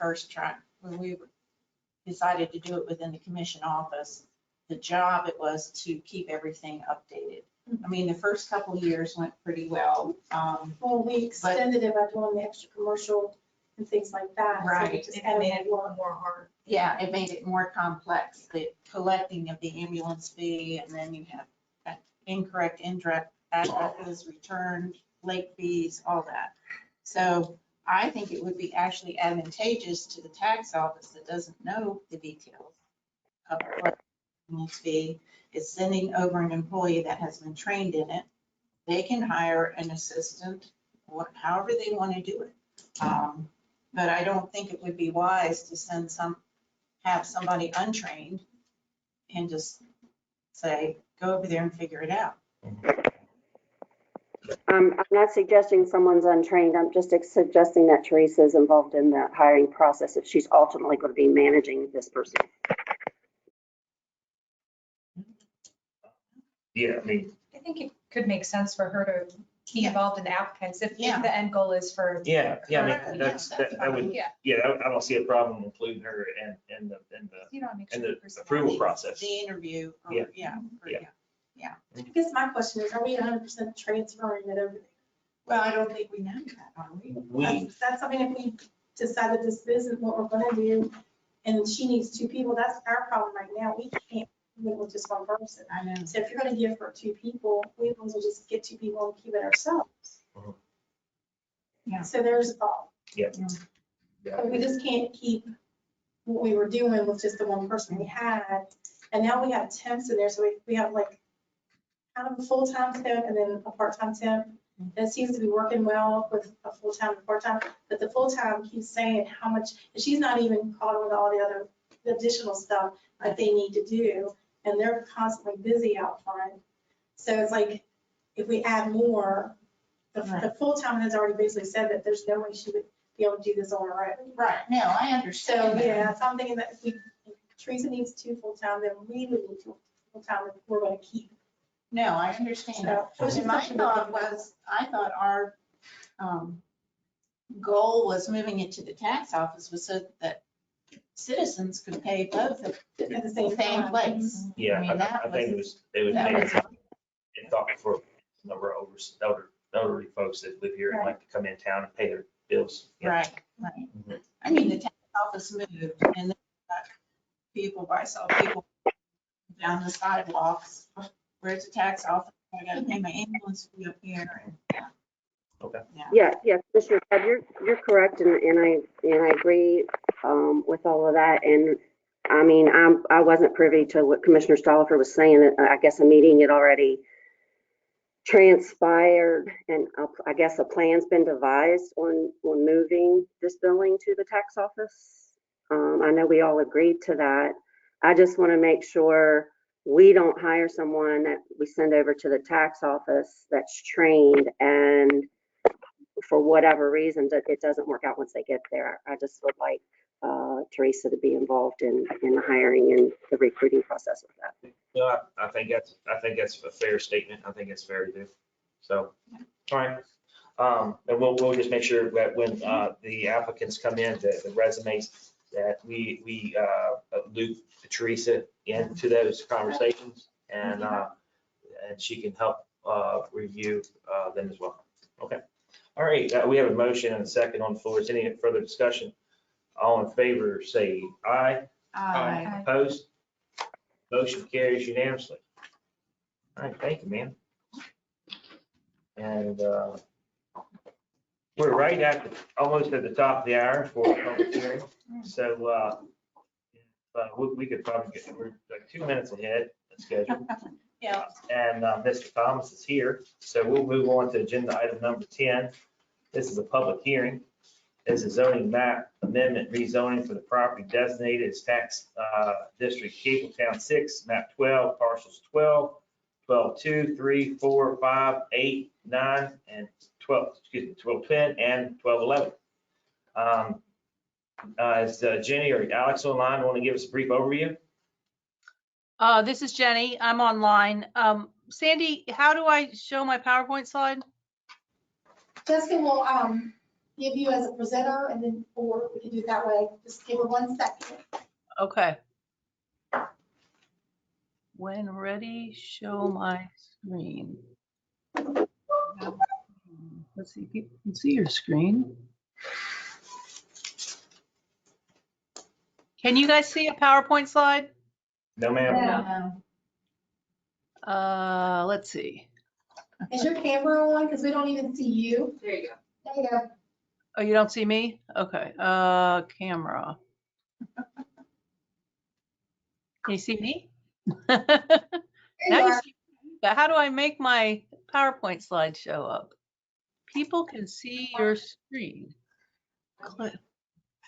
S3: decided to do it within the commission office, the job it was to keep everything updated. I mean, the first couple of years went pretty well.
S11: Well, we extended it by doing the extra commercial and things like that.
S3: Right.
S11: So it just
S3: It
S11: added
S3: made it
S11: more
S3: hard. Yeah, it made it more complex, the collecting of the ambulance fee, and then you have incorrect indirect addresses, returned, late fees, all that. So I think it would be actually advantageous to the tax office that doesn't know the details of what ambulance fee is sending over an employee that has been trained in it. They can hire an assistant, however they want to do it. But I don't think it would be wise to have somebody untrained and just say, go over there and figure it out.
S17: I'm not suggesting someone's untrained. I'm just suggesting that Teresa is involved in the hiring process if she's ultimately going to be managing this person.
S1: Yeah, I mean.
S19: I think it could make sense for her to be involved in the applicants if the end goal is for.
S1: Yeah, I mean, that would,
S19: Yeah.
S1: I don't see a problem including her in the approval process.
S3: The interview.
S1: Yeah.
S11: I guess my question is, are we 100% transferring it over?
S3: Well, I don't think we know that, are we?
S11: That's something, if we decide that this isn't what we're gonna do, and she needs 2 people, that's our problem right now. We can't do it with just 1 person.
S3: I know.
S11: So if you're gonna give her 2 people, we might as well just get 2 people and keep it ourselves.
S3: Yeah.
S11: So there's a thought.
S1: Yeah.
S11: But we just can't keep what we were doing with just the one person we had. And now we have temps in there, so we have like kind of a full-time temp and then a part-time temp. And it seems to be working well with a full-time and part-time, but the full-time keeps saying how much, and she's not even caught on with all the other additional stuff that they need to do. And they're constantly busy out front. So it's like, if we add more, the full-time has already basically said that there's no way she would be able to do this on her own.
S3: Right, no, I
S11: So,
S3: understand.
S11: yeah, so I'm thinking that if Teresa needs 2 full-time, then we would need 2 full-time if we're gonna keep.
S3: No, I understand that.
S11: So,
S3: And my thought was, I thought our goal was moving it to the tax office was so that citizens could pay both at the same place.
S1: Yeah,
S3: mean, that
S1: I think it was
S3: that
S1: made
S3: was-
S1: and thought for a number of elderly folks that live here and like to come in town and pay their bills. Yeah.
S3: Right, right. I mean, the tax office moved and then I saw people down the sidewalks. Where's the tax office? I gotta pay my ambulance fee up here and, yeah.
S1: Okay.
S17: Yeah, Commissioner Ted, you're correct, and I agree with all of that. And I mean, I wasn't privy to what Commissioner Stolifer was saying. I guess a meeting had already transpired, and I guess a plan's been devised on moving this billing to the tax office. I know we all agreed to that. I just want to make sure we don't hire someone that we send over to the tax office that's trained, and for whatever reason that it doesn't work out once they get there. I just would like Teresa to be involved in the hiring and the recruiting process with that.
S1: No, I think that's a fair statement. I think it's fair to do. So, all right. And we'll just make sure that when the applicants come in, the resumes, that we loop Teresa into those conversations, and she can help review them as well. Okay. All right, we have a motion and a second on the floor. Is any further discussion? All in favor, say aye.
S3: Aye.
S1: Opposed? Motion carries unanimously. All right, thank you, man. And we're right at, almost at the top of the hour for a public hearing. So we could probably get, we're like 2 minutes ahead of schedule.
S3: Yeah.
S1: And Mr. Thomas is here. So we'll move on to agenda item number 10. This is a public hearing. This is zoning map amendment rezoning for the property designated as tax district Cabletown 6, map 12, parcels 12, 12, 2, 3, 4, 5, 8, 9, and 12, 10 and 12, 11. Is Jenny or Alex online? Want to give us a brief overview?
S10: This is Jenny. I'm online. Sandy, how do I show my PowerPoint slide?
S11: Jessica will give you as a presenter and then, or we can do it that way. Just give her 1 second.
S10: Okay. When ready, show my screen. Let's see, people can see your screen. Can you guys see a PowerPoint slide?
S1: No, ma'am.
S10: Let's see.
S11: Is your camera on? Because we don't even see you.
S8: There you go.
S11: There you go.
S10: Oh, you don't see me? Okay. Camera. Can you see me? Now you see me, but how do I make my PowerPoint slide show up? People can see your screen.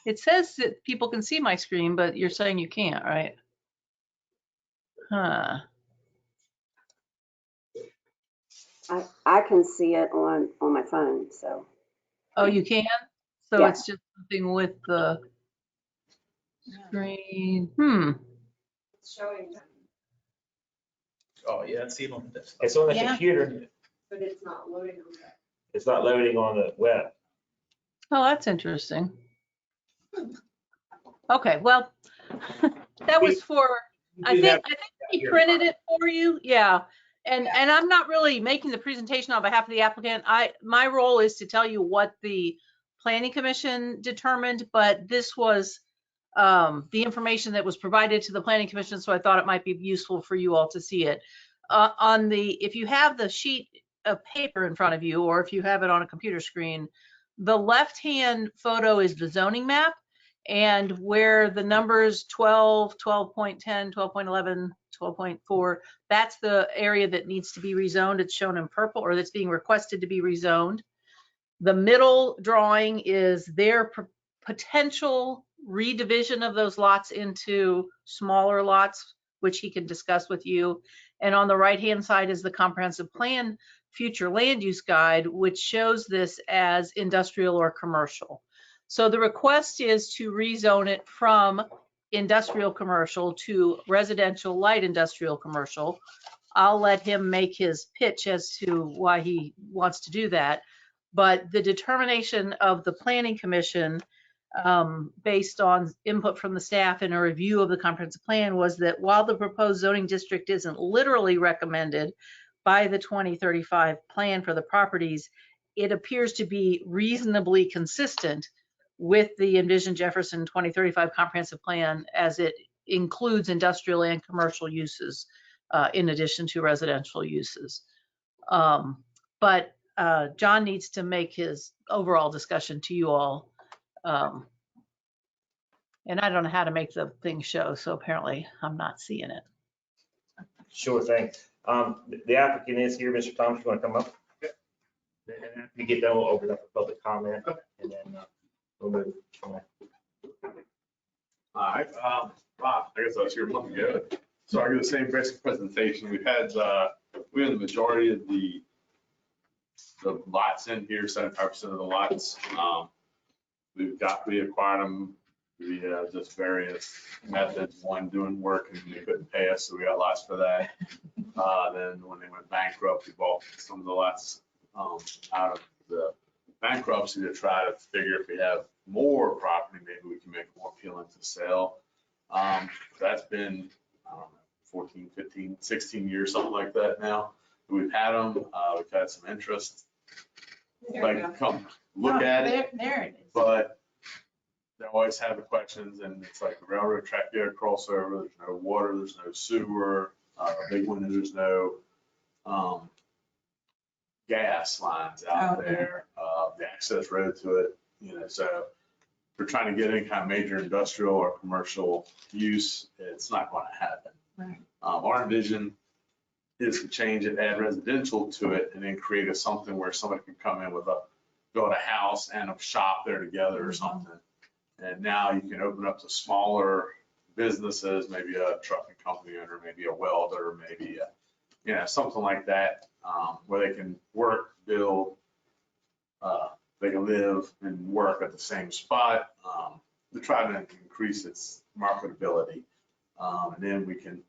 S10: It says that people can see my screen, but you're saying you can't, right? Huh.
S17: I can see it on my phone, so.
S10: Oh, you can? So
S17: Yeah.
S10: it's just something with the screen.
S8: It's showing,
S6: Oh, yeah, I see it on the desktop.
S1: It's on the
S3: Yeah.
S1: computer.
S8: but it's not loading on that.
S1: It's not loading on the web.
S10: Oh, that's interesting. Okay, well, that was for, I think he printed it for you. Yeah. And I'm not really making the presentation on behalf of the applicant. My role is to tell you what the planning commission determined, but this was the information that was provided to the planning commission. So I thought it might be useful for you all to see it. If you have the sheet of paper in front of you, or if you have it on a computer screen, the left-hand photo is the zoning map. And where the numbers 12, 12.10, 12.11, 12.4, that's the area that needs to be rezoned. It's shown in purple, or that's being requested to be rezoned. The middle drawing is their potential redivision of those lots into smaller lots, which he can discuss with you. And on the right-hand side is the comprehensive plan future land use guide, which shows this as industrial or commercial. So the request is to rezone it from industrial commercial to residential light industrial commercial. I'll let him make his pitch as to why he wants to do that. But the determination of the Planning Commission, based on input from the staff and a review of the comprehensive plan, was that while the proposed zoning district isn't literally recommended by the 2035 plan for the properties, it appears to be reasonably consistent with the envisioned Jefferson 2035 comprehensive plan, as it includes industrial and commercial uses in addition to residential uses. But John needs to make his overall discussion to you all. And I don't know how to make the thing show, so apparently I'm not seeing it.
S1: Sure thing. The applicant is here. Mr. Thomas, you want to come up? And after you get done, we'll open up for public comment, and then we'll move from there.
S20: All right, I guess I was here a month ago, so I give the same basic presentation. We had the majority of the lots in here, 75% of the lots. We acquired them via just various methods. One, doing work and they couldn't pay us, so we got lots for that. Then when they went bankrupt, we bought some of the lots out of the bankruptcy to try to figure if we have more property, maybe we can make it more appealing to sell. That's been, I don't know, 14, 15, 16 years, something like that now. We've had them, we've had some interest. Like, come look at it.
S3: There it is.
S20: But they always have the questions, and it's like the railroad track there crossover, there's no water, there's no sewer, big one, there's no gas lines out there, the access road to it, so we're trying to get any kind of major industrial or commercial use, it's not going to happen.
S3: Right.
S20: Our vision is to change it, add residential to it, and then create something where somebody can come in with build a house and a shop there together or something. And now you can open up to smaller businesses, maybe a trucking company owner, maybe a welder, maybe something like that, where they can work, build, they can live and work at the same spot, to try to increase its marketability. And then we can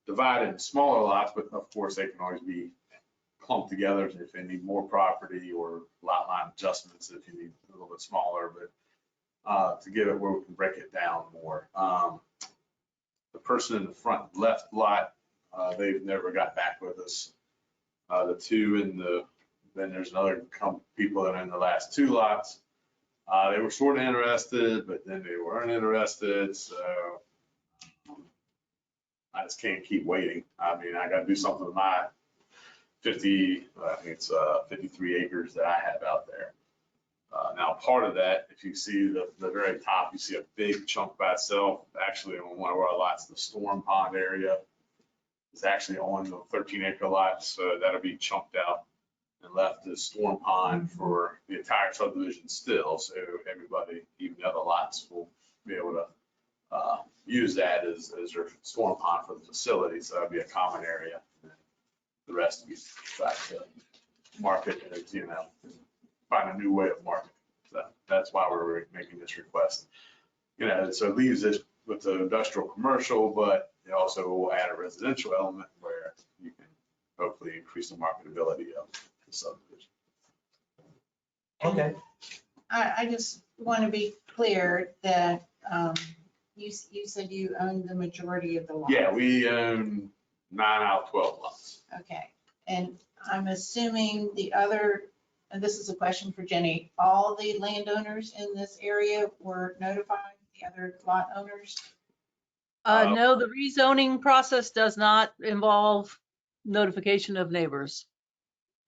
S20: divide it into smaller lots, but of course they can always be clumped together if they need more property, or lot line adjustments if you need a little bit smaller, but to give it where we can break it down more. The person in the front left lot, they've never got back with us. The two then there's another couple people that are in the last two lots. They were sort of interested, but then they weren't interested, so I just can't keep waiting. I mean, I got to do something with my 53 acres that I have out there. Now, part of that, if you see the very top, you see a big chunk by itself, actually on one of our lots, the storm pond area. It's actually on the 13-acre lot, so that'll be chunked out and left as storm pond for the entire subdivision still. So everybody, even the other lots, will be able to use that as their storm pond for the facility. So that'll be a common area. And the rest will be back to market, find a new way of marketing. So that's why we're making this request. So it leaves this with the industrial commercial, but it also will add a residential element where you can hopefully increase the marketability of the subdivision.
S1: Okay.
S3: I just want to be clear that you said you own the majority of the lots.
S20: Yeah, we own 9 out of 12 lots.
S3: Okay, and I'm assuming and this is a question for Jenny, all the landowners in this area were notified, the other lot owners?
S10: No, the rezoning process does not involve notification of neighbors.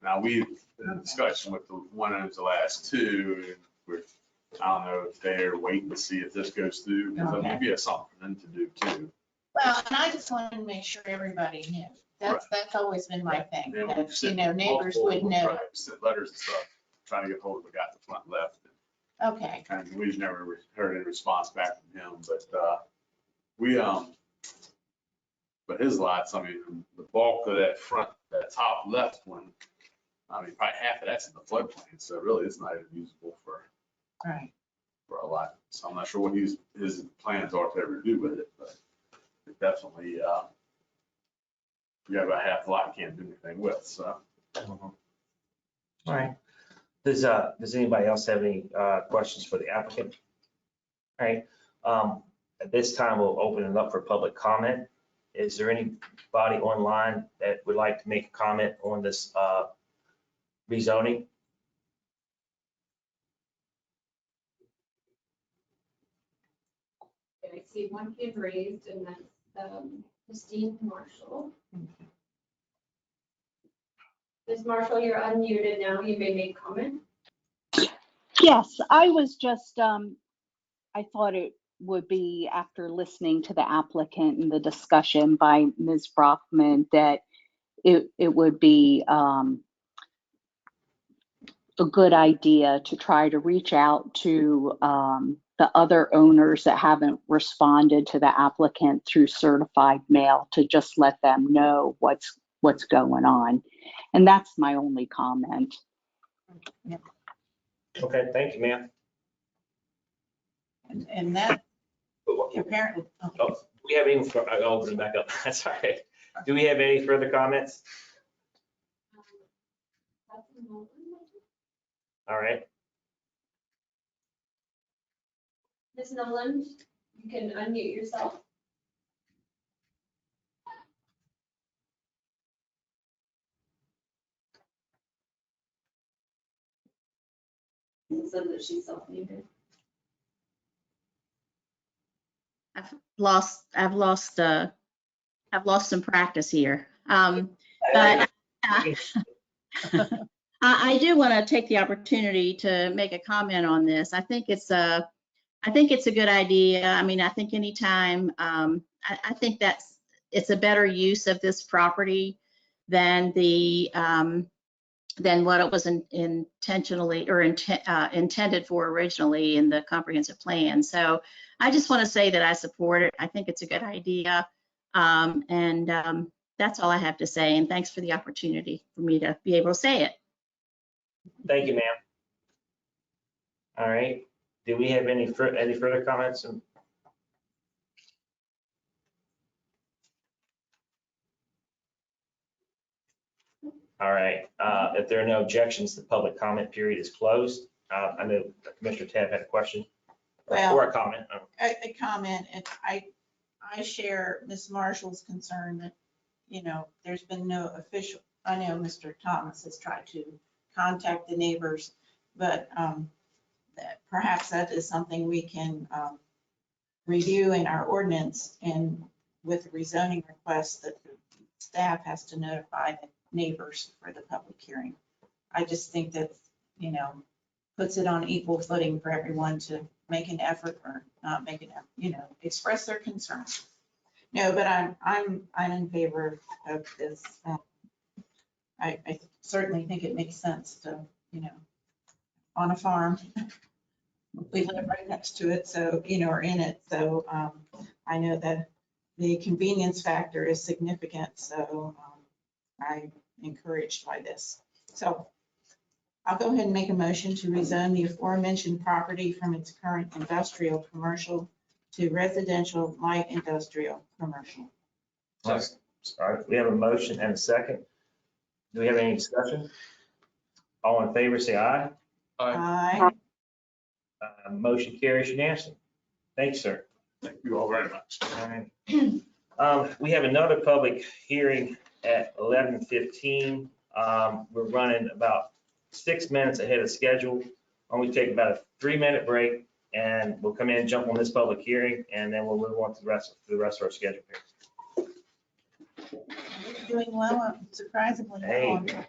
S20: Now, we've been in discussion with the one owns the last two, and we're I don't know if they're waiting to see if this goes through, because
S3: Okay.
S20: maybe it's something for them to do too.
S3: Well, and I just wanted to make sure everybody knew. That's always been my thing,
S20: And we've
S3: that,
S20: sent
S3: neighbors
S20: multiple,
S3: would know.
S20: right, sent letters and stuff, trying to get hold of the guy at the front left.
S3: Okay,
S20: And we've never heard any response back from him, but, but his lots, I mean, the bulk of that top left one, I mean, probably half of that's in the floodplain, so really it's not even usable for
S3: right.
S20: a lot. So I'm not sure what his plans are to ever do with it, but it definitely, we got about half the lot you can't do anything with, so.
S1: All right. Does anybody else have any questions for the applicant? All right. At this time, we'll open it up for public comment. Is there anybody online that would like to make a comment on this rezoning?
S8: And I see one hand raised, and that's Christine Marshall. Ms. Marshall, you're unmuted now. You may make comment.
S21: Yes, I was just, I thought it would be, after listening to the applicant and the discussion by Ms. Brockman, that it would be a good idea to try to reach out to the other owners that haven't responded to the applicant through certified mail, to just let them know what's going on. And that's my only comment.
S1: Okay, thank you, ma'am.
S3: And that apparently.
S1: Oh, do we have any, I'll open it back up. That's all right. Do we have any further comments? All right.
S8: Ms. Noland, you can unmute yourself. It said that she's self-muted.
S22: I've lost some practice here. But I do want to take the opportunity to make a comment on this. I think it's a good idea. I mean, I think anytime, I think it's a better use of this property than than what it was intentionally or intended for originally in the comprehensive plan. So I just want to say that I support it. I think it's a good idea. That's all I have to say. And thanks for the opportunity for me to be able to say it.
S1: Thank you, ma'am. All right. Do we have any further comments? All right. If there are no objections, the public comment period is closed. I know Commissioner Tab had a question or a comment.
S3: A comment, and I share Ms. Marshall's concern that, there's been no official, I know Mr. Thomas has tried to contact the neighbors, but that perhaps that is something we can review in our ordinance, and with the rezoning request that the staff has to notify the neighbors for the public hearing. I just think that, puts it on equal footing for everyone to make an effort or not make an effort, express their concerns. No, but I'm in favor of this. I certainly think it makes sense to, on a farm. We live right next to it, so, or in it. So I know that the convenience factor is significant. So I'm encouraged by this. So I'll go ahead and make a motion to rezone the aforementioned property from its current industrial commercial to residential light industrial commercial.
S1: All right. We have a motion and a second. Do we have any discussion? All in favor, say aye.
S3: Aye.
S1: Motion carries unanimously. Thanks, sir.
S20: Thank you all very much.
S1: All right. We have another public hearing at 11:15. We're running about 6 minutes ahead of schedule. Only take about a 3-minute break, and we'll come in and jump on this public hearing, and then we'll move on to the rest of our schedule here.
S3: Doing well, surprisingly well on time.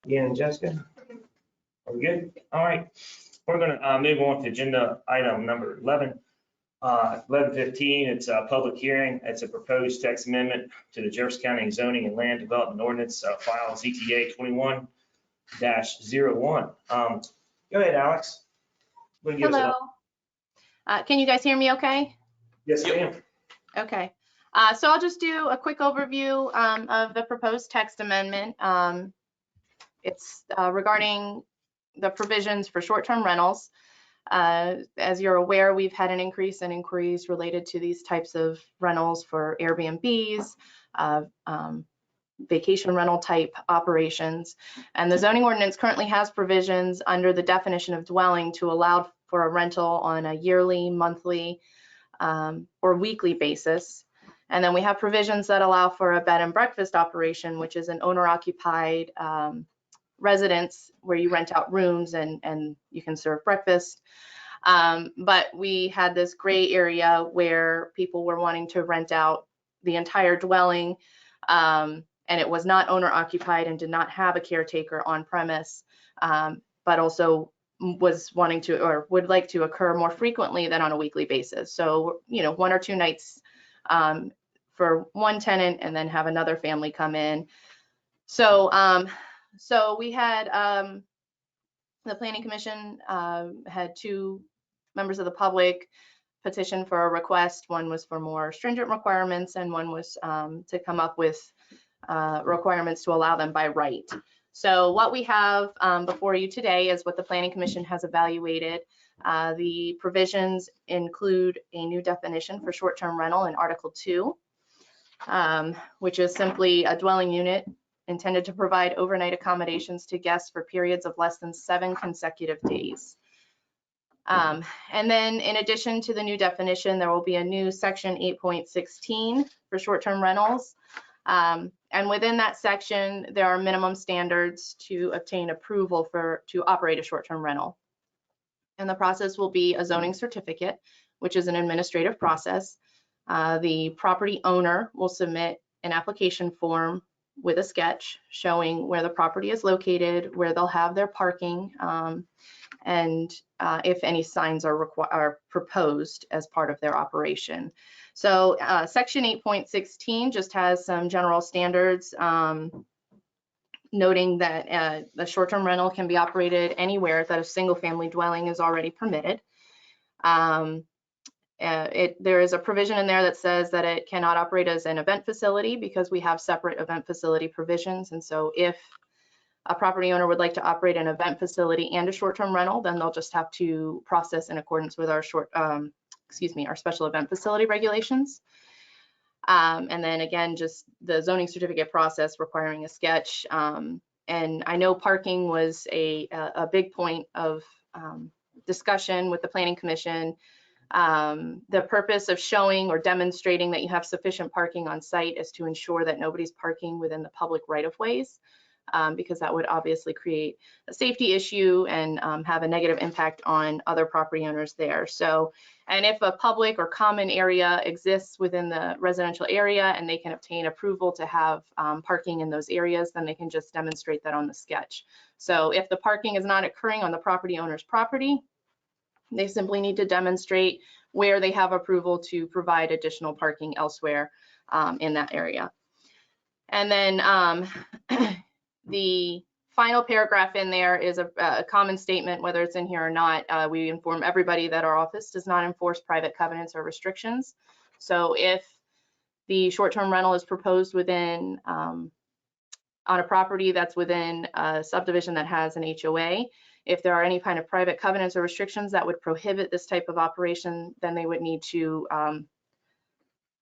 S1: Ian and Jessica? Are we good? All right. We're gonna move on to agenda item number 11. 11:15, it's a public hearing. It's a proposed text amendment to the Jefferson County Zoning and Land Development Ordinance, file ZTA 21-01. Go ahead, Alex.
S5: Hello. Can you guys hear me okay?
S1: Yes, ma'am.
S5: Okay. So I'll just do a quick overview of the proposed text amendment. It's regarding the provisions for short-term rentals. As you're aware, we've had an increase in inquiries related to these types of rentals for Airbnbs, vacation rental type operations. And the zoning ordinance currently has provisions under the definition of dwelling to allow for a rental on a yearly, monthly, or weekly basis. And then we have provisions that allow for a bed and breakfast operation, which is an owner-occupied residence where you rent out rooms and you can serve breakfast. But we had this gray area where people were wanting to rent out the entire dwelling, and it was not owner occupied and did not have a caretaker on premise, but also was wanting to or would like to occur more frequently than on a weekly basis. So, 1 or 2 nights for one tenant and then have another family come in. So, so we had the Planning Commission had 2 members of the public petition for a request. One was for more stringent requirements and one was to come up with requirements to allow them by right. So what we have before you today is what the Planning Commission has evaluated. The provisions include a new definition for short-term rental in Article 2, which is simply a dwelling unit intended to provide overnight accommodations to guests for periods of less than 7 consecutive days. And then in addition to the new definition, there will be a new section 8.16 for short-term rentals. And within that section, there are minimum standards to obtain approval to operate a short-term rental. And the process will be a zoning certificate, which is an administrative process. The property owner will submit an application form with a sketch showing where the property is located, where they'll have their parking, and if any signs are proposed as part of their operation. So section 8.16 just has some general standards noting that the short-term rental can be operated anywhere that a single-family dwelling is already permitted. There is a provision in there that says that it cannot operate as an event facility because we have separate event facility provisions. And so if a property owner would like to operate an event facility and a short-term rental, then they'll just have to process in accordance with our our special event facility regulations. And then again, just the zoning certificate process requiring a sketch. And I know parking was a big point of discussion with the Planning Commission. The purpose of showing or demonstrating that you have sufficient parking on site is to ensure that nobody's parking within the public right-of-ways, because that would obviously create a safety issue and have a negative impact on other property owners there. So, and if a public or common area exists within the residential area and they can obtain approval to have parking in those areas, then they can just demonstrate that on the sketch. So if the parking is not occurring on the property owner's property, they simply need to demonstrate where they have approval to provide additional parking elsewhere in that area. And then the final paragraph in there is a common statement, whether it's in here or not. We inform everybody that our office does not enforce private covenants or restrictions. So if the short-term rental is proposed within on a property that's within a subdivision that has an HOA, if there are any kind of private covenants or restrictions that would prohibit this type of operation, then they would need to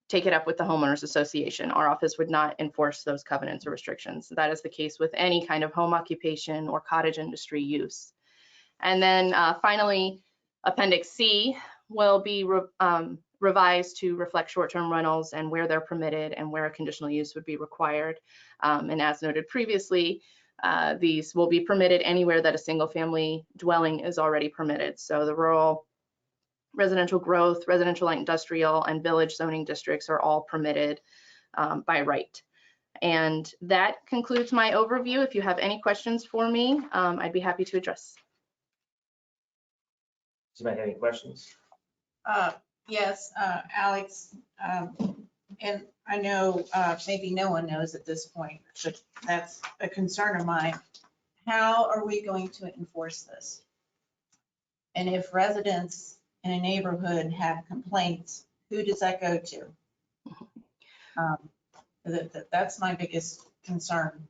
S5: take it up with the homeowners association. Our office would not enforce those covenants or restrictions. That is the case with any kind of home occupation or cottage industry use. And then finally, Appendix C will be revised to reflect short-term rentals and where they're permitted and where a conditional use would be required. And as noted previously, these will be permitted anywhere that a single-family dwelling is already permitted. So the rural, residential growth, residential light industrial, and village zoning districts are all permitted by right. And that concludes my overview. If you have any questions for me, I'd be happy to address.
S1: Does anybody have any questions?
S3: Yes, Alex, and I know maybe no one knows at this point, but that's a concern of mine. How are we going to enforce this? And if residents in a neighborhood have complaints, who does that go to? That's my biggest concern.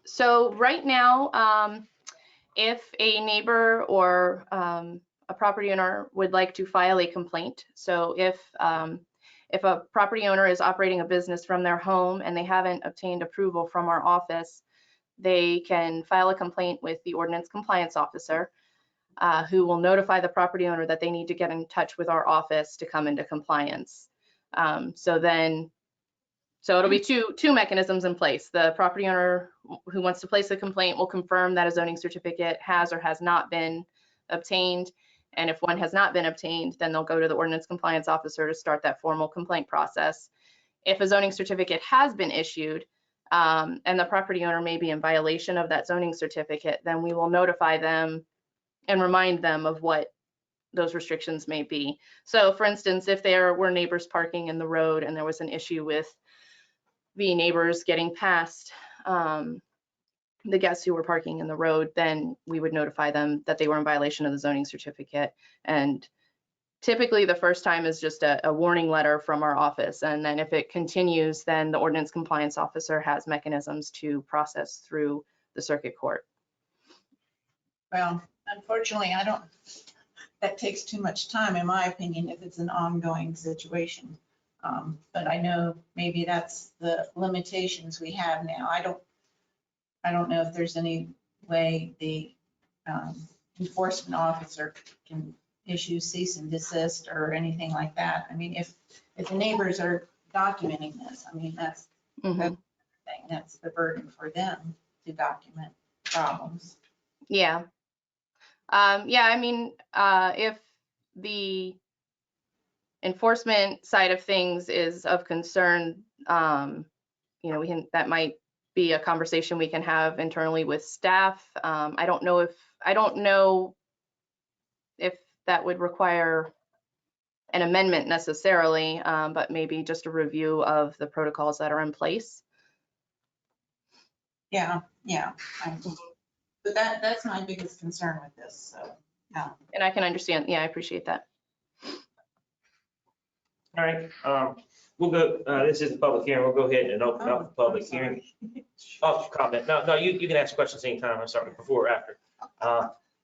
S5: So right now, if a neighbor or a property owner would like to file a complaint, so if a property owner is operating a business from their home and they haven't obtained approval from our office, they can file a complaint with the ordinance compliance officer, who will notify the property owner that they need to get in touch with our office to come into compliance. So it'll be two mechanisms in place. The property owner who wants to place a complaint will confirm that a zoning certificate has or has not been obtained. And if one has not been obtained, then they'll go to the ordinance compliance officer to start that formal complaint process. If a zoning certificate has been issued, and the property owner may be in violation of that zoning certificate, then we will notify them and remind them of what those restrictions may be. So for instance, if there were neighbors parking in the road and there was an issue with the neighbors getting past the guests who were parking in the road, then we would notify them that they were in violation of the zoning certificate. And typically the first time is just a warning letter from our office. And then if it continues, then the ordinance compliance officer has mechanisms to process through the circuit court.
S3: Well, unfortunately, that takes too much time, in my opinion, if it's an ongoing situation. But I know maybe that's the limitations we have now. I don't know if there's any way the enforcement officer can issue cease and desist or anything like that. I mean, if the neighbors are documenting this, I mean, that's the thing. That's the burden for them to document problems.
S5: Yeah. Yeah, I mean, if the enforcement side of things is of concern, you know, that might be a conversation we can have internally with staff. I don't know if that would require an amendment necessarily, but maybe just a review of the protocols that are in place.
S3: Yeah. But that's my biggest concern with this, so, yeah.
S5: And I can understand. Yeah, I appreciate that.
S1: All right, we'll go, this is the public hearing. We'll go ahead and open up the public hearing. Oh, comment. No, you can ask questions anytime. I'm sorry, before or after.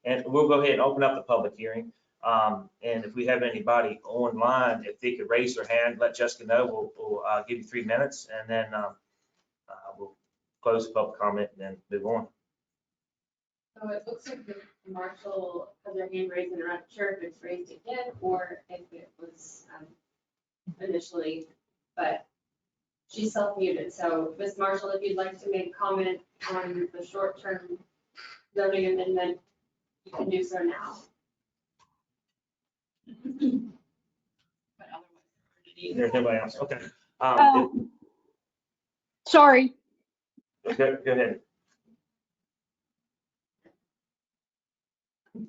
S1: And we'll go ahead and open up the public hearing. And if we have anybody online, if they could raise their hand, let Jessica know. We'll give you 3 minutes, and then we'll close the public comment and then move on.
S8: So it looks like the marshal has their hand raised, and I'm not sure if it's raised again or if it was initially, but she's self-muted. So Ms. Marshall, if you'd like to make comment on the short-term zoning amendment, you can do so now.
S1: There's nobody else. Okay.
S21: Sorry.
S1: Go ahead.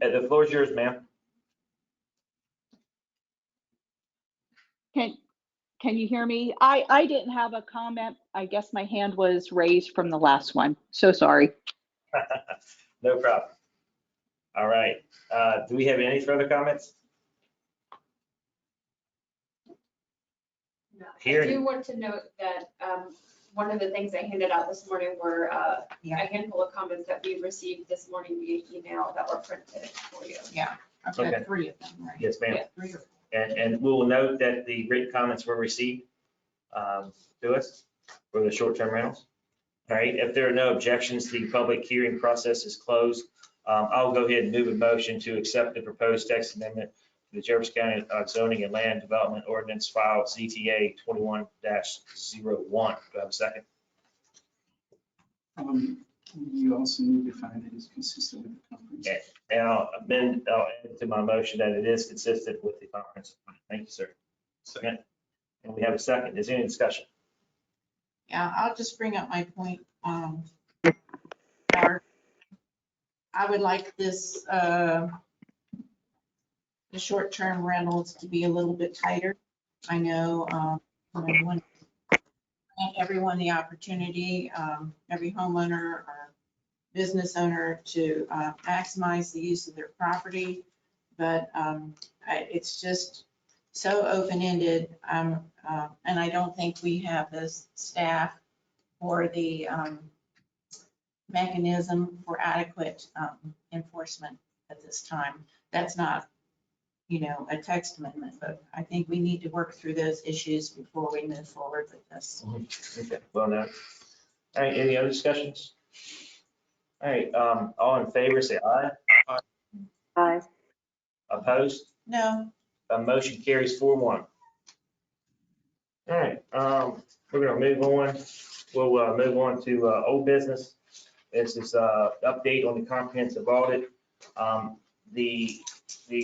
S1: The floor is yours, ma'am.
S21: Can you hear me? I didn't have a comment. I guess my hand was raised from the last one. So sorry.
S1: No problem. All right. Do we have any further comments?
S8: No.
S1: Here.
S8: I do want to note that one of the things I handed out this morning were a handful of comments that we received this morning via email that were printed for you.
S3: Yeah, I've got 3 of them, right?
S1: Yes, ma'am.
S8: Yeah.
S3: 3 or 4.
S1: And we'll note that the written comments were received to us for the short-term rentals. All right, if there are no objections, the public hearing process is closed. I'll go ahead and move a motion to accept the proposed text amendment to the Jefferson County Zoning and Land Development Ordinance file ZTA 21-01. Do I have a second?
S9: You also need to find that it's consistent with the conference.
S1: Okay. And I'll add to my motion that it is consistent with the conference. Thank you, sir. Second. And we have a second. Is there any discussion?
S3: Yeah, I'll just bring up my point. I would like this, the short-term rentals to be a little bit tighter. I know, you know, everyone the opportunity, every homeowner or business owner to maximize the use of their property. But it's just so open-ended. And I don't think we have the staff or the mechanism for adequate enforcement at this time. That's not, you know, a text amendment, but I think we need to work through those issues before we move forward with this.
S1: Okay, well done. All right, any other discussions? All right, all in favor, say aye.
S17: Aye.
S1: Opposed?
S3: No,
S1: A motion carries 4-1. All right, we're gonna move on. We'll move on to old business. This is update on the comprehensive audit. The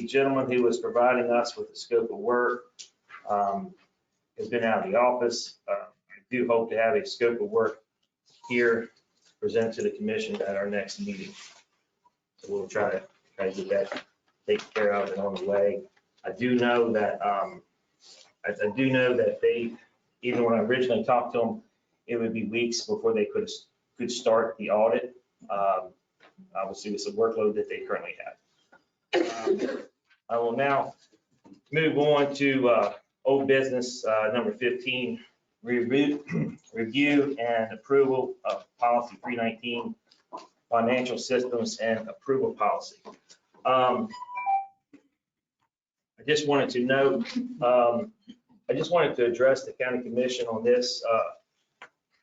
S1: gentleman who was providing us with the scope of work has been out of the office. I do hope to have a scope of work here presented to the commission at our next meeting. So we'll try to get that taken care of and on the way. I do know that they, even when I originally talked to them, it would be weeks before they could start the audit. Obviously, with the workload that they currently have. I will now move on to old business number 15, review and approval of policy 319, financial systems and approval policy. I just wanted to note, I just wanted to address the county commission on this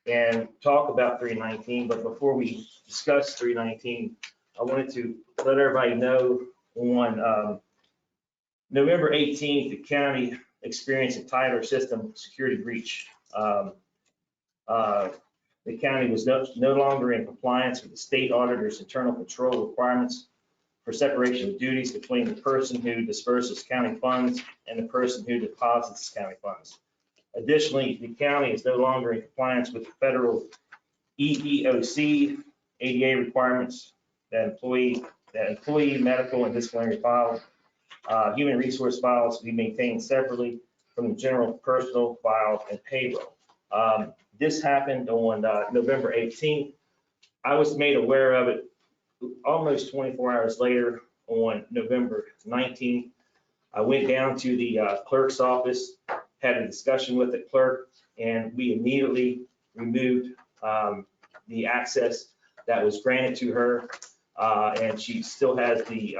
S1: and talk about 319. But before we discuss 319, I wanted to let everybody know on November 18th, the county experienced a Tyler system security breach. The county was no longer in compliance with the state auditor's internal control requirements for separation of duties between the person who disperses county funds and the person who deposits county funds. Additionally, the county is no longer in compliance with the federal EEOC ADA requirements that employee medical and disciplinary files, human resource files be maintained separately from the general personal file and payroll. This happened on November 18th. I was made aware of it almost 24 hours later on November 19th. I went down to the clerk's office, had a discussion with the clerk, and we immediately removed the access that was granted to her. And she still has the,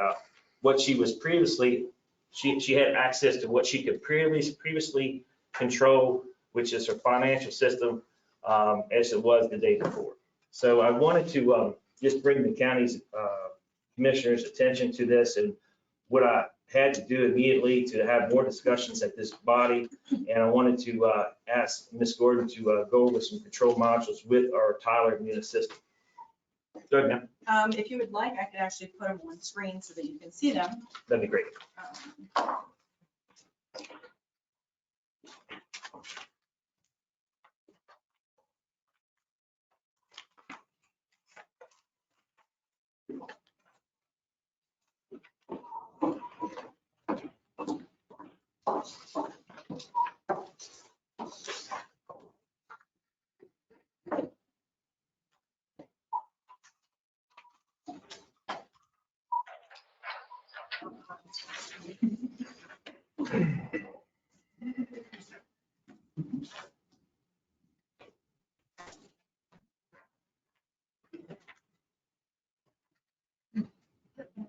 S1: what she was previously, she had access to what she could previously control, which is her financial system, as it was the day before. So I wanted to just bring the county's commissioners' attention to this and what I had to do immediately to have more discussions at this body. And I wanted to ask Ms. Gordon to go over some control modules with our Tyler unit system. Go ahead, ma'am.
S12: If you would like, I could actually put them on screen so that you can see them.
S1: That'd be great.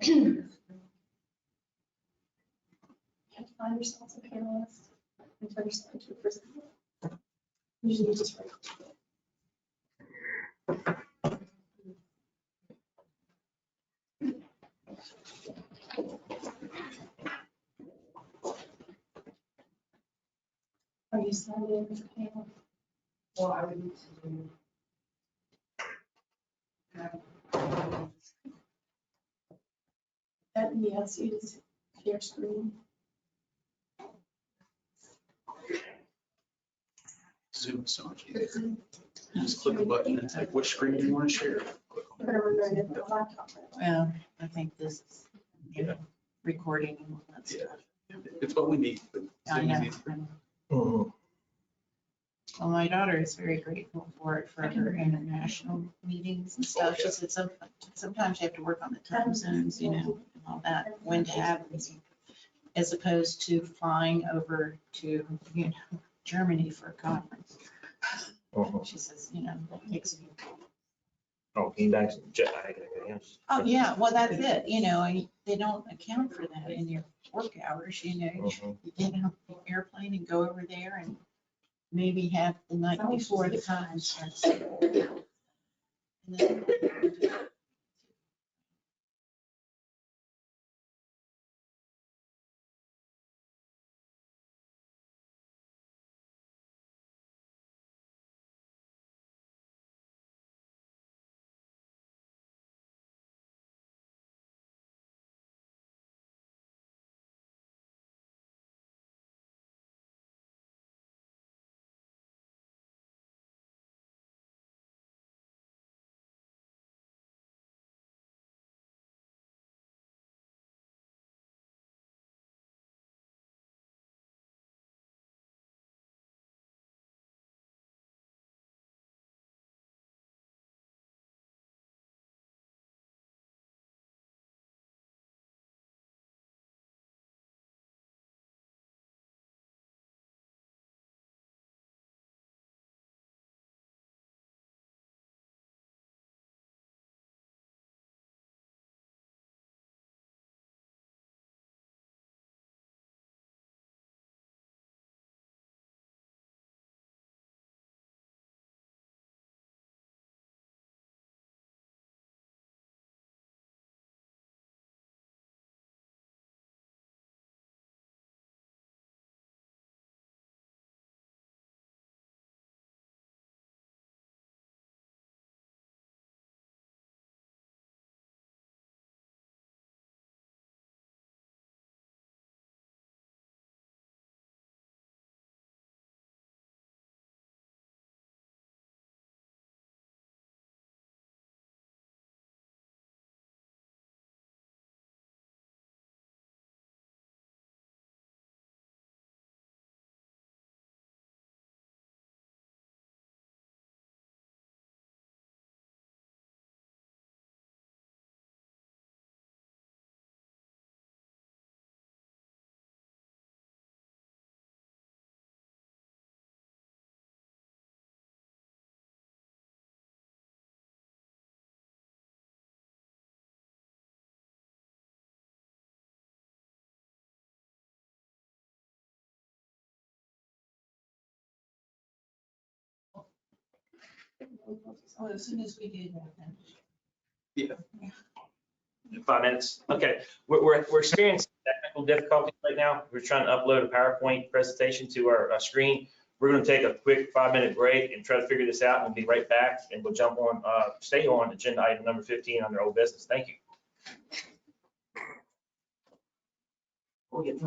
S11: You have to find yourself a panelist and turn yourself into a person. Usually you just write. Are you signed in as a panel? Well, I would need to do. That, yes, you just share screen.
S6: Zoom is so much easier. Just click a button and say, which screen do you want to share? Click on it.
S3: Well, I think this is, you know, recording and all that stuff.
S6: It's what we need. But
S3: I
S6: Zoom is
S3: know.
S6: easier.
S3: Well, my daughter is very grateful for it for her international meetings and stuff. She said sometimes you have to work on the time zones, you know, and all that, when to have them, as opposed to flying over to, you know, Germany for a conference. She says, you know, that takes.
S1: Oh, can you back jet lag? Yes.
S3: Oh, yeah, well, that's it, you know, and they don't account for that in your work hours, you know. You get on the airplane and go over there and maybe have the night before the conference starts. And then- Oh, as soon as we do that, then.
S6: Yeah.
S1: 5 minutes. Okay, we're experiencing technical difficulties right now. We're trying to upload a PowerPoint presentation to our screen. We're going to take a quick 5-minute break and try to figure this out. We'll be right back and we'll jump on, stay on agenda item number 15 under old business. Thank you. We'll get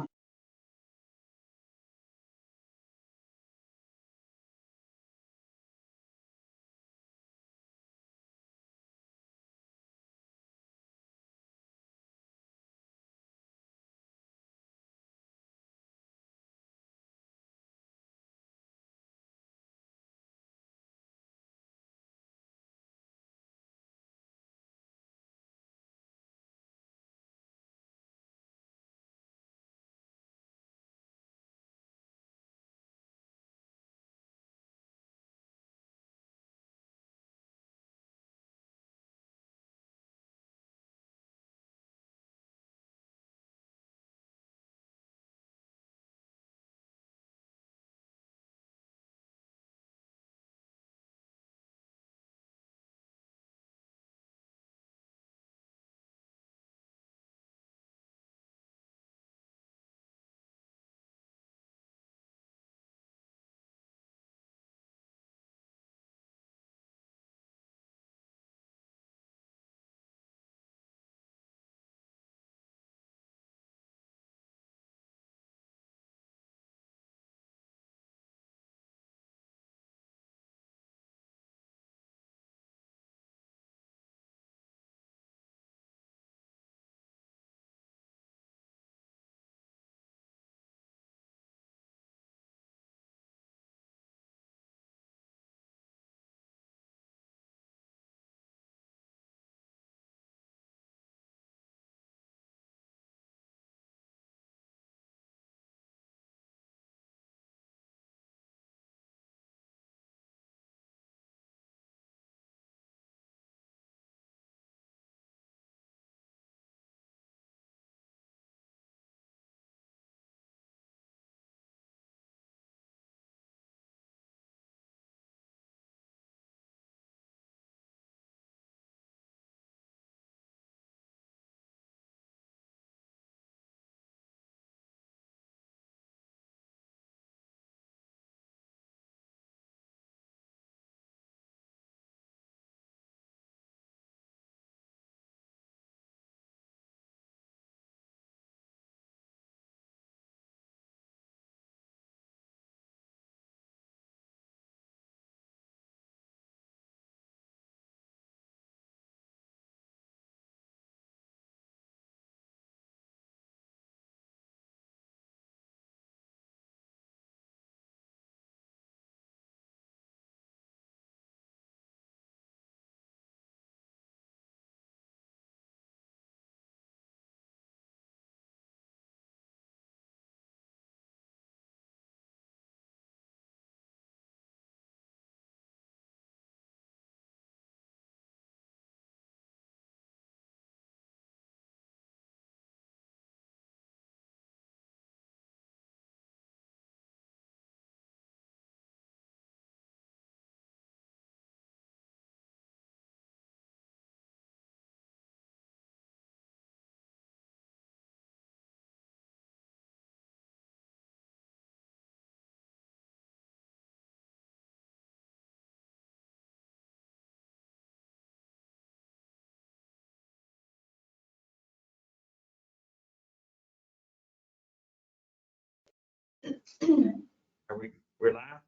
S1: We're live?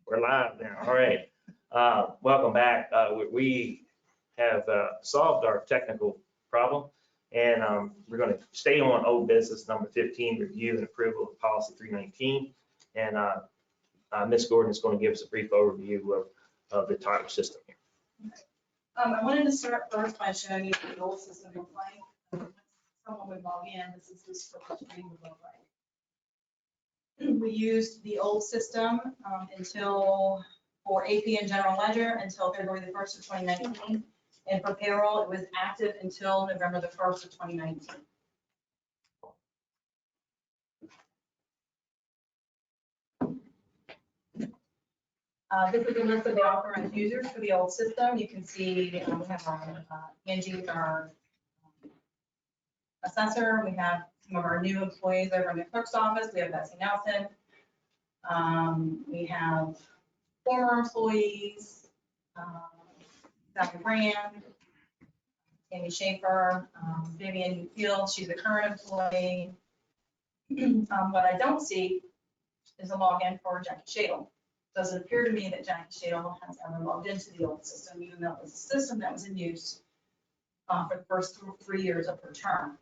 S1: We're live now, all right. Welcome back. We have solved our technical problem, and we're going to stay on old business number 15, review and approval of policy 319. And Ms. Gordon is going to give us a brief overview of the title system here.
S12: I wanted to start first by showing you what the old system looked like. When someone would log in, this is what the screen would look like. We used the old system until, for AP and general ledger, until February the 1st of 2019. And for payroll, it was active until November the 1st of 2019. This is a list of the authorized users for the old system. You can see we have Angie, our assessor. We have some of our new employees over in the clerk's office. We have Betsy Nelson. We have former employees, Dr. Brand, Tammy Schaefer, Vivian Fields, she's a current employee. What I don't see is a login for Jackie Shadle. Doesn't appear to me that Jackie Shadle has ever logged into the old system, even though it was a system that was in use for the first 3 years of her term.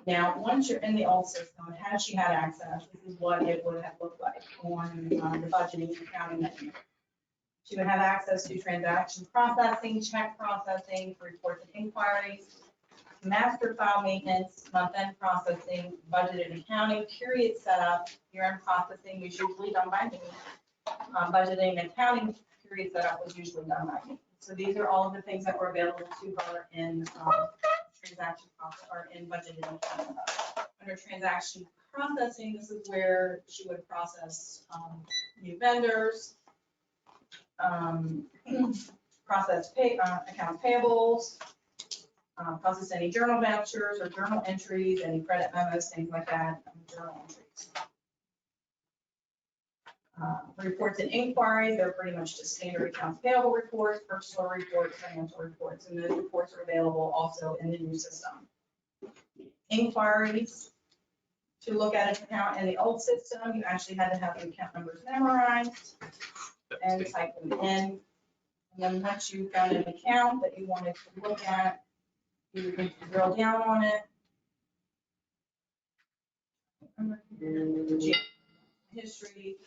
S12: Now, once you're in the old system, had she had access, this is what it would have looked like on the budgeting and accounting menu. She would have access to transaction processing, check processing, reports and inquiries, master file maintenance, month-end processing, budget and accounting, period setup, year-end processing was usually done by me. Budgeting and accounting period setup was usually done by me. So these are all of the things that were available to her in transaction process or in budgeting and accounting. Under transaction processing, this is where she would process new vendors, process accounts payables, process any journal vouchers or journal entries, any credit memos, things like that, journal entries. Reports and inquiries, they're pretty much just standard accounts payable reports, purchase order reports, financial reports, and those reports are available also in the new system. Inquiries, to look at an account in the old system, you actually had to have the account numbers memorized and type them in. And then once you found an account that you wanted to look at, you can drill down on it. History,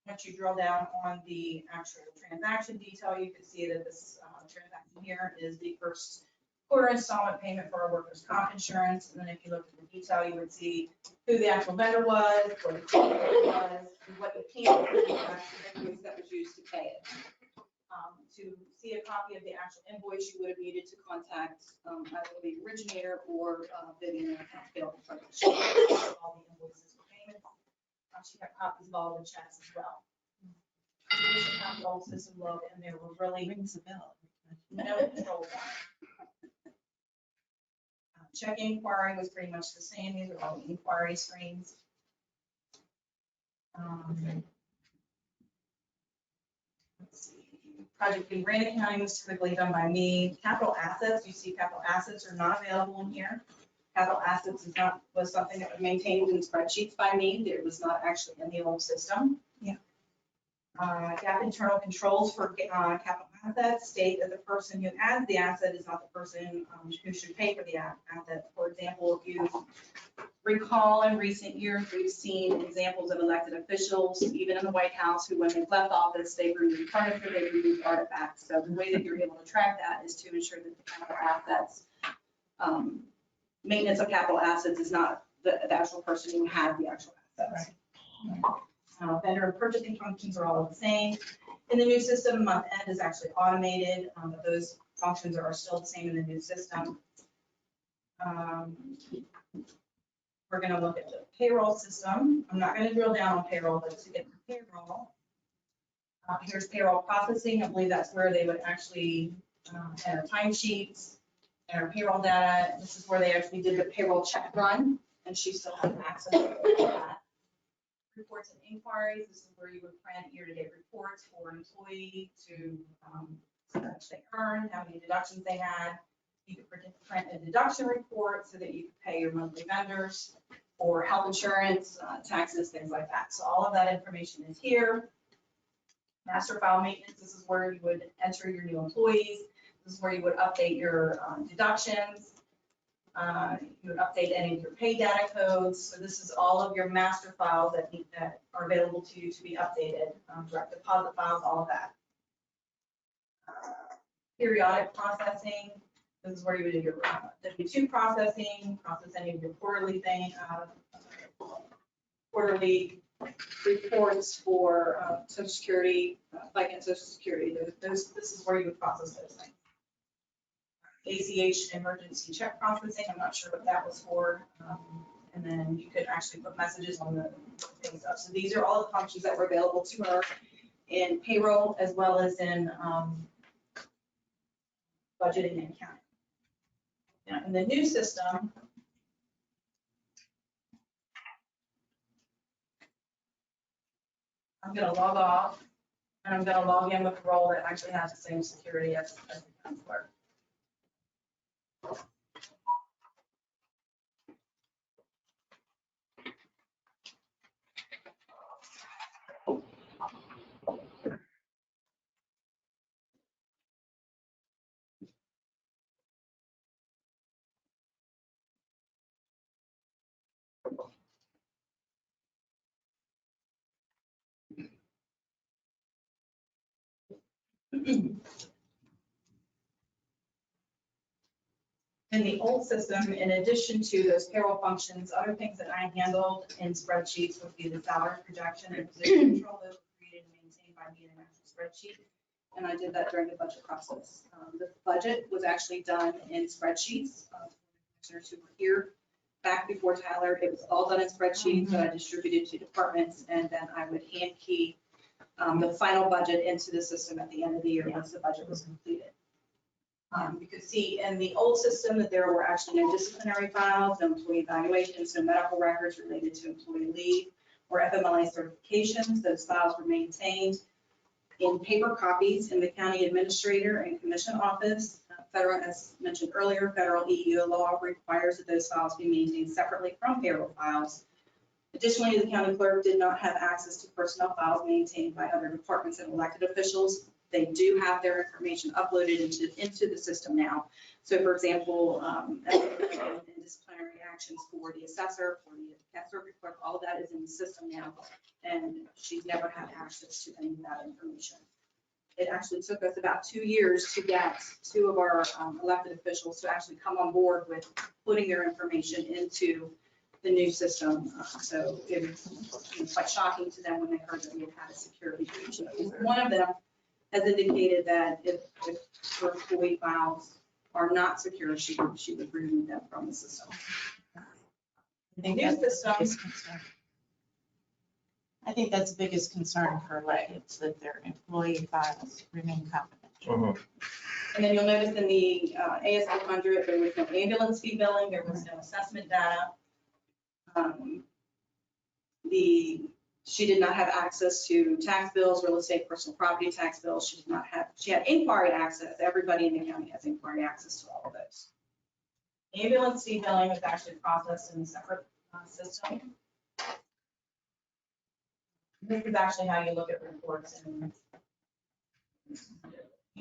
S12: once you drill down on the actual transaction detail, you can see that this transaction here is the first quarter installment payment for our workers' comp insurance. And then if you look at the detail, you would see who the actual vendor was, what the payment was, and what the payment invoice that was used to pay it. To see a copy of the actual invoice, you would have needed to contact either the originator or Vivian accounts payable. All the invoices for payments. She got copies of all the checks as well. This is how the old system looked, and there were really no control. Check inquiry was pretty much the same. These are all the inquiry screens. Let's see. Project and grant accounting was typically done by me. Capital assets, you see capital assets are not available in here. Capital assets was something that was maintained in spreadsheets by me. It was not actually in the old system. Yeah. GAAP internal controls for capital assets state that the person who adds the asset is not the person who should pay for the asset. For example, if you recall in recent years, we've seen examples of elected officials, even in the White House, who when they left office, they removed furniture, they removed artifacts. So the way that you're able to track that is to ensure that the capital assets, maintenance of capital assets is not the actual person who has the actual assets. Right. Vendor and purchasing functions are all the same. In the new system, month end is actually automated, but those functions are still the same in the new system. We're going to look at the payroll system. I'm not going to drill down on payroll, but to get the payroll, here's payroll processing. I believe that's where they would actually enter timesheets, enter payroll data. This is where they actually did the payroll check run, and she still has access to that. Reports and inquiries, this is where you would print year-to-date reports for an employee to how much they earned, how many deductions they had. You could print a deduction report so that you could pay your monthly vendors for health insurance, taxes, things like that. So all of that information is here. Master file maintenance, this is where you would enter your new employees. This is where you would update your deductions. You would update any of your pay data codes. So this is all of your master files that are available to you to be updated, direct deposit files, all of that. Periodic processing, this is where you would do your W-2 processing, process any of your quarterly reports for Social Security, like in Social Security. This is where you would process those things. ACH emergency check processing, I'm not sure what that was for. And then you could actually put messages on the things up. So these are all the functions that were available to her in payroll as well as in budgeting and accounting. Now, in the new system, I'm going to log off and I'm going to log in with a role that actually has the same security as the county clerk. In the old system, in addition to those payroll functions, other things that I handled in spreadsheets would be the salary projection and position control. Those were created and maintained by me in an actual spreadsheet. And I did that during the budget process. The budget was actually done in spreadsheets. Commissioners who were here back before Tyler, it was all done in spreadsheets that I distributed to departments, and then I would hand key the final budget into the system at the end of the year once the budget was completed. You could see in the old system that there were actually no disciplinary files, no employee evaluations, no medical records related to employee leave or FMLA certifications. Those files were maintained in paper copies in the county administrator and commission office. Federal, as mentioned earlier, federal EEO law requires that those files be maintained separately from payroll files. Additionally, the county clerk did not have access to personnel files maintained by other departments and elected officials. They do have their information uploaded into the system now. So for example, disciplinary actions for the assessor, for the circuit clerk, all of that is in the system now. And she's never had access to any of that information. It actually took us about 2 years to get 2 of our elected officials to actually come on board with putting their information into the new system. So it was quite shocking to them when they heard that we had had a security breach. One of them has indicated that if her employee files are not secure, she would remove them from the system. The new system.
S3: I think that's the biggest concern for electeds, that their employee files remain confidential.
S12: And then you'll notice in the AS 100, there was no ambulance fee billing, there was no assessment data. She did not have access to tax bills, real estate, personal property tax bills. She had inquiry access. Everybody in the county has inquiry access to all of those. Ambulance fee billing is actually processed in a separate system. This is actually how you look at reports in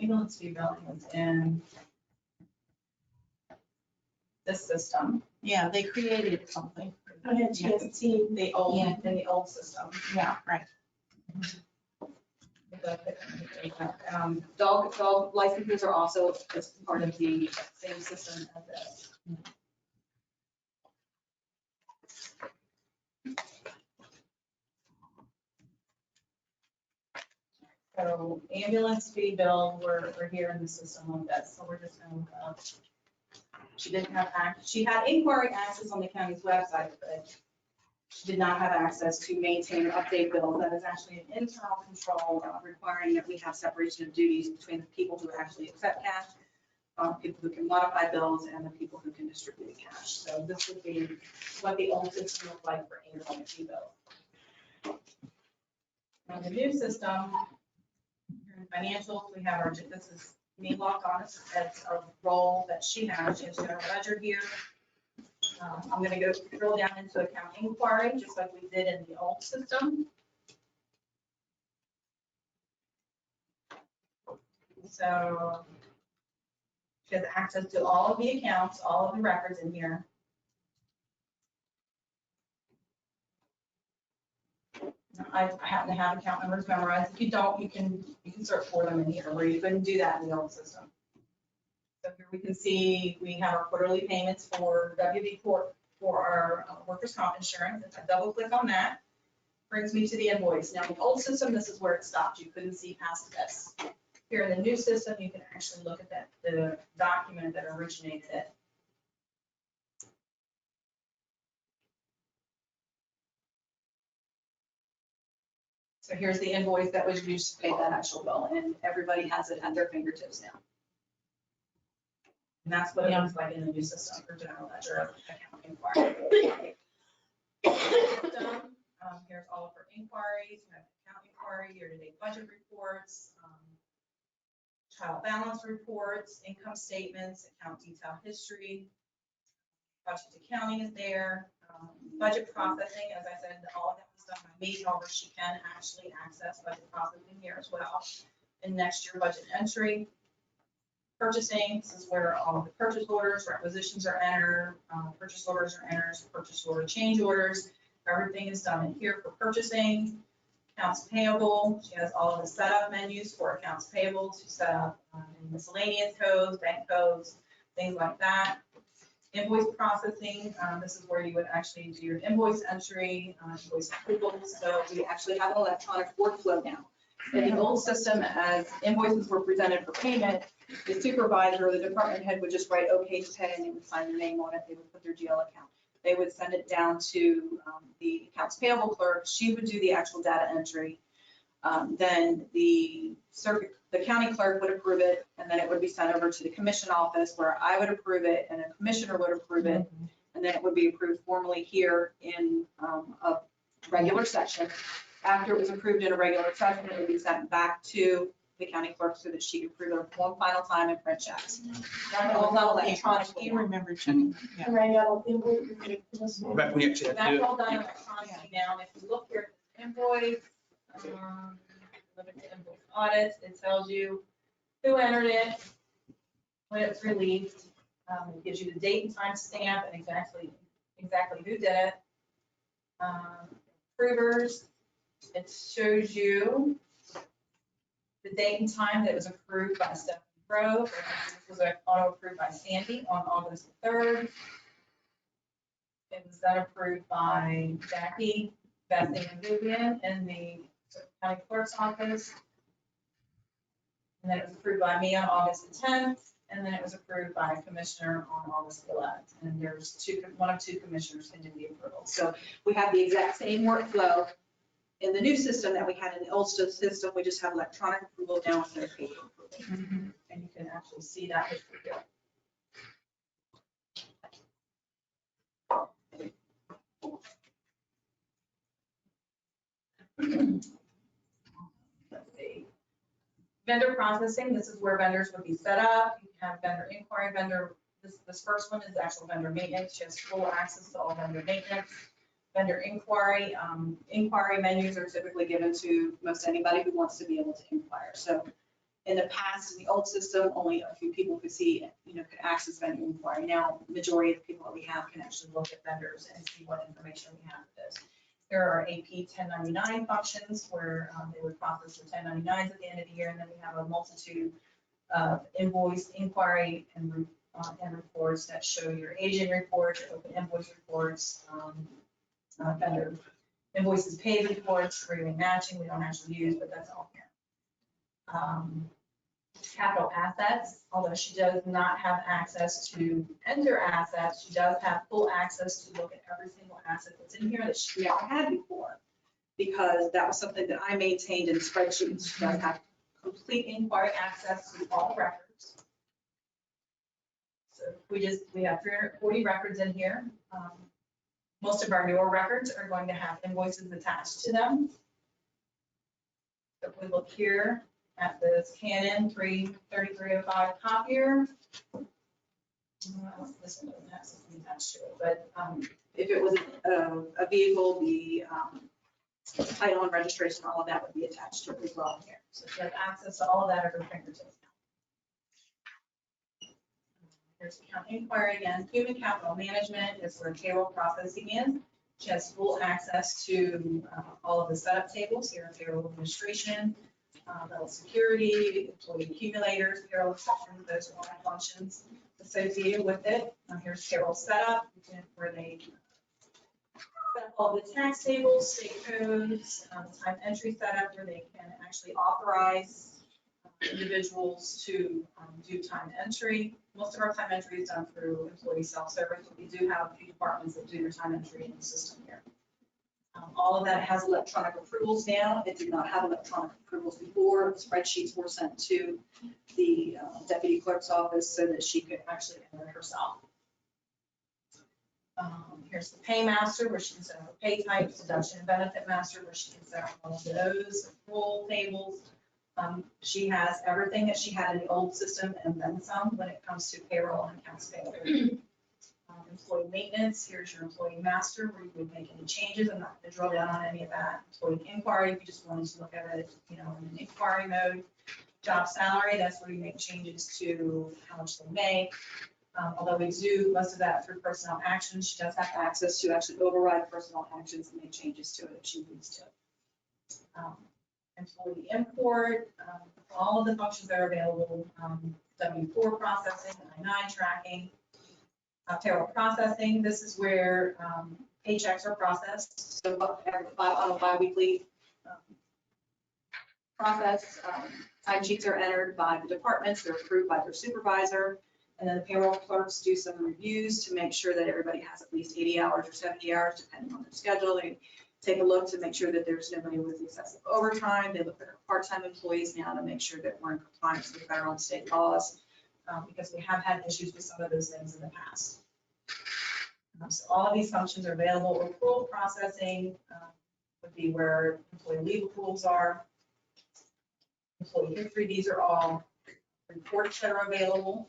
S12: ambulance fee billing is in this system.
S3: Yeah, they created something.
S12: The old, in the old system.
S3: Yeah, right.
S12: Dog licenses are also just part of the same system as this. So ambulance fee bill, we're here in the system like this. So we're just going to, she didn't have access. She had inquiry access on the county's website, but she did not have access to maintain or update bills. That is actually an internal control requiring that we have separation of duties between the people who actually accept cash, people who can modify bills, and the people who can distribute cash. So this would be what the old system looked like for ambulance fee bills. Now the new system, financials, we have our, this is me log on as a role that she has. She has general ledger here. I'm gonna go drill down into account inquiry, just like we did in the old system. So she has access to all of the accounts, all of the records in here. I happen to have account numbers memorized. If you don't, you can search for them in here, where you couldn't do that in the old system. So here we can see we have our quarterly payments for WB for our workers' comp insurance. If I double click on that, brings me to the invoice. Now, in the old system, this is where it stopped. You couldn't see past this. Here in the new system, you can actually look at that, the document that originated it. So here's the invoice that was used to pay that actual bill, and everybody has it at their fingertips now. And that's what it looks like in the new system for general ledger account inquiry. Here's all of our inquiries. We have account inquiry, year-to-date budget reports, trial balance reports, income statements, account detail history. Budget accounting is there. Budget processing, as I said, all of that was done by me. However, she can actually access budget processing here as well. And next year budget entry. Purchasing, this is where all of the purchase orders, requisitions are entered, purchase orders are entered, purchase order change orders. Everything is done in here for purchasing. Accounts payable, she has all of the setup menus for accounts payable to set up miscellaneous codes, bank codes, things like that. Invoice processing, this is where you would actually do your invoice entry, invoice approvals. So we actually have an electronic workflow now. In the old system, as invoices were presented for payment, the supervisor or the department head would just write okay to pay, and they would sign their name on it. They would put their GL account. They would send it down to the accounts payable clerk. She would do the actual data entry. Then the county clerk would approve it, and then it would be sent over to the commission office where I would approve it and a commissioner would approve it. And then it would be approved formally here in a regular session. After it was approved in a regular session, it would be sent back to the county clerk so that she could approve it one final time and print checks. That all done electronically.
S3: You remember checking. Yeah.
S11: Right, I'll invoice.
S6: Back when you actually had to do
S12: That's
S6: it.
S12: all done electronically now. And if you look here at the invoice, limited invoice audits, it tells you who entered it, when it's released. It gives you the date and time stamp and exactly who did it. Approvers, it shows you the date and time that it was approved by Stephanie Grove. This was auto approved by Sandy on August 3rd. It was then approved by Jackie, Bethany, and Vivian in the county clerk's office. And then it was approved by me on August the 10th, and then it was approved by a commissioner on August the 11th. And there's one of two commissioners can do the approval. So we have the exact same workflow in the new system that we had in the old system. We just have electronic approval now instead of paper approval. And you can actually see that here. Let's see. Vendor processing, this is where vendors would be set up. You have vendor inquiry, this first one is actual vendor maintenance. She has full access to all vendor maintenance. Vendor inquiry, inquiry menus are typically given to most anybody who wants to be able to inquire. So in the past, in the old system, only a few people could see, could access vendor inquiry. Now, majority of the people that we have can actually look at vendors and see what information we have for this. There are AP 1099 functions where they would process the 1099s at the end of the year, and then we have a multitude of invoice inquiry and reports that show your agent reports, your open invoice reports, vendor invoices paid reports, agreement matching, we don't actually use, but that's all here. Capital assets, although she does not have access to enter assets, she does have full access to look at every single asset that's in here that she never had before, because that was something that I maintained in spreadsheets. She does have complete inquiry access to all records. So we have 340 records in here. Most of our newer records are going to have invoices attached to them. So if we look here at this Canon 3305 copier. This one doesn't have something attached to it, but if it was a vehicle, the title and registration, all of that would be attached to it as well here. So she has access to all of that at her fingertips now. Here's account inquiry again. Human capital management is where payroll processing is. She has full access to all of the setup tables here in payroll administration, level security, employee accumulators, payroll exceptions, those are all the functions associated with it. Here's payroll setup, where they set up all the tax tables, state codes, time entry setup, where they can actually authorize individuals to do time entry. Most of our time entry is done through employee self-service, but we do have a few departments that do their time entry in the system here. All of that has electronic approvals now. It did not have electronic approvals before. Spreadsheets were sent to the deputy clerk's office so that she could actually enter it herself. Here's the pay master, where she can set up pay types, deduction and benefit master, where she can set up all of those, full tables. She has everything that she had in the old system and then some when it comes to payroll and accounts payable. Employee maintenance, here's your employee master, where you would make any changes. I'm not going to drill down on any of that. Employee inquiry, if you just wanted to look at it, in an inquiry mode. Job salary, that's where you make changes to how much they make. Although we do most of that through personnel actions, she does have access to actually override personnel actions and make changes to it if she needs to. Employee import, all of the functions that are available, W-4 processing, I-9 tracking, payroll processing. This is where paychecks are processed. So on a bi-weekly process, timesheets are entered by the departments, they're approved by their supervisor, and then the payroll clerks do some reviews to make sure that everybody has at least 80 hours or 70 hours, depending on their schedule. They take a look to make sure that there's nobody with excessive overtime. They look at our part-time employees now to make sure that we're in compliance with federal and state laws, because we have had issues with some of those things in the past. So all of these functions are available. Accrual processing would be where employee legal pools are. Employee history, these are all reports that are available.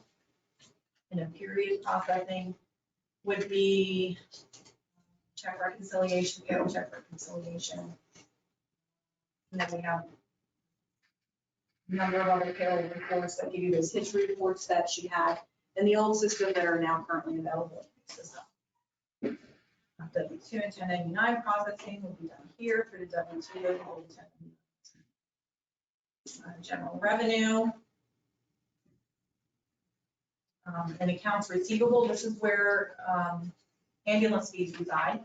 S12: And a period processing would be check reconciliation, payroll check reconciliation. And then we have a number of other payroll reports that give you those history reports that she had in the old system that are now currently available in the system. W-2 and 1099 processing will be done here for the W-2 and 1099. General revenue. And accounts receivable, this is where ambulance fees reside.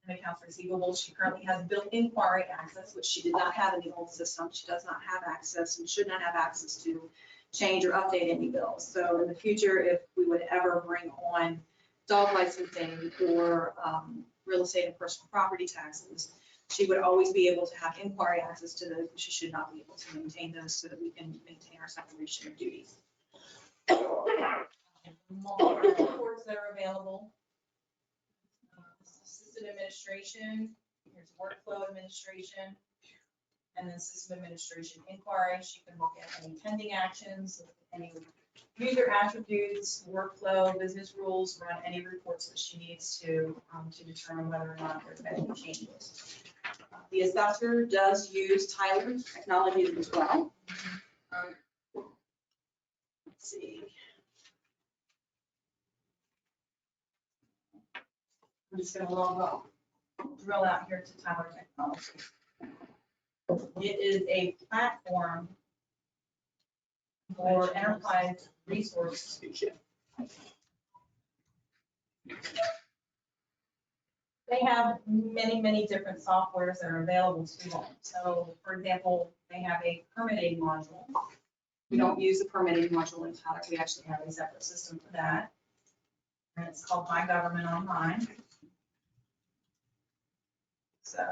S12: And accounts receivable, she currently has bill inquiry access, which she did not have in the old system. She does not have access and should not have access to change or update any bills. So in the future, if we would ever bring on dog licensing or real estate and personal property taxes, she would always be able to have inquiry access to those, but she should not be able to maintain those so that we can maintain our separation of duties. Multiple reports that are available. System administration, here's workflow administration, and then system administration inquiry. She can look at any pending actions, any user attributes, workflow, business rules, run any reports that she needs to determine whether or not there's been any changes. The assessor does use Tyler technology as well. Let's see. I'm just going to drill out here to Tyler Technology. It is a platform for enterprise resource. They have many, many different softwares that are available to them. So, for example, they have a permitting module. We don't use the permitting module in Tyler. We actually have a separate system for that. And it's called My Government Online. So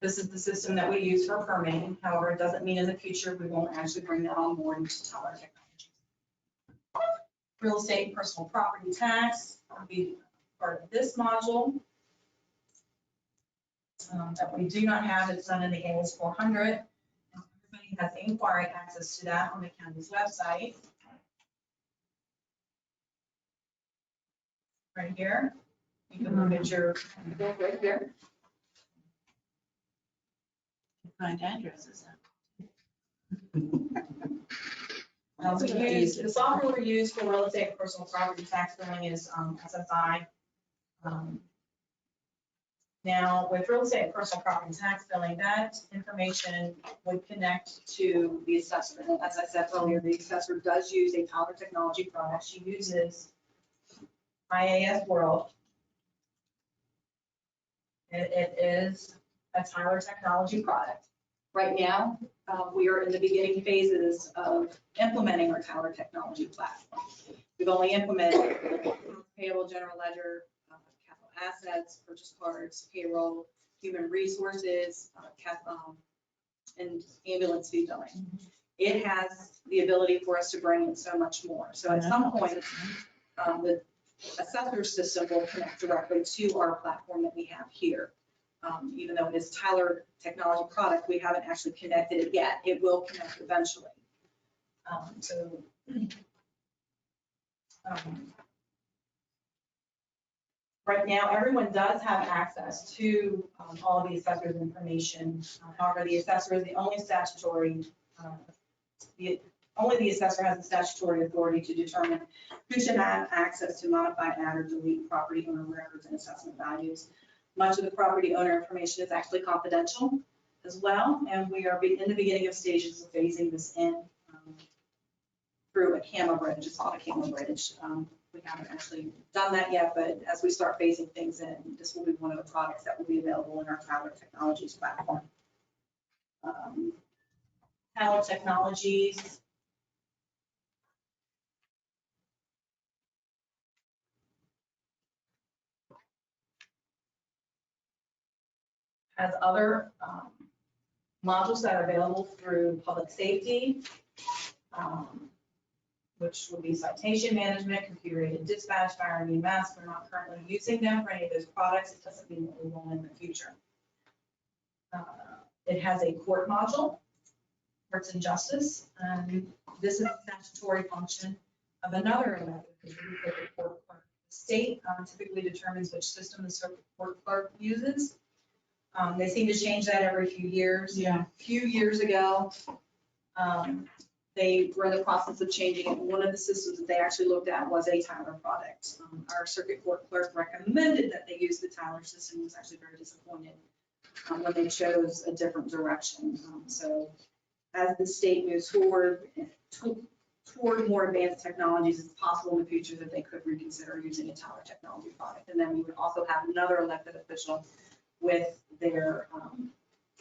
S12: this is the system that we use for permitting. However, it doesn't mean in the future we won't actually bring that on board into Tyler Technologies. Real estate and personal property tax will be part of this module. That we do not have, it's done in the AS 400. And everybody county has inquiry access to that on the county's website. Right here. You can look at your, right here.
S3: Find addresses.
S12: The software we use for real estate and personal property tax billing is SSI. Now, with real estate and personal property tax billing, that information would connect to the assessor. As I said earlier, the assessor does use a Tyler technology product. She uses IAS World. It is a Tyler technology product. Right now, we are in the beginning phases of implementing our Tyler technology platform. We've only implemented payable, general ledger, capital assets, purchase cards, payroll, human resources, and ambulance fee billing. It has the ability for us to bring in so much more. So at some point, the assessor system will connect directly to our platform that we have here. Even though it is Tyler technology product, we haven't actually connected it yet. It will connect eventually. Right now, everyone does have access to all of the assessor's information. However, the assessor is the only statutory, only the assessor has the statutory authority to determine who should have access to modify, add, or delete property owner records and assessment values. Much of the property owner information is actually confidential as well, and we are in the beginning of stages of phasing this in through a camera bridge. It's called a camera bridge. We haven't actually done that yet, but as we start phasing things in, this will be one of the products that will be available in our Tyler Technologies platform. Tyler Technologies has other modules that are available through public safety, which will be citation management, computer-aided dispatch, fire and EMS. We're not currently using them for any of those products. It doesn't mean that we won't in the future. It has a court module, courts and justice. This is a statutory function of another elected court clerk. The state typically determines which system the circuit court clerk uses. They seem to change that every few years.
S3: Yeah.
S12: A few years ago, they were in the process of changing it. One of the systems that they actually looked at was a Tyler product. Our circuit court clerk recommended that they use the Tyler system. Was actually very disappointed when they chose a different direction. So as the state moves forward toward more advanced technologies, it's possible in the future that they could reconsider using a Tyler technology product. And then we would also have another elected official with their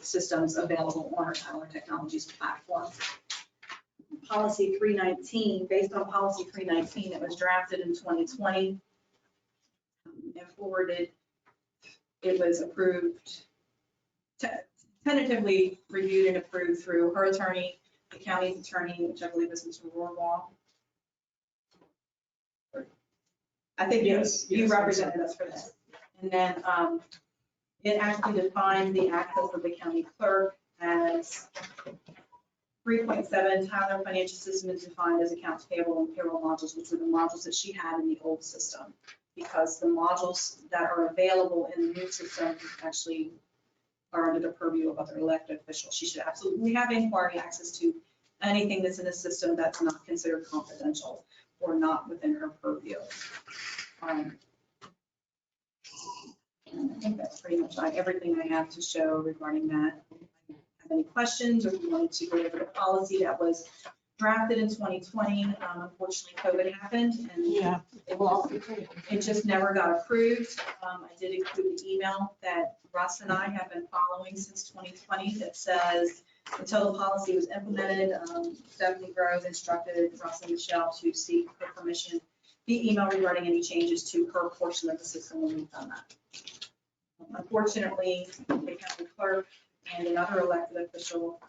S12: systems available on our Tyler Technologies platform. Policy 319, based on policy 319, it was drafted in 2020 and forwarded. It was approved, tentatively reviewed and approved through her attorney, the county's attorney, which I believe is Mr. Rohrbaugh. I think you represented us for this. And then it actually defined the access of the county clerk as 3.7. Tyler Financial System is defined as accounts payable and payroll modules, which were the modules that she had in the old system. Because the modules that are available in the new system actually are under the purview of other elected officials. She should absolutely have inquiry access to anything that's in the system that's not considered confidential or not within her purview. I think that's pretty much everything I have to show regarding that. If you have any questions, or if you wanted to go over the policy that was drafted in 2020, unfortunately COVID happened and it just never got approved. I did include the email that Russ and I have been following since 2020 that says until the policy was implemented, Stephanie Grove instructed Russ and Michelle to seek her permission via email regarding any changes to her portion of the system when we've done that. Unfortunately, the county clerk and another elected official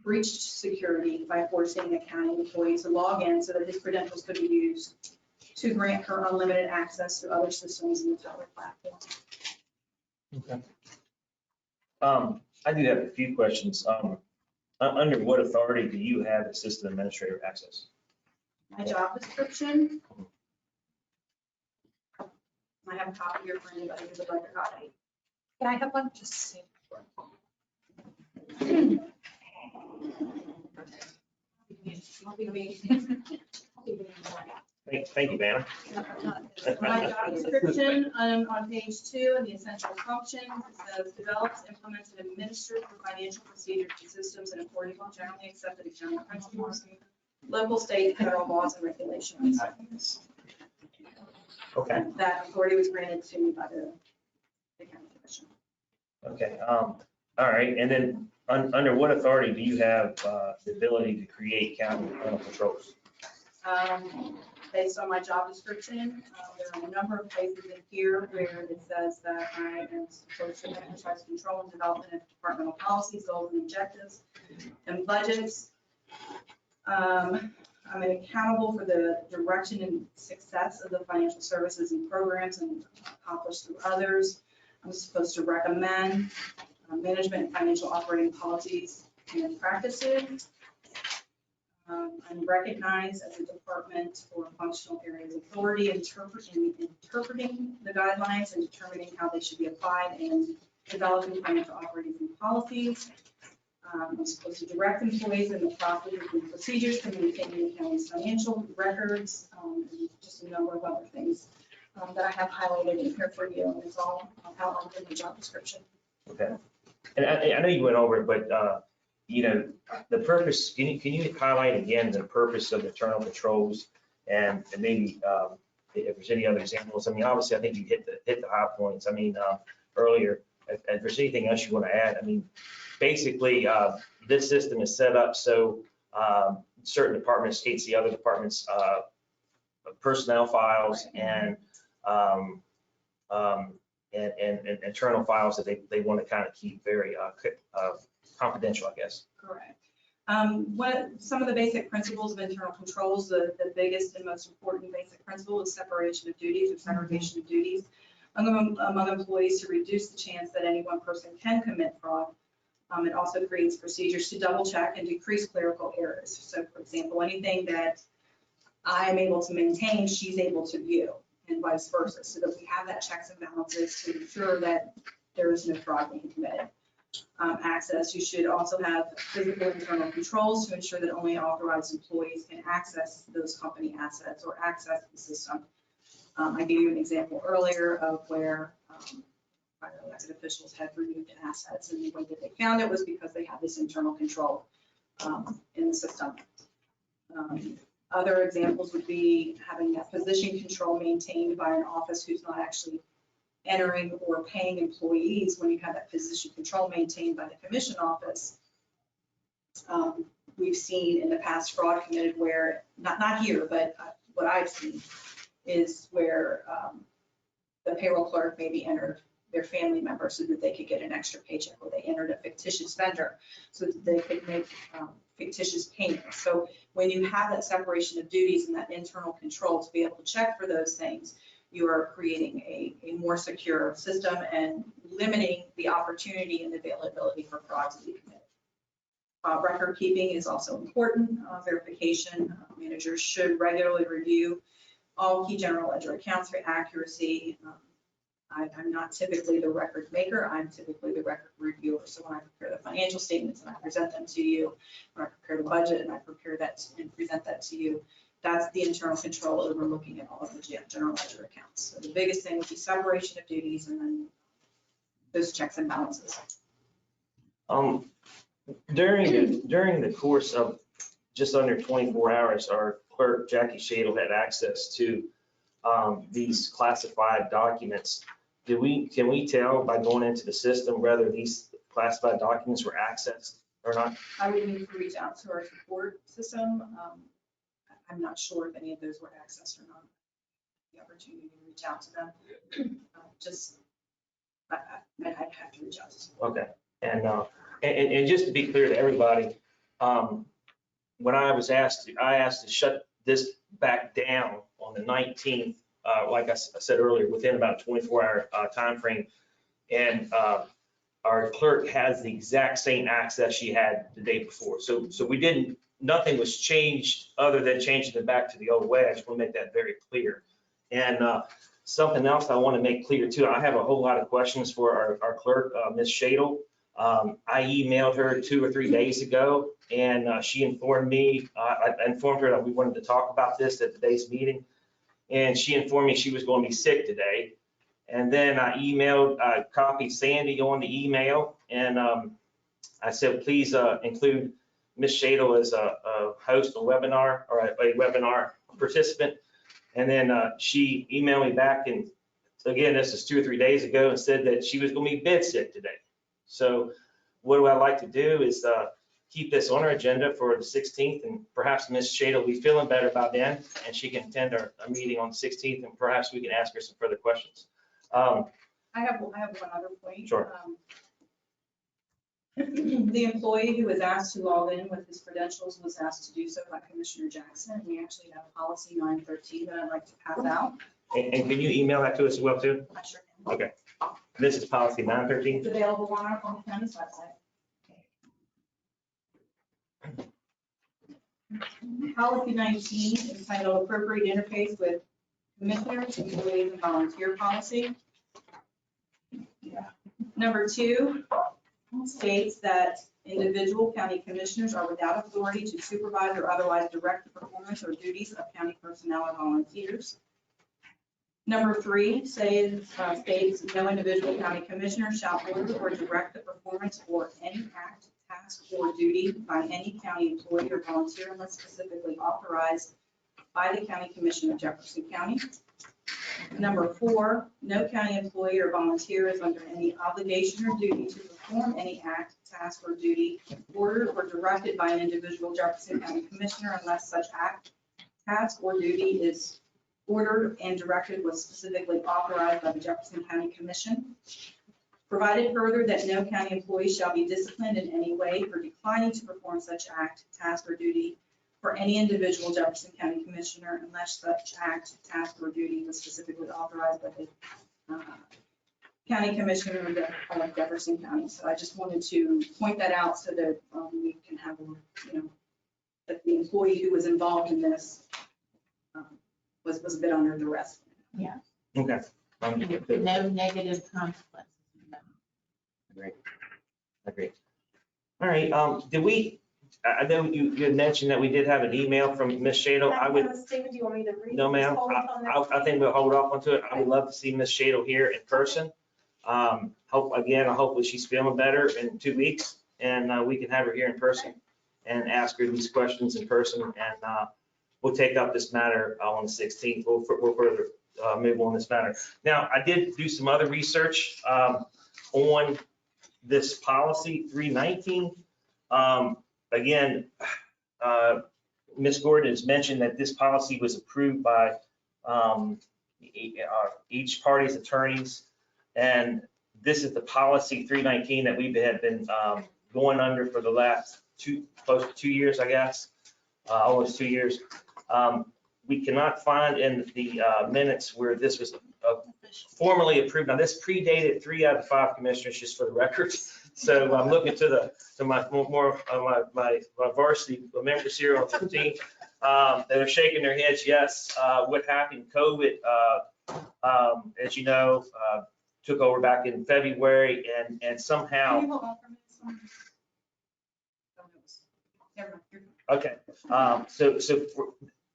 S12: breached security by forcing a county employee to log in so that his credentials could be used to grant her unlimited access to other systems in the Tyler platform.
S1: Okay. I do have a few questions. Under what authority do you have assistant administrator access?
S12: My job description. I have a copy here for anybody who would like a copy.
S19: Can I have one? Just see.
S1: Thank you, ma'am.
S12: My job description on page 2 in the essential functions, it says develops, implements, and administers the financial procedures and systems in accordance with generally accepted accounting principles, local, state, federal laws and regulations.
S1: Okay.
S12: That authority was granted to me by the county commission.
S1: Okay, all right, and then under what authority do you have the ability to create county internal controls?
S12: Based on my job description, there are a number of places in here where it says that I am supposed to exercise control and development of departmental policies, goals and objectives, and budgets. I'm accountable for the direction and success of the financial services and programs and accomplished through others. I'm supposed to recommend management and financial operating policies and practices. I'm recognized as a department for functional areas of authority, interpreting the guidelines and determining how they should be applied and developing financial operating policies. I'm supposed to direct employees in the processes and procedures for maintaining the county's financial records, and just a number of other things that I have highlighted in here for you, and it's all outlined in the job description.
S1: Okay, and I know you went over it, but you know, the purpose, can you highlight again the purpose of internal controls and maybe if there's any other examples? I mean, obviously, I think you hit the high points. I mean, earlier, if there's anything else you want to add, I mean, basically, this system is set up so certain departments gates the other departments' personnel files and internal files that they want to kind of keep very confidential, I guess.
S12: Correct. Some of the basic principles of internal controls, the biggest and most important basic principle is separation of duties or segregation of duties among employees to reduce the chance that any one person can commit fraud. It also creates procedures to double check and decrease clerical errors. So for example, anything that I'm able to maintain, she's able to view, and vice versa, so that we have that checks and balances to ensure that there is no fraud being committed. Access, you should also have physical internal controls to ensure that only authorized employees can access those company assets or access the system. I gave you an example earlier of where elected officials had removed assets, and the way that they found it was because they had this internal control in the system. Other examples would be having that position control maintained by an office who's not actually entering or paying employees. When you have that position control maintained by the commission office, we've seen in the past fraud committed where, not here, but what I've seen is where the payroll clerk maybe entered their family member so that they could get an extra paycheck, or they entered a fictitious vendor so that they could make fictitious payments. So when you have that separation of duties and that internal control to be able to check for those things, you are creating a more secure system and limiting the opportunity and availability for fraud to be committed. Record keeping is also important. Verification, managers should regularly review all key general ledger accounts for accuracy. I'm not typically the record maker, I'm typically the record reviewer. So when I prepare the financial statements and I present them to you, when I prepare the budget and I prepare that and present that to you, that's the internal control over looking at all of the general ledger accounts. So the biggest thing would be separation of duties and then those checks and balances.
S1: During the course of just under 24 hours, our clerk, Jackie Shadle, had access to these classified documents. Can we tell by going into the system whether these classified documents were accessed or not?
S12: I would need to reach out to our support system. I'm not sure if any of those were accessed or not. The opportunity to reach out to them. I'd have to reach out to support.
S1: Okay, and just to be clear to everybody, when I asked to shut this back down on the 19th, like I said earlier, within about a 24-hour time frame, and our clerk has the exact same access she had the day before. So we didn't, nothing was changed other than changing it back to the old way. I just want to make that very clear. And something else I want to make clear too, I have a whole lot of questions for our clerk, Ms. Shadle. I emailed her 2 or 3 days ago, and she informed me, I informed her that we wanted to talk about this at today's meeting. And she informed me she was going to be sick today. And then I emailed, copied Sandy on the email, and I said, please include Ms. Shadle as a host, a webinar, or a webinar participant. And then she emailed me back, and again, this is 2 or 3 days ago, and said that she was going to be bed sick today. So what I'd like to do is keep this on our agenda for the 16th, and perhaps Ms. Shadle will be feeling better by then, and she can attend our meeting on the 16th, and perhaps we can ask her some further questions.
S12: I have one other point.
S1: Sure.
S12: The employee who was asked to log in with his credentials was asked to do so by Commissioner Jackson. We actually have policy 913 that I'd like to pass out.
S1: And can you email that to us as well too?
S12: I sure can.
S1: Okay. This is policy 913.
S12: It's available on our county's website. Policy 19 is titled Appropriate Interface with Commissioners, Employees, and Volunteer Policy. Number 2 states that individual county commissioners are without authority to supervise or otherwise direct the performance or duties of county personnel or volunteers. Number 3 states no individual county commissioner shall order or direct the performance or any act, task, or duty by any county employee or volunteer unless specifically authorized by the County Commission of Jefferson County. Number 4, no county employee or volunteer is under any obligation or duty to perform any act, task, or duty ordered or directed by an individual Jefferson County Commissioner unless such act, task, or duty is ordered and directed was specifically authorized by the Jefferson County Commission. Provided further that no county employee shall be disciplined in any way for declining to perform such act, task, or duty for any individual Jefferson County Commissioner unless such act, task, or duty was specifically authorized by the County Commissioner of Jefferson County. So I just wanted to point that out so that we can have, that the employee who was involved in this was a bit under duress.
S3: Yeah.
S1: Okay.
S3: No negative consequences.
S1: Agree. All right. Did we? I know you had mentioned that we did have an email from Ms. Shadle. I would.
S11: Steve, do you want me to read?
S1: No, ma'am. I think we'll hold off onto it. I would love to see Ms. Shadle here in person. Hopefully she's feeling better in 2 weeks, and we can have her here in person and ask her these questions in person. And we'll take up this matter on the 16th. We'll further move on this matter. Now, I did do some other research on this policy 319. Again, Ms. Gordon has mentioned that this policy was approved by each party's attorneys. And this is the policy 319 that we've been going under for the last close to 2 years, I guess, almost 2 years. We cannot find in the minutes where this was formally approved. Now, this predated 3 out of 5 commissioners, just for the record. So I'm looking to my varsity members here on 15 that are shaking their heads. Yes, what happened? COVID, as you know, took over back in February, and somehow.
S12: Can you hold on for a minute?
S1: Okay, so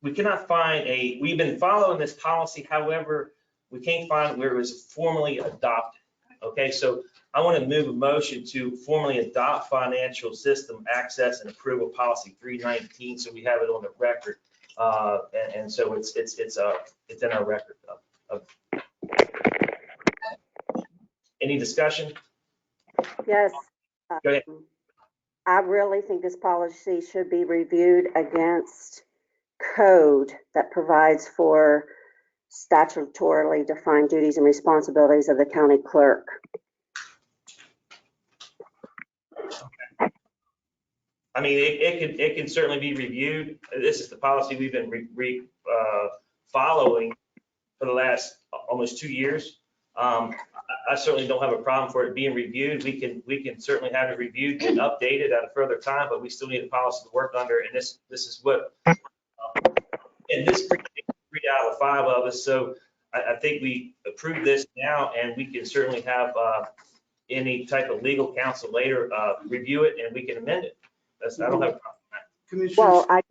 S1: we cannot find we've been following this policy, however, we can't find where it was formally adopted. Okay, so I want to move a motion to formally adopt financial system access and approval policy 319, so we have it on the record. And so it's in our record. Any discussion?
S17: Yes.
S1: Go ahead.
S17: I really think this policy should be reviewed against code that provides for statutorily defined duties and responsibilities of the county clerk.
S1: Okay. I mean, it can certainly be reviewed. This is the policy we've been following for the last almost 2 years. I certainly don't have a problem for it being reviewed. We can certainly have it reviewed and updated at a further time, but we still need a policy to work under. And this is what, and this 3 out of 5 of us. So I think we approve this now, and we can certainly have any type of legal counsel later review it, and we can amend it. I don't have a problem.
S17: Well, I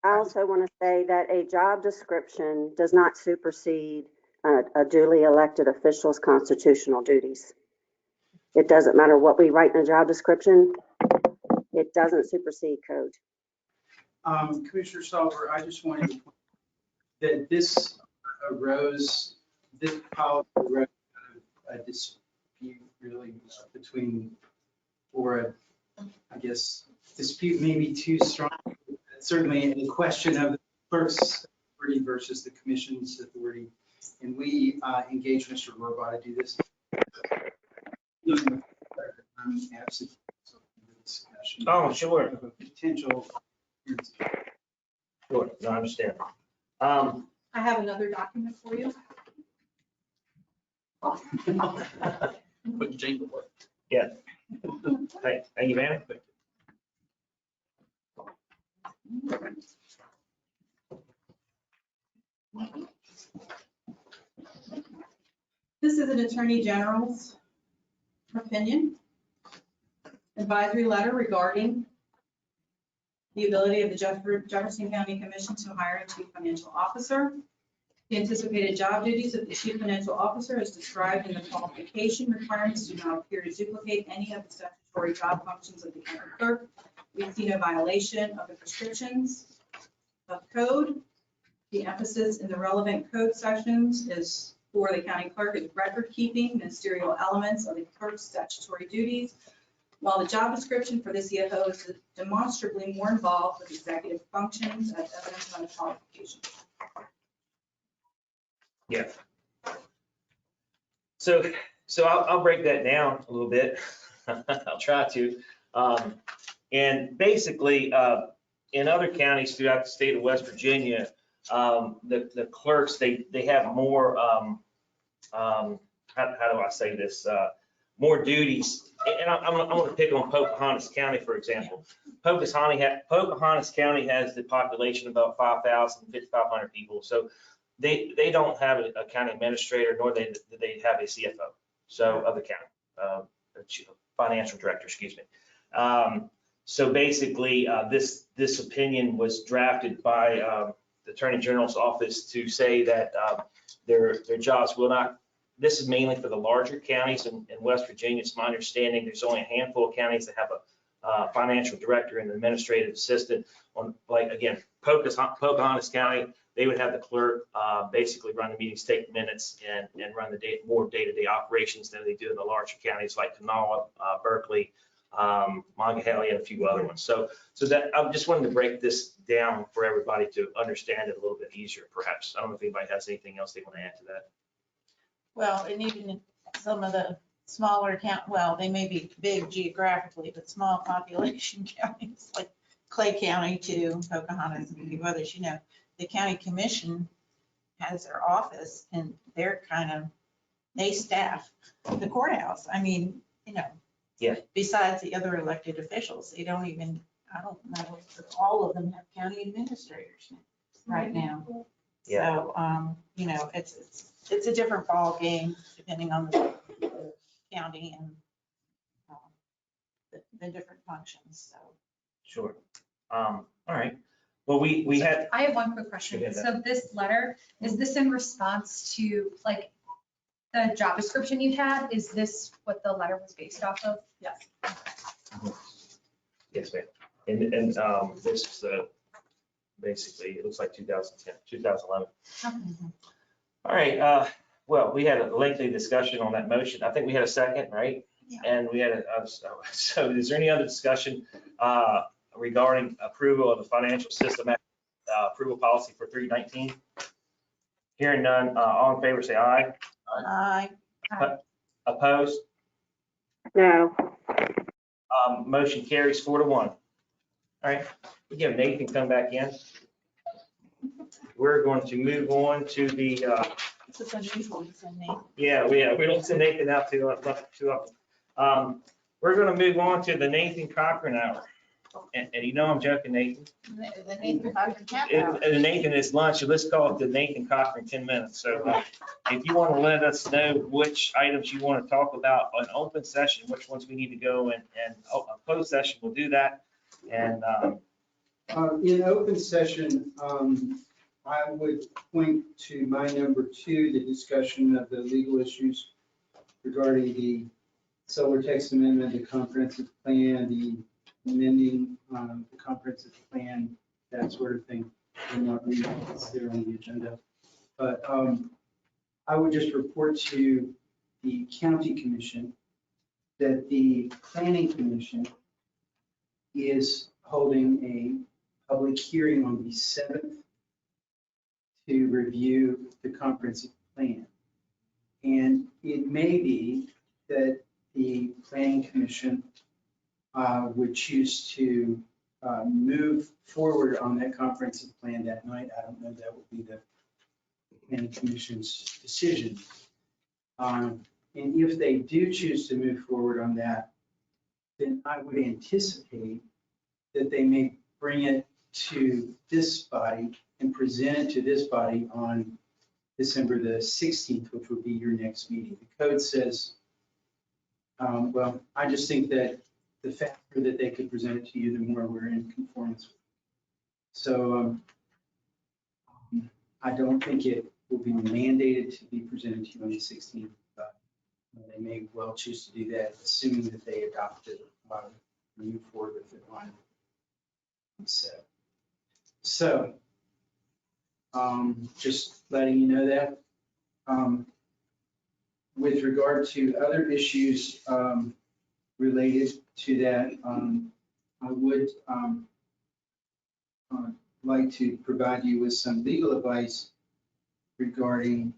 S17: also want to say that a job description does not supersede a duly elected official's constitutional duties. It doesn't matter what we write in a job description. It doesn't supersede code.
S9: Commissioner Salver, I just wanted to point that this policy arose out of a dispute really between, or I guess dispute maybe too strong, certainly a question of the clerk's authority versus the commission's authority. And we engaged Mr. Rohrbaugh to do this. I'm absent from the discussion.
S1: Oh, sure.
S9: Of a potential.
S1: Sure, no, I understand.
S12: I have another document for you.
S6: Put Jane to work.
S1: Yeah. Thank you, man.
S12: This is an Attorney General's opinion, advisory letter regarding the ability of the Jefferson County Commission to hire a chief financial officer. The anticipated job duties of the chief financial officer as described in the qualification requirements do not appear to duplicate any of the statutory job functions of the county clerk. We see no violation of the prescriptions of code. The emphasis in the relevant code sections is for the county clerk is record keeping, ministerial elements of the clerk's statutory duties, while the job description for the CFO is demonstrably more involved with executive functions as evidenced by the qualification.
S1: Yeah. So I'll break that down a little bit. I'll try to. And basically, in other counties throughout the state of West Virginia, the clerks, they have more, how do I say this? More duties. And I'm going to pick on Pocahontas County, for example. Pocahontas County has the population of about 5,500 people. So they don't have a county administrator, nor do they have a CFO. So of the county, financial director, excuse me. So basically, this opinion was drafted by the Attorney General's office to say that their jobs will not. This is mainly for the larger counties in West Virginia. It's my understanding there's only a handful of counties that have a financial director and administrative assistant. On, like, again, Pocahontas County, they would have the clerk basically run the meetings, take minutes, and run the more day-to-day operations than they do in the larger counties like Kanawha, Berkeley, Monongahela, and a few other ones. So that I just wanted to break this down for everybody to understand it a little bit easier, perhaps. I don't know if anybody has anything else they want to add to that.
S3: Well, and even in some of the smaller well, they may be big geographically, but small population counties like Clay County too, Pocahontas and a few others, the county commission has their office and they staff the courthouse. I mean,
S1: yeah.
S3: Besides the other elected officials, I don't know if all of them have county administrators right now.
S1: Yeah.
S3: So, it's a different ball game depending on the county and the different functions, so.
S1: Sure. All right. Well, we had.
S19: I have one quick question. So this letter, is this in response to like the job description you had? Is this what the letter was based off of?
S3: Yes.
S1: Yes, ma'am. And this is basically, it looks like 2010, 2011.
S19: Okay.
S1: All right. Well, we had a lengthy discussion on that motion. I think we had a second, right?
S3: Yeah.
S1: And we had so is there any other discussion regarding approval of the financial system approval policy for 319? Hearing none, all in favor say aye.
S3: Aye.
S1: Opposed?
S17: No.
S1: Motion carries 4-1. All right, we give Nathan come back in. We're going to move on to the
S3: This is unusual, isn't it?
S1: Yeah, we don't send Nathan out too often. We're gonna move on to the Nathan Cochran hour. And you know I'm joking, Nathan.
S3: The Nathan Cochran half hour.
S1: And Nathan is lunch, so let's call it the Nathan Cochran 10 minutes. So if you want to let us know which items you want to talk about on open session, which ones we need to go and a closed session, we'll do that. And
S9: In open session, I would point to my number 2, the discussion of the legal issues regarding the solar text amendment, the comprehensive plan, the amending the comprehensive plan, that sort of thing. I'm not reading what's there on the agenda. But I would just report to the county commission that the planning commission is holding a public hearing on the 7th to review the comprehensive plan. And it may be that the planning commission would choose to move forward on that comprehensive plan that night. I don't know, that would be the planning commission's decision. And if they do choose to move forward on that, then I would anticipate that they may bring it to this body and present it to this body on December the 16th, which would be your next meeting. The code says, well, I just think that the faster that they could present it to you, the more we're in conformance with. So I don't think it will be mandated to be presented to you on the 16th, but they may well choose to do that, assuming that they adopt it, move forward with it on set. So just letting you know that. With regard to other issues related to that, I would like to provide you with some legal advice regarding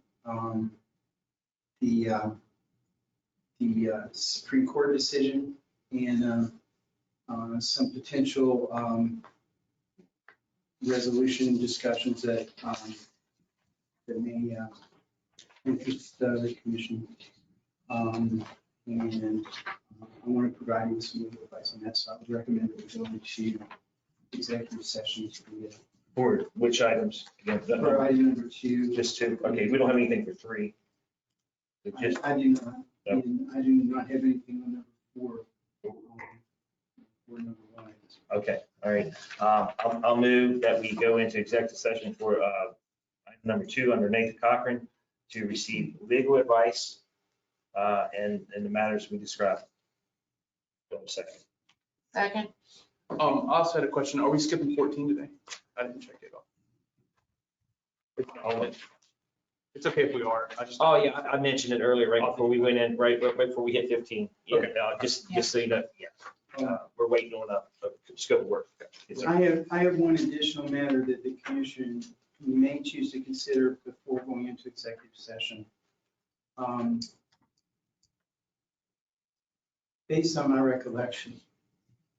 S9: the Supreme Court decision and some potential resolution discussions that may interest the commission. And I want to provide you with some legal advice on that. So I would recommend that we go into executive sessions
S1: for which items?
S9: for item number 2.
S1: Just 2. Okay, we don't have anything for 3. So just,
S9: I do not. And I do not have anything on number 4. Or number 1.
S1: okay, all right. I'll move that we go into executive session for item number 2 under Nathan Cochran to receive legal advice and the matters we described. Go a second.
S3: Second.
S6: I also had a question. Are we skipping 14 today? I didn't check it off. It's okay if we are.
S1: Oh, yeah, I mentioned it earlier, right before we went in, right before we hit 15. Yeah,
S6: Okay.
S1: just so you know, yeah. We're waiting on a scope of work.
S9: I have one additional matter that the commission may choose to consider before going into executive session. Based on my recollection,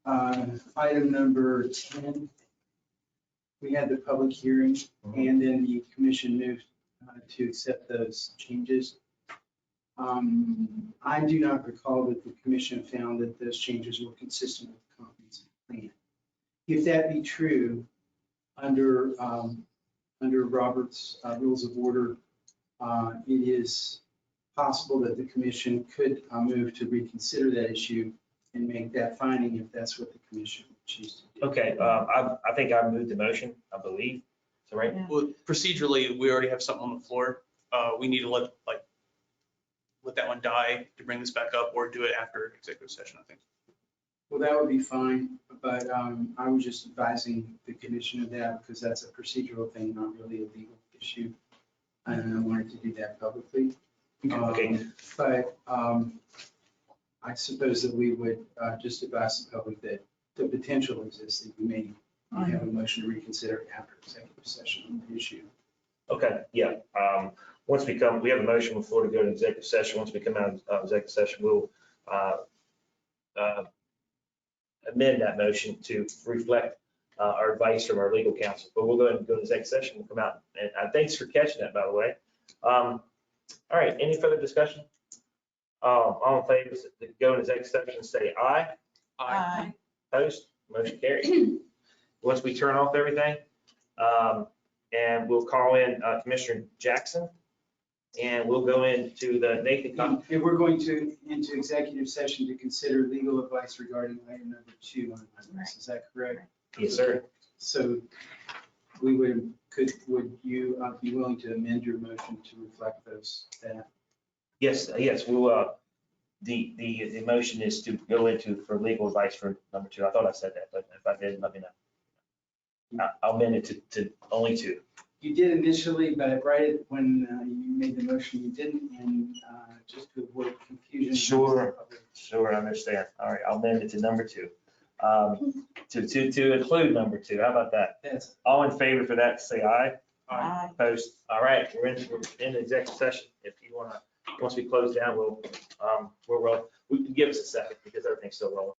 S9: item number 10, we had the public hearing and then the commission moved to accept those changes. I do not recall that the commission found that those changes were consistent with the comprehensive plan. If that be true, under Robert's Rules of Order, it is possible that the commission could move to reconsider that issue and make that finding if that's what the commission would choose to do.
S1: Okay, I think I moved the motion, I believe. So right.
S6: Well, procedurally, we already have something on the floor. We need to let that one die to bring this back up or do it after executive session, I think.
S9: Well, that would be fine, but I was just advising the commission of that because that's a procedural thing, not really a legal issue. And I wanted to do that publicly.
S1: Okay.
S9: But I suppose that we would just advise the public that the potential exists that you may have a motion to reconsider after executive session on the issue.
S1: Okay, yeah. Once we have a motion on the floor to go to executive session. Once we come out of executive session, we'll amend that motion to reflect our advice from our legal counsel. But we'll go ahead and go to executive session and come out. And thanks for catching that, by the way. All right, any further discussion? All in favor, to go into executive session, say aye.
S3: Aye.
S1: Opposed, motion carried. Once we turn off everything, and we'll call in Commissioner Jackson, and we'll go into the Nathan.
S9: If we're going into executive session to consider legal advice regarding item number 2 on this, is that correct?
S1: Yes, sir.
S9: So would you be willing to amend your motion to reflect that?
S1: Yes, we'll, the motion is to go into for legal advice for number 2. I thought I said that, but if I didn't, let me know. I'll amend it to only 2.
S9: You did initially, but right when you made the motion, you didn't, and just to avoid confusion.
S1: Sure, I understand. All right, I'll amend it to number 2. To include number 2. How about that?
S9: Yes.
S1: All in favor for that, say aye.
S3: Aye.
S1: Opposed? All right, we're in executive session. If you want to, once we close down, we can give us a second because everything's still rolling.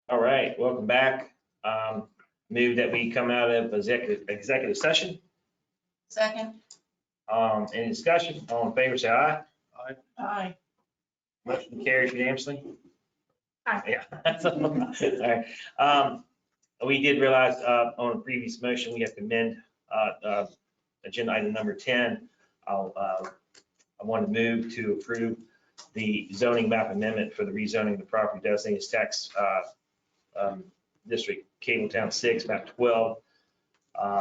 S1: All right, welcome back. Move that we come out of executive session.
S3: Second.
S1: Any discussion? All in favor, say aye.
S3: Aye.
S1: Motion carries unanimously.
S11: Aye.
S1: Yeah. All right. We did realize on a previous motion, we have to amend agenda item number 10. I want to move to approve the zoning map amendment for the rezoning of the property designated as tax district, Cabletown 6, map 12.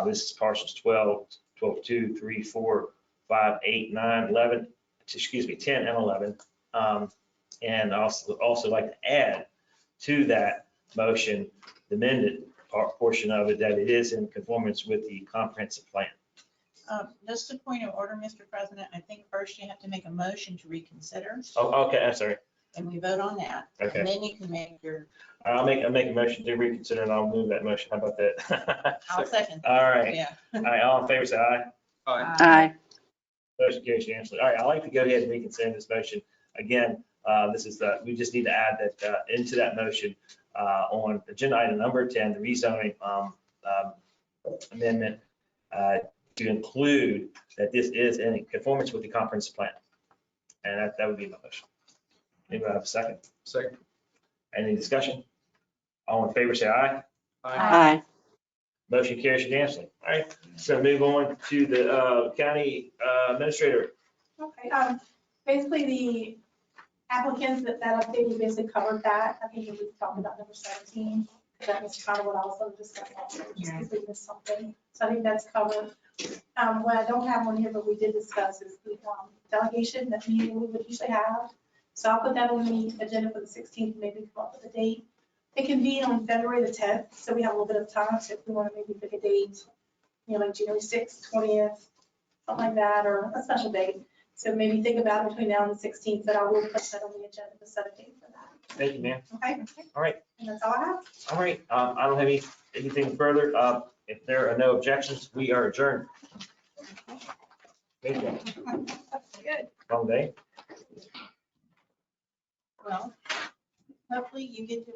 S1: This is parcels 12, 12, 2, 3, 4, 5, 8, 9, 11, excuse me, 10 and 11. And also like to add to that motion, the amended portion of it, that it is in conformance with the comprehensive plan.
S3: Just a point of order, Mr. President, I think first you have to make a motion to reconsider,
S1: Oh, okay, I'm sorry.
S3: and we vote on that.
S1: Okay.
S3: And then you can make your,
S1: I'll make a motion to reconsider and I'll move that motion. How about that?
S3: I'll second.
S1: All right.
S3: Yeah.
S1: All right, all in favor, say aye.
S13: Aye.
S1: Motion carries unanimously. All right, I'd like to go ahead and reconsider this motion. Again, this is we just need to add that into that motion on agenda item number 10, the rezoning amendment to include that this is in conformance with the comprehensive plan. And that would be my motion. Anybody have a second?
S6: Second.
S1: Any discussion? All in favor, say aye.
S18: Aye.
S1: Motion carries unanimously. All right, so move on to the county administrator.
S11: Okay, basically the applicants that update, we basically covered that. I think we talked about number 17. That was kind of what I was discussing, just because we missed something. So I think that's covered. What I don't have on here, but we did discuss is the delegation, that meeting we would usually have. So I'll put that on the agenda for the 16th, maybe come up with a date. It can be on February the 10th, so we have a little bit of time. So if we want to maybe pick a date, like January 6th, 20th, something like that, or a special date. So maybe think about it between now and the 16th, but I will put that on the agenda to set a date for that.
S1: Thank you, ma'am.
S11: Okay?
S1: All right.
S11: And that's all I have.
S1: All right, I don't have anything further. If there are no objections, we are adjourned. Thank you.
S3: Good.
S1: Long day.
S3: Well, hopefully you get to